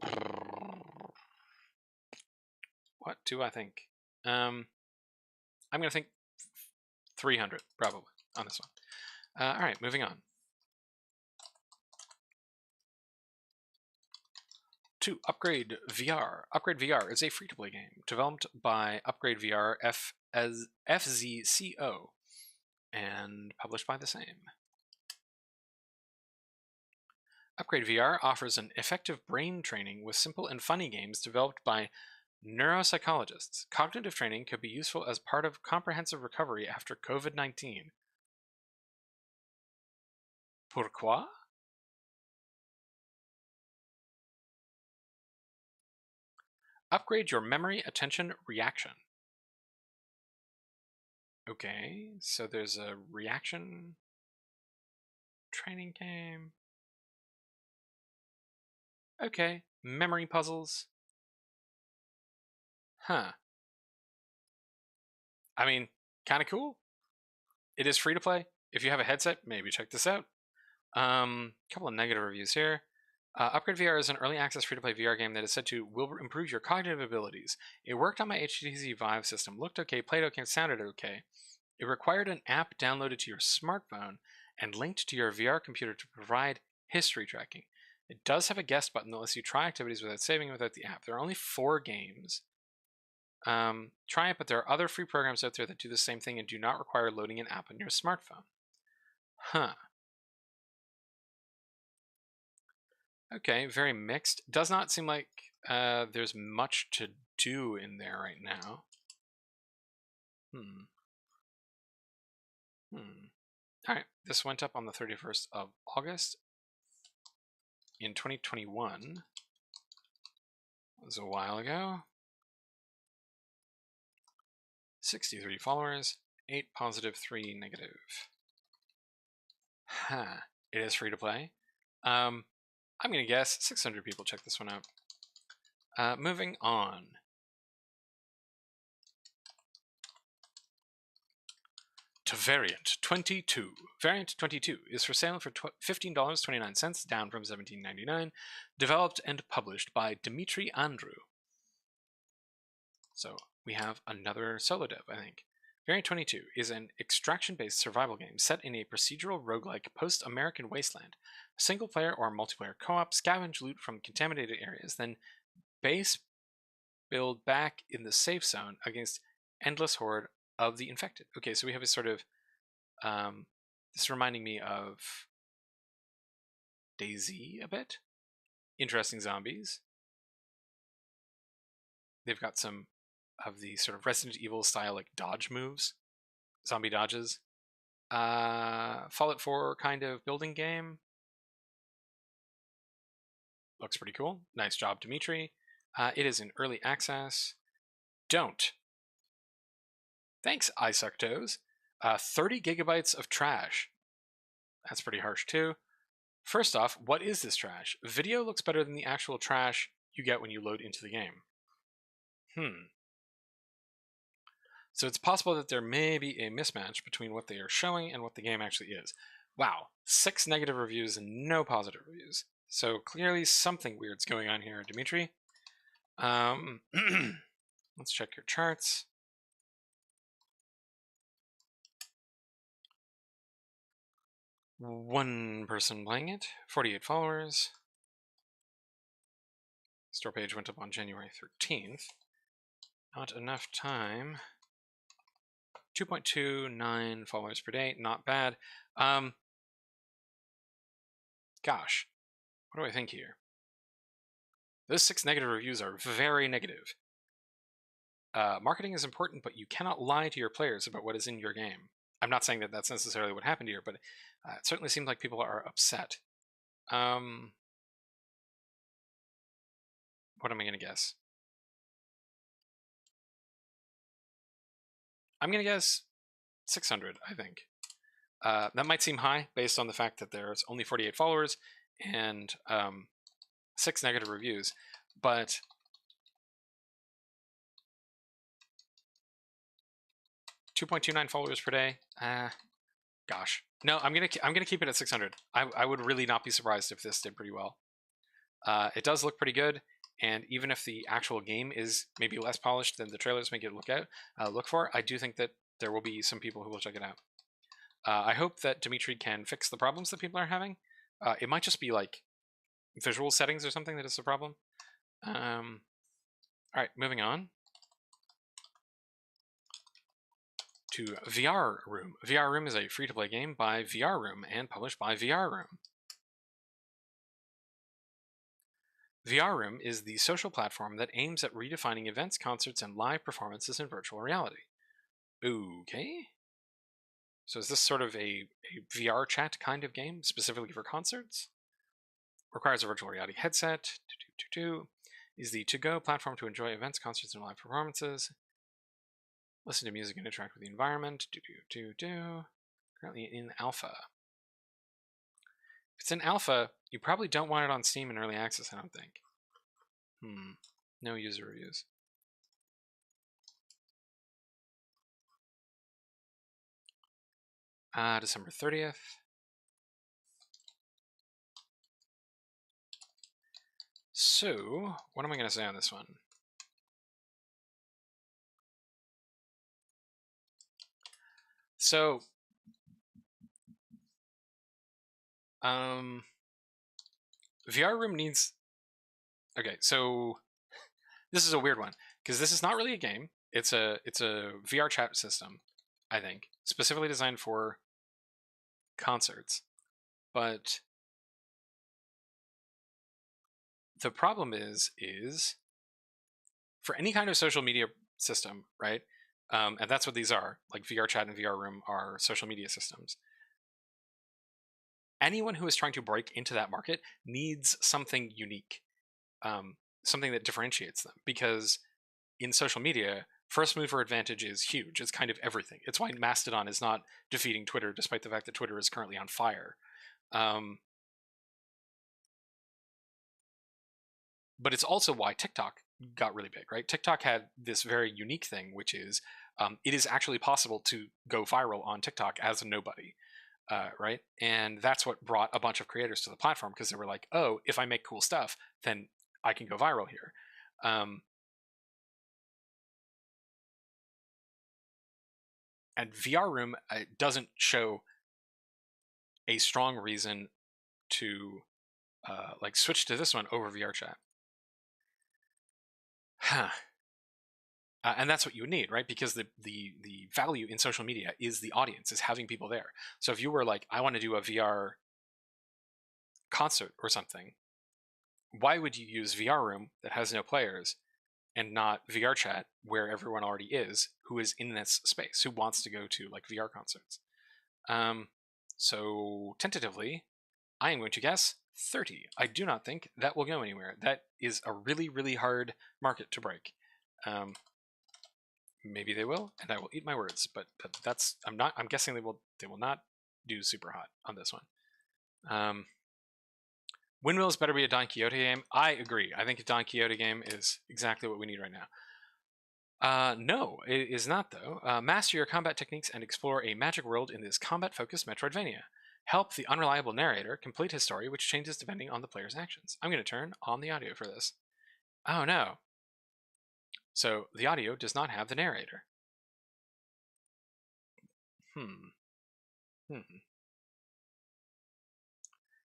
what do I think? I'm going to think 300 probably on this one. All right, moving on. To Upgrade VR. Upgrade VR is a free-to-play game developed by Upgrade VR FZCO and published by the same. Upgrade VR offers an effective brain training with simple and funny games developed by neuropsychologists. Cognitive training could be useful as part of comprehensive recovery after COVID-19. Pourquoi? Upgrade your memory, attention, reaction. Okay, so there's a reaction training game. Okay, memory puzzles. Huh. I mean, kind of cool. It is free to play. If you have a headset, maybe check this out. Couple of negative reviews here. Upgrade VR is an early access free-to-play VR game that is said to will improve your cognitive abilities. It worked on my HTC Vive system, looked okay, played okay, sounded okay. It required an app downloaded to your smartphone and linked to your VR computer to provide history tracking. It does have a guest button that lets you try activities without saving without the app. There are only 4 games. Try it, but there are other free programs out there that do the same thing and do not require loading an app on your smartphone. Huh. Okay, very mixed. Does not seem like there's much to do in there right now. Alright, this went up on the 31st of August in 2021. That was a while ago. 63 followers, 8 positive, 3 negative. Huh. It is free to play. I'm gonna guess 600 people check this one out. Moving on. To Variant 22. Variant 22 is for sale for $15.29, down from $17.99. Developed and published by Dimitri Andrew. So we have another solo dev, I think. Variant 22 is an extraction-based survival game set in a procedural roguelike post-American wasteland. Single-player or multiplayer co-op, scavenge loot from contaminated areas, then base build back in the safe zone against endless horde of the infected. Okay, so we have a sort of, this reminding me of DayZ a bit. Interesting zombies. They've got some of the sort of Resident Evil style like dodge moves, zombie dodges. Fallout 4 kind of building game. Looks pretty cool. Nice job, Dimitri. It is in early access. Don't. Thanks, iSuckToes. 30 gigabytes of trash. That's pretty harsh too. First off, what is this trash? Video looks better than the actual trash you get when you load into the game. So it's possible that there may be a mismatch between what they are showing and what the game actually is. Wow, 6 negative reviews and no positive reviews. So clearly something weird's going on here, Dimitri. Let's check your charts. One person playing it, 48 followers. Store page went up on January 13th. Not enough time. 2.29 followers per day, not bad. Gosh, what do I think here? Those 6 negative reviews are very negative. Marketing is important, but you cannot lie to your players about what is in your game. I'm not saying that that's necessarily what happened here, but it certainly seems like people are upset. What am I going to guess? I'm going to guess 600, I think. That might seem high based on the fact that there's only 48 followers and 6 negative reviews, but $2.29 followers per day. Gosh, no, I'm gonna keep it at 600. I would really not be surprised if this did pretty well. It does look pretty good, and even if the actual game is maybe less polished than the trailers make it look for, I do think that there will be some people who will check it out. I hope that Dimitri can fix the problems that people are having. It might just be like visual settings or something that is the problem. All right, moving on to VRROOM. VRROOM is a free-to-play game by VRROOM and published by VRROOM. VRROOM is the social platform that aims at redefining events, concerts, and live performances in virtual reality. Okay. So is this sort of a VR chat kind of game, specifically for concerts? Requires a virtual reality headset. Is the to-go platform to enjoy events, concerts, and live performances. Listen to music and interact with the environment. Currently in alpha. If it's in alpha, you probably don't want it on Steam in early access, I don't think. No user reviews. December 30th. So, what am I going to say on this one? So, VRROOM needs... Okay, so this is a weird one, because this is not really a game. It's a VR chat system, I think, specifically designed for concerts. But the problem is for any kind of social media system, right? And that's what these are. Like VR chat and VRROOM are social media systems. Anyone who is trying to break into that market needs something unique, something that differentiates them. Because in social media, first mover advantage is huge. It's kind of everything. It's why Mastodon is not defeating Twitter, despite the fact that Twitter is currently on fire. But it's also why TikTok got really big, right? TikTok had this very unique thing, which is it is actually possible to go viral on TikTok as a nobody, right? And that's what brought a bunch of creators to the platform, because they were like, oh, if I make cool stuff, then I can go viral here. And VRROOM doesn't show a strong reason to like switch to this one over VRChat. And that's what you need, right? Because the value in social media is the audience, is having people there. So if you were like, I want to do a VR concert or something, why would you use VRROOM that has no players and not VRChat, where everyone already is, who is in this space, who wants to go to like VR concerts? So tentatively, I am going to guess 30. I do not think that will go anywhere. That is a really, really hard market to break. Maybe they will, and I will eat my words. But that's I'm guessing they will not do super hot on this one. Windmills better be a Don Quixote game. I agree. I think a Don Quixote game is exactly what we need right now. No, it is not, though. Master your combat techniques and explore a magic world in this combat-focused Metroidvania. Help the unreliable narrator complete his story, which changes depending on the player's actions. I'm going to turn on the audio for this. Oh, no. So, the audio does not have the narrator.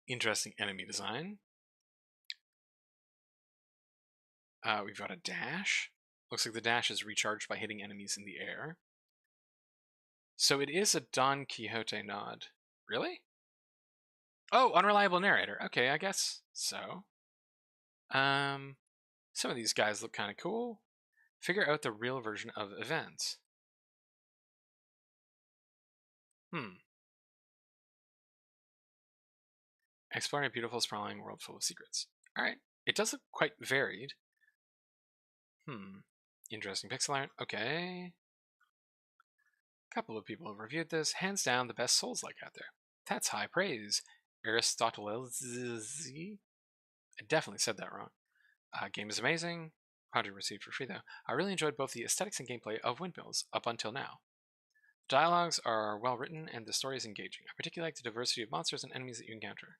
Interesting enemy design. We've got a dash. Looks like the dash is recharged by hitting enemies in the air. So it is a Don Quixote nod. Really? Oh, unreliable narrator. Okay, I guess so. Some of these guys look kind of cool. Figure out the real version of events. Exploring a beautiful, sprawling world full of secrets. Alright. It does look quite varied. Interesting pixel art. Okay. A couple of people have reviewed this. Hands down, the best Souls-like out there. That's high praise. Aristoteles. I definitely said that wrong. Game is amazing. Project received for free, though. I really enjoyed both the aesthetics and gameplay of Windmills up until now. Dialogues are well written, and the story is engaging. I particularly like the diversity of monsters and enemies that you encounter.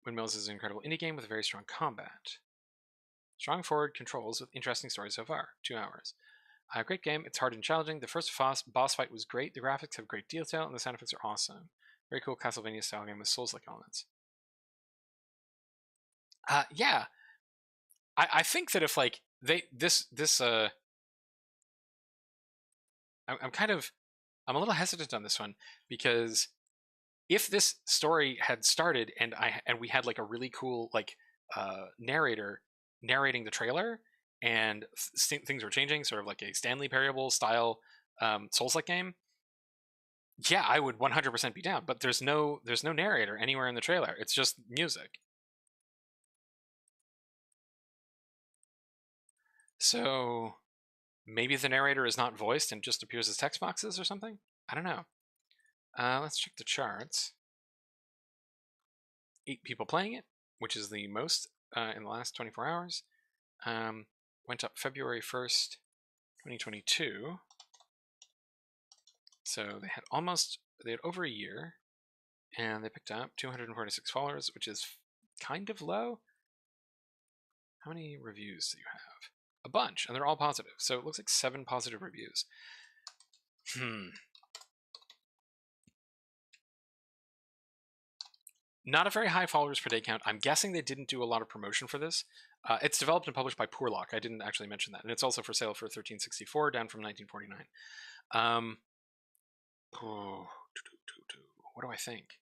Windmills is an incredible indie game with very strong combat. Strong forward controls with interesting story so far. 2 hours. Great game. It's hard and challenging. The first boss fight was great. The graphics have great detail, and the sound effects are awesome. Very cool Castlevania style game with Souls-like elements. Yeah. I think that if like I'm a little hesitant on this one, because if this story had started and we had like a really cool like narrator narrating the trailer, and things were changing, sort of like a Stanley Parable style Souls-like game, yeah, I would 100% be down. But there's no narrator anywhere in the trailer. It's just music. So maybe the narrator is not voiced and just appears as text boxes or something? I don't know. Let's check the charts. 8 people playing it, which is the most in the last 24 hours. Went up February 1st, 2022. So they had over a year, and they picked up 246 followers, which is kind of low. How many reviews do you have? A bunch, and they're all positive. So it looks like 7 positive reviews. Not a very high followers per day count. I'm guessing they didn't do a lot of promotion for this. It's developed and published by Prologue. I didn't actually mention that. And it's also for sale for $13.64, down from $19.49. What do I think?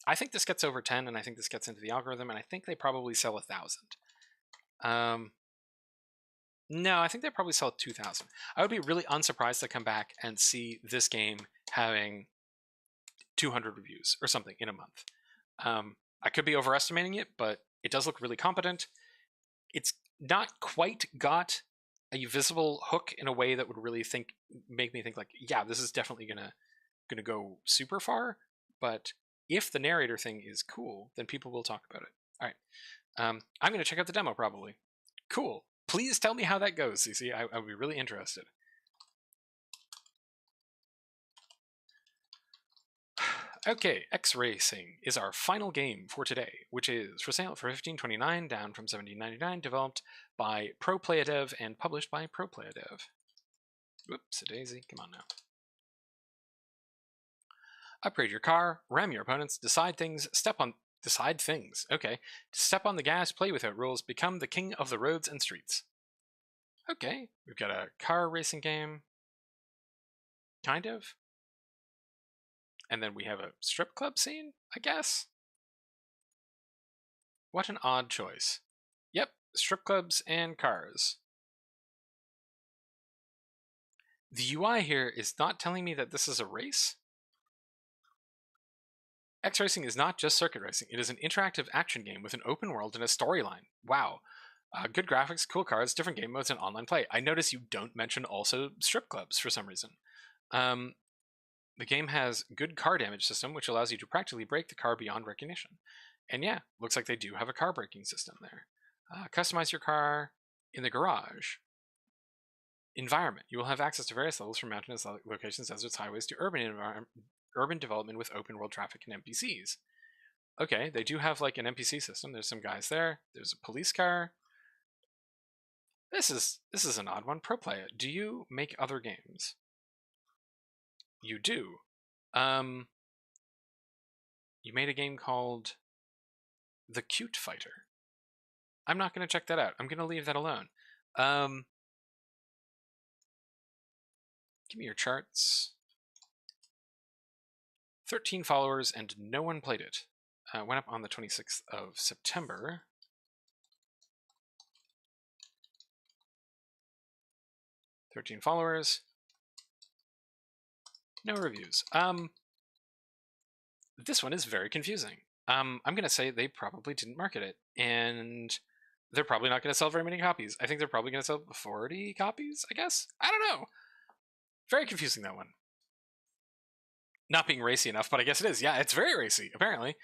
I think this gets over 10, and I think this gets into the algorithm, and I think they probably sell 1,000. No, I think they probably sell 2,000. I would be really unsurprised to come back and see this game having 200 reviews or something in a month. I could be overestimating it, but it does look really competent. It's not quite got a visible hook in a way that would really make me think like, yeah, this is definitely gonna go super far. But if the narrator thing is cool, then people will talk about it. All right, I'm gonna check out the demo probably. Cool. Please tell me how that goes, CC. I would be really interested. Okay, X Racing is our final game for today, which is for sale for $15.29, down from $17.99, developed by ProPlayaDev and published by ProPlayaDev. Whoops, a daisy, come on now. Upgrade your car, ram your opponents, decide things, okay. Step on the gas, play without rules, become the king of the roads and streets. Okay, we've got a car racing game. Kind of. And then we have a strip club scene, I guess? What an odd choice. Yep, strip clubs and cars. The UI here is not telling me that this is a race. X Racing is not just circuit racing. It is an interactive action game with an open world and a storyline. Wow. Good graphics, cool cars, different game modes, and online play. I notice you don't mention also strip clubs for some reason. The game has good car damage system, which allows you to practically break the car beyond recognition. And yeah, looks like they do have a car braking system there. Customize your car in the garage. Environment. You will have access to various levels from mountainous locations, deserts, highways, to urban development with open world traffic and NPCs. Okay, they do have like an NPC system. There's some guys there. There's a police car. This is an odd one. ProPlaya. Do you make other games? You do. You made a game called The Cute Fighter. I'm not going to check that out. I'm going to leave that alone. Give me your charts. 13 followers and no one played it. Went up on the 26th of September. $13 followers. No reviews. This one is very confusing. I'm going to say they probably didn't market it, and they're probably not going to sell very many copies. I think they're probably going to sell 40 copies, I guess? I don't know. Very confusing, that one. Not being racy enough, but I guess it is. Yeah, it's very racy, apparently.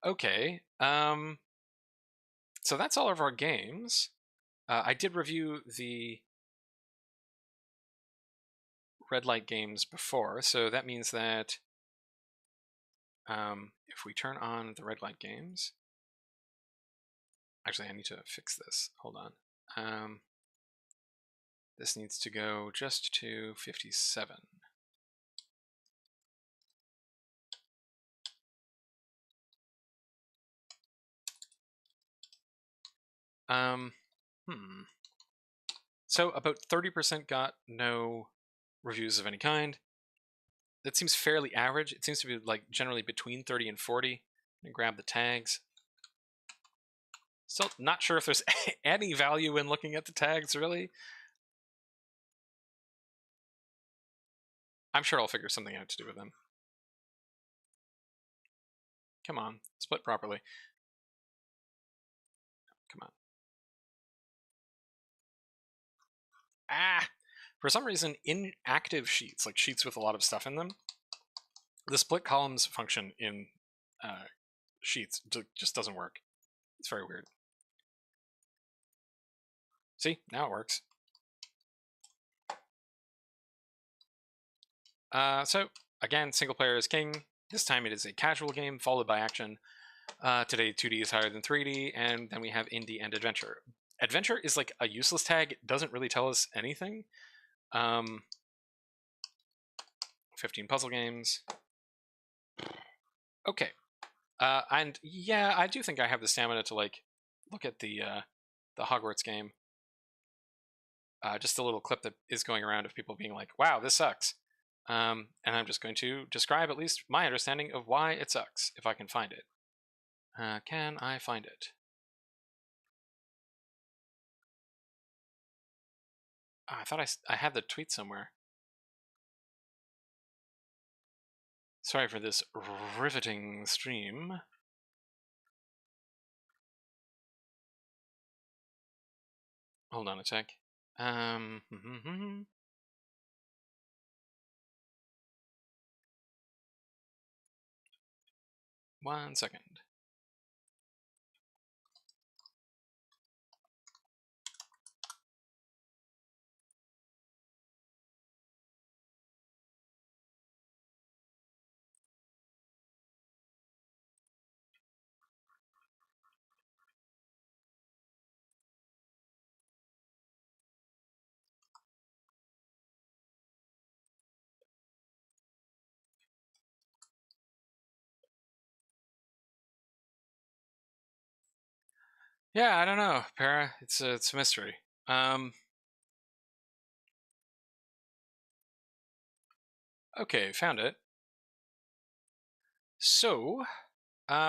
Okay. So that's all of our games. I did review the red light games before, so that means that if we turn on the red light games, actually I need to fix this, hold on. This needs to go just to 57. So about 30% got no reviews of any kind. That seems fairly average. It seems to be like generally between 30 and 40. Grab the tags. Still not sure if there's any value in looking at the tags, really. I'm sure I'll figure something out to do with them. Come on, split properly. Come on. Ah! For some reason, inactive sheets, like sheets with a lot of stuff in them, the split columns function in sheets just doesn't work. It's very weird. See, now it works. So, again, single player is king. This time it is a casual game, followed by action. Today, 2D is higher than 3D, and then we have indie and adventure. Adventure is like a useless tag. It doesn't really tell us anything. 15 puzzle games. Okay. And yeah, I do think I have the stamina to like look at the Hogwarts game. Just a little clip that is going around of people being like, wow, this sucks. And I'm just going to describe at least my understanding of why it sucks, if I can find it. Can I find it? I thought I had the tweet somewhere. Sorry for this riveting stream. Hold on a sec. 1 second. Yeah, I don't know, Para. It's a mystery. Okay, found it. So,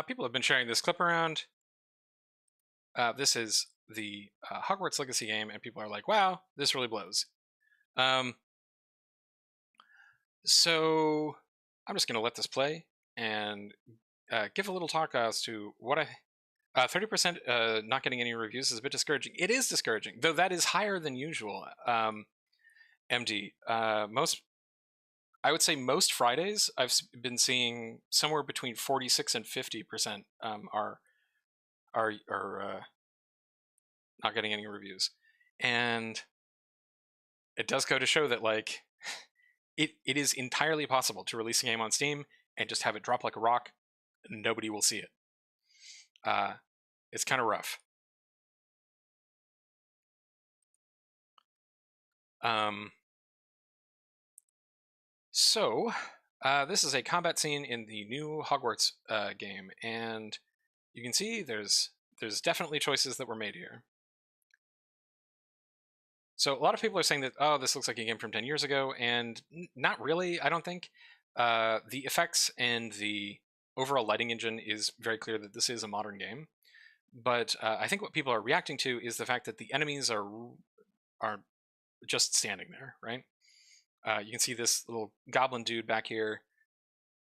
people have been sharing this clip around. This is the Hogwarts Legacy game, and people are like, wow, this really blows. So, I'm just going to let this play and give a little talk as to what I... 30% not getting any reviews is a bit discouraging. It is discouraging, though that is higher than usual. MD, I would say most Fridays I've been seeing somewhere between 46 and 50% are not getting any reviews, and it does go to show that like it is entirely possible to release a game on Steam and just have it drop like a rock. Nobody will see it. It's kind of rough. So, this is a combat scene in the new Hogwarts game, and you can see there's definitely choices that were made here. So a lot of people are saying that, oh, this looks like a game from 10 years ago, and not really, I don't think. The effects and the overall lighting engine is very clear that this is a modern game. But I think what people are reacting to is the fact that the enemies are just standing there, right? You can see this little goblin dude back here.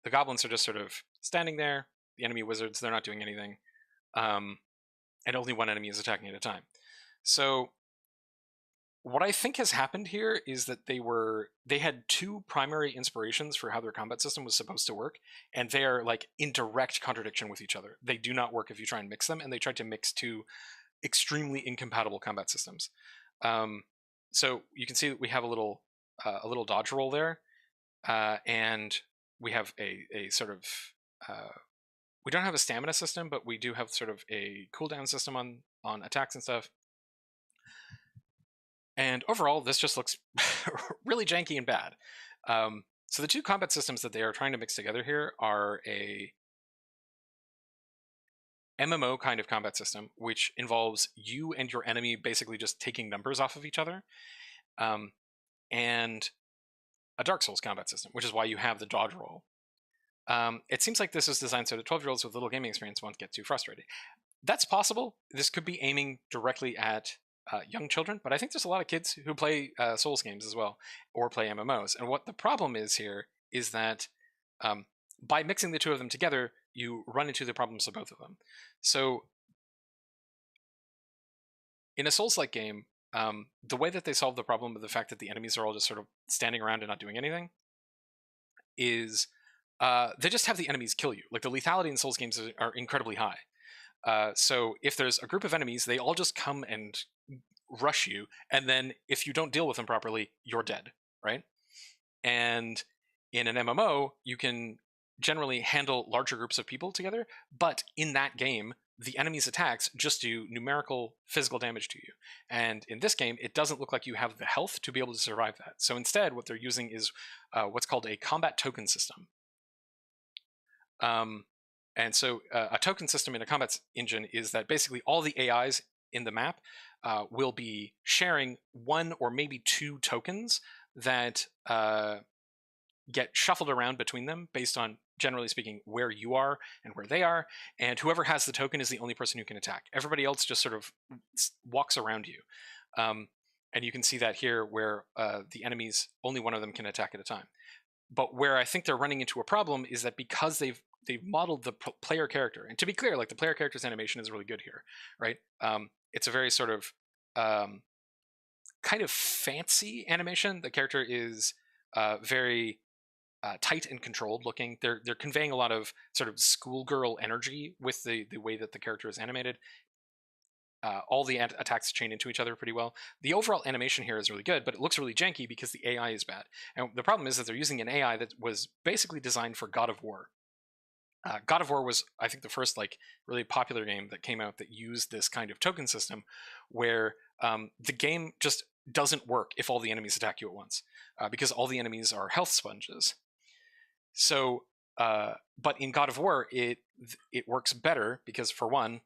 The goblins are just sort of standing there. The enemy wizards, they're not doing anything. And only one enemy is attacking at a time. So what I think has happened here is that they had two primary inspirations for how their combat system was supposed to work, and they are like in direct contradiction with each other. They do not work if you try and mix them, and they tried to mix two extremely incompatible combat systems. So you can see that we have a little dodge roll there, and we have a sort of we don't have a stamina system, but we do have sort of a cooldown system on attacks and stuff. And overall, this just looks really janky and bad. So the two combat systems that they are trying to mix together here are a MMO kind of combat system, which involves you and your enemy basically just taking numbers off of each other, and a Dark Souls combat system, which is why you have the dodge roll. It seems like this is designed so that 12-year-olds with little gaming experience won't get too frustrated. That's possible. This could be aiming directly at young children, but I think there's a lot of kids who play Souls games as well, or play MMOs. And what the problem is here is that by mixing the two of them together, you run into the problems of both of them. So in a Souls-like game, the way that they solve the problem of the fact that the enemies are all just sort of standing around and not doing anything is they just have the enemies kill you. Like, the lethality in Souls games are incredibly high. So if there's a group of enemies, they all just come and rush you, and then if you don't deal with them properly, you're dead, right? And in an MMO, you can generally handle larger groups of people together, but in that game, the enemy's attacks just do numerical physical damage to you. And in this game, it doesn't look like you have the health to be able to survive that. So instead, what they're using is what's called a combat token system. And so a token system in a combat engine is that basically all the AIs in the map will be sharing one or maybe two tokens that get shuffled around between them based on, generally speaking, where you are and where they are, and whoever has the token is the only person who can attack. Everybody else just sort of walks around you. And you can see that here where the enemies, only one of them can attack at a time. But where I think they're running into a problem is that because they've modeled the player character, and to be clear, like, the player character's animation is really good here, right? It's a very sort of kind of fancy animation. The character is very tight and controlled looking. They're conveying a lot of sort of schoolgirl energy with the way that the character is animated. All the attacks chain into each other pretty well. The overall animation here is really good, but it looks really janky because the AI is bad. And the problem is that they're using an AI that was basically designed for God of War. God of War was, I think, the first like really popular game that came out that used this kind of token system, where the game just doesn't work if all the enemies attack you at once, because all the enemies are health sponges. So, but in God of War, it works better because, for one,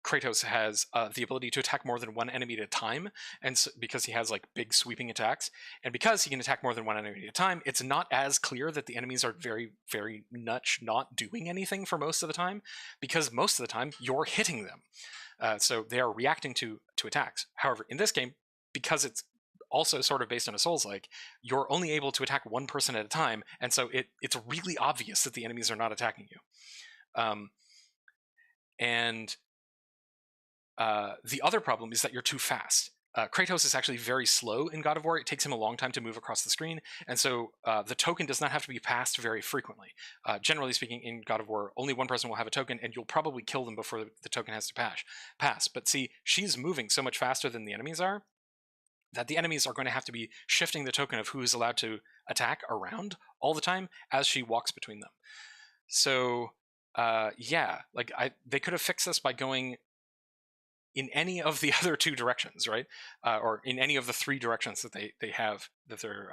Kratos has the ability to attack more than one enemy at a time, and so, because he has like big sweeping attacks, and because he can attack more than one enemy at a time, it's not as clear that the enemies are very, very much not doing anything for most of the time, because most of the time you're hitting them, so they are reacting to attacks. However, in this game, because it's also sort of based on a Souls-like, you're only able to attack one person at a time, and so it's really obvious that the enemies are not attacking you. And the other problem is that you're too fast. Kratos is actually very slow in God of War. It takes him a long time to move across the screen, and so the token does not have to be passed very frequently. Generally speaking, in God of War, only one person will have a token, and you'll probably kill them before the token has to pass. But see, she's moving so much faster than the enemies are, that the enemies are going to have to be shifting the token of who is allowed to attack around all the time as she walks between them. So yeah, like they could have fixed this by going in any of the other two directions, right? Or in any of the three directions that they have that they're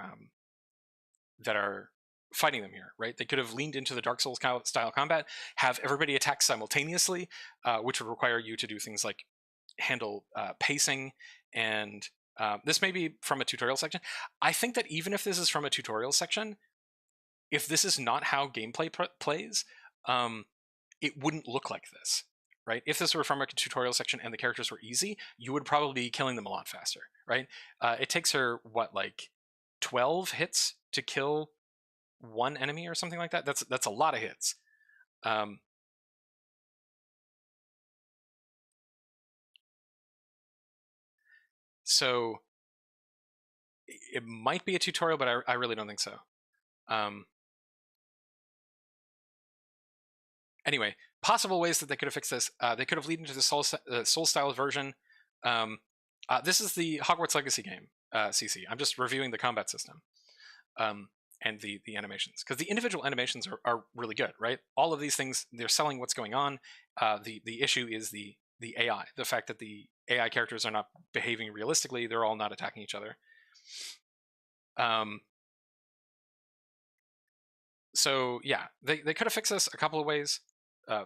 that are fighting them here, right? They could have leaned into the Dark Souls style combat, have everybody attack simultaneously, which would require you to do things like handle pacing, and this may be from a tutorial section. I think that even if this is from a tutorial section, if this is not how gameplay plays, it wouldn't look like this. Right? If this were from a tutorial section and the characters were easy, you would probably be killing them a lot faster, right? It takes her, what, like 12 hits to kill one enemy or something like that? That's a lot of hits. So it might be a tutorial, but I really don't think so. Anyway, possible ways that they could have fixed this. They could have lead into the Soul style version. This is the Hogwarts Legacy game, CC. I'm just reviewing the combat system and the animations, because the individual animations are really good, right? All of these things, they're selling what's going on. The issue is the AI, the fact that the AI characters are not behaving realistically. They're all not attacking each other. So yeah, they could have fixed this a couple of ways.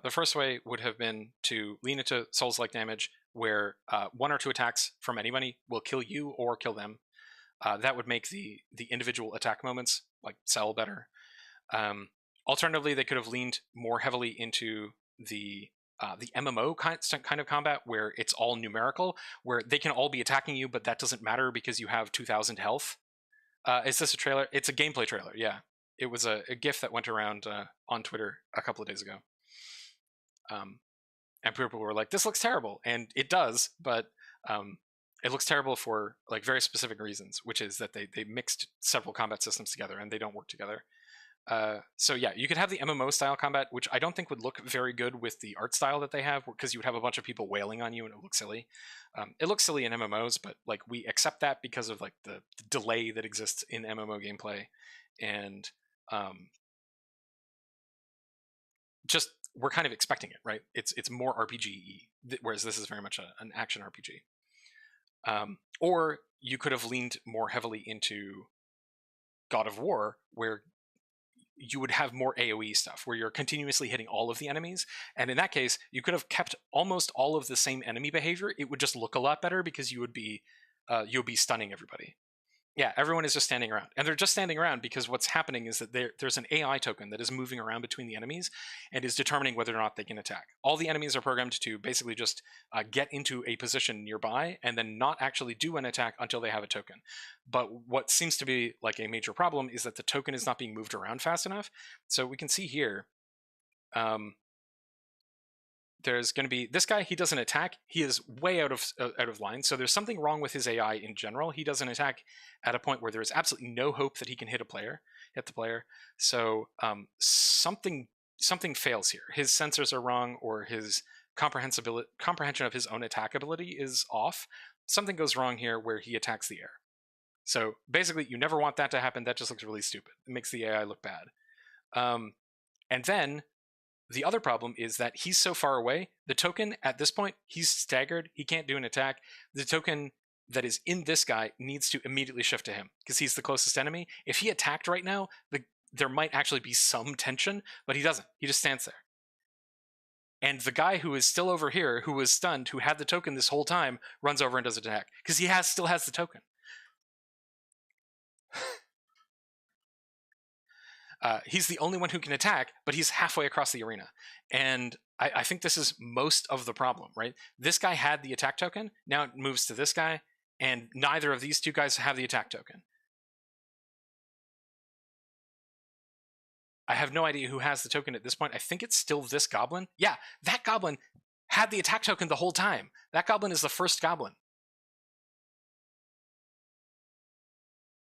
The first way would have been to lean into Souls-like damage, where one or two attacks from anybody will kill you or kill them. That would make the individual attack moments like sell better. Alternatively, they could have leaned more heavily into the MMO kind of combat where it's all numerical, where they can all be attacking you, but that doesn't matter because you have 2,000 health. Is this a trailer? It's a gameplay trailer, yeah. It was a GIF that went around on Twitter a couple of days ago. And people were like, this looks terrible. And it does, but it looks terrible for like very specific reasons, which is that they mixed several combat systems together and they don't work together. So yeah, you could have the MMO style combat, which I don't think would look very good with the art style that they have, because you would have a bunch of people wailing on you and it would look silly. It looks silly in MMOs, but like we accept that because of like the delay that exists in MMO gameplay, and just we're kind of expecting it, right? It's more RPG-y, whereas this is very much an action RPG. Or you could have leaned more heavily into God of War, where you would have more AoE stuff, where you're continuously hitting all of the enemies. And in that case, you could have kept almost all of the same enemy behavior. It would just look a lot better because you would be stunning everybody. Yeah, everyone is just standing around. And they're just standing around because what's happening is that there's an AI token that is moving around between the enemies and is determining whether or not they can attack. All the enemies are programmed to basically just get into a position nearby and then not actually do an attack until they have a token. But what seems to be like a major problem is that the token is not being moved around fast enough. So we can see here, there's going to be this guy. He doesn't attack. He is way out of line. So there's something wrong with his AI in general. He doesn't attack at a point where there is absolutely no hope that he can hit the player. So something fails here. His sensors are wrong, or his comprehension of his own attack ability is off. Something goes wrong here where he attacks the air. So basically, you never want that to happen. That just looks really stupid. It makes the AI look bad. And then the other problem is that he's so far away. The token at this point, he's staggered. He can't do an attack. The token that is in this guy needs to immediately shift to him because he's the closest enemy. If he attacked right now, there might actually be some tension, but he doesn't. He just stands there. And the guy who is still over here, who was stunned, who had the token this whole time, runs over and does an attack because he still has the token. He's the only one who can attack, but he's halfway across the arena. And I think this is most of the problem, right? This guy had the attack token. Now it moves to this guy, and neither of these two guys have the attack token. I have no idea who has the token at this point. I think it's still this goblin. Yeah, that goblin had the attack token the whole time. That goblin is the first goblin.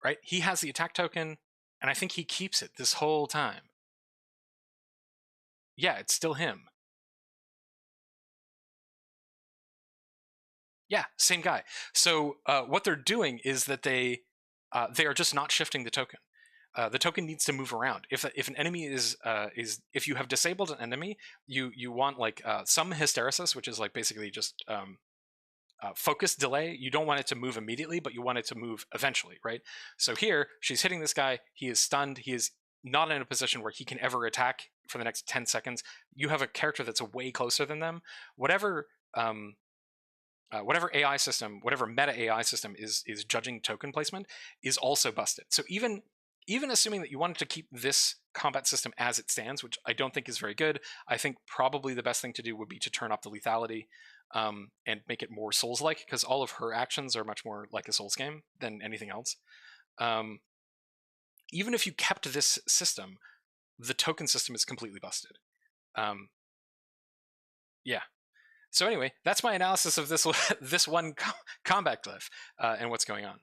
Right? He has the attack token, and I think he keeps it this whole time. Yeah, it's still him. Yeah, same guy. So what they're doing is that they are just not shifting the token. The token needs to move around. If an enemy is if you have disabled an enemy, you want like some hysteresis, which is like basically just focus delay. You don't want it to move immediately, but you want it to move eventually, right? So here, she's hitting this guy. He is stunned. He is not in a position where he can ever attack for the next 10 seconds. You have a character that's way closer than them. Whatever AI system, whatever meta AI system is judging token placement is also busted. So even assuming that you wanted to keep this combat system as it stands, which I don't think is very good, I think probably the best thing to do would be to turn up the lethality and make it more Souls-like, because all of her actions are much more like a Souls game than anything else. Even if you kept this system, the token system is completely busted. Yeah. So anyway, that's my analysis of this one combat glyph and what's going on.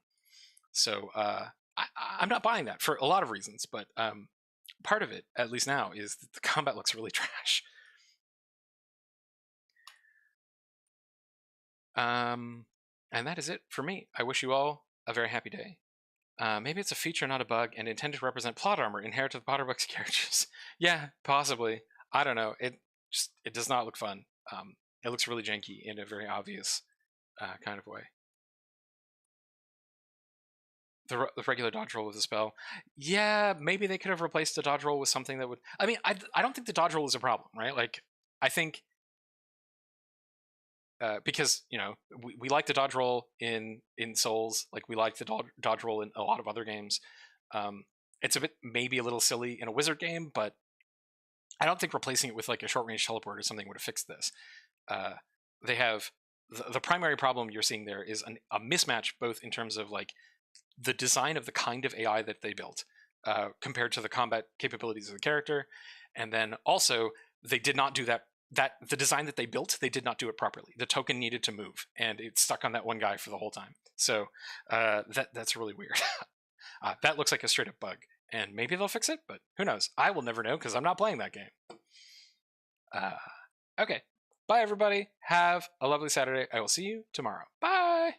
So I'm not buying that for a lot of reasons, but part of it, at least now, is that the combat looks really trash. And that is it for me. I wish you all a very happy day. Maybe it's a feature, not a bug, and intended to represent plot armor inherited to the Potterbox characters. Yeah, possibly. I don't know. It does not look fun. It looks really janky in a very obvious kind of way. The regular dodge roll with the spell. Yeah, maybe they could have replaced the dodge roll with something that would... I mean, I don't think the dodge roll is a problem, right? Like, I think... because, you know, we like the dodge roll in Souls, like we like the dodge roll in a lot of other games. It's maybe a little silly in a wizard game, but I don't think replacing it with like a short range teleport or something would have fixed this. They have the primary problem you're seeing there is a mismatch, both in terms of like the design of the kind of AI that they built compared to the combat capabilities of the character, and then also they did not do that. That the design that they built, they did not do it properly. The token needed to move, and it stuck on that one guy for the whole time. So that's really weird. That looks like a straight up bug, and maybe they'll fix it, but who knows? I will never know because I'm not playing that game. Okay, bye everybody. Have a lovely Saturday. I will see you tomorrow. Bye.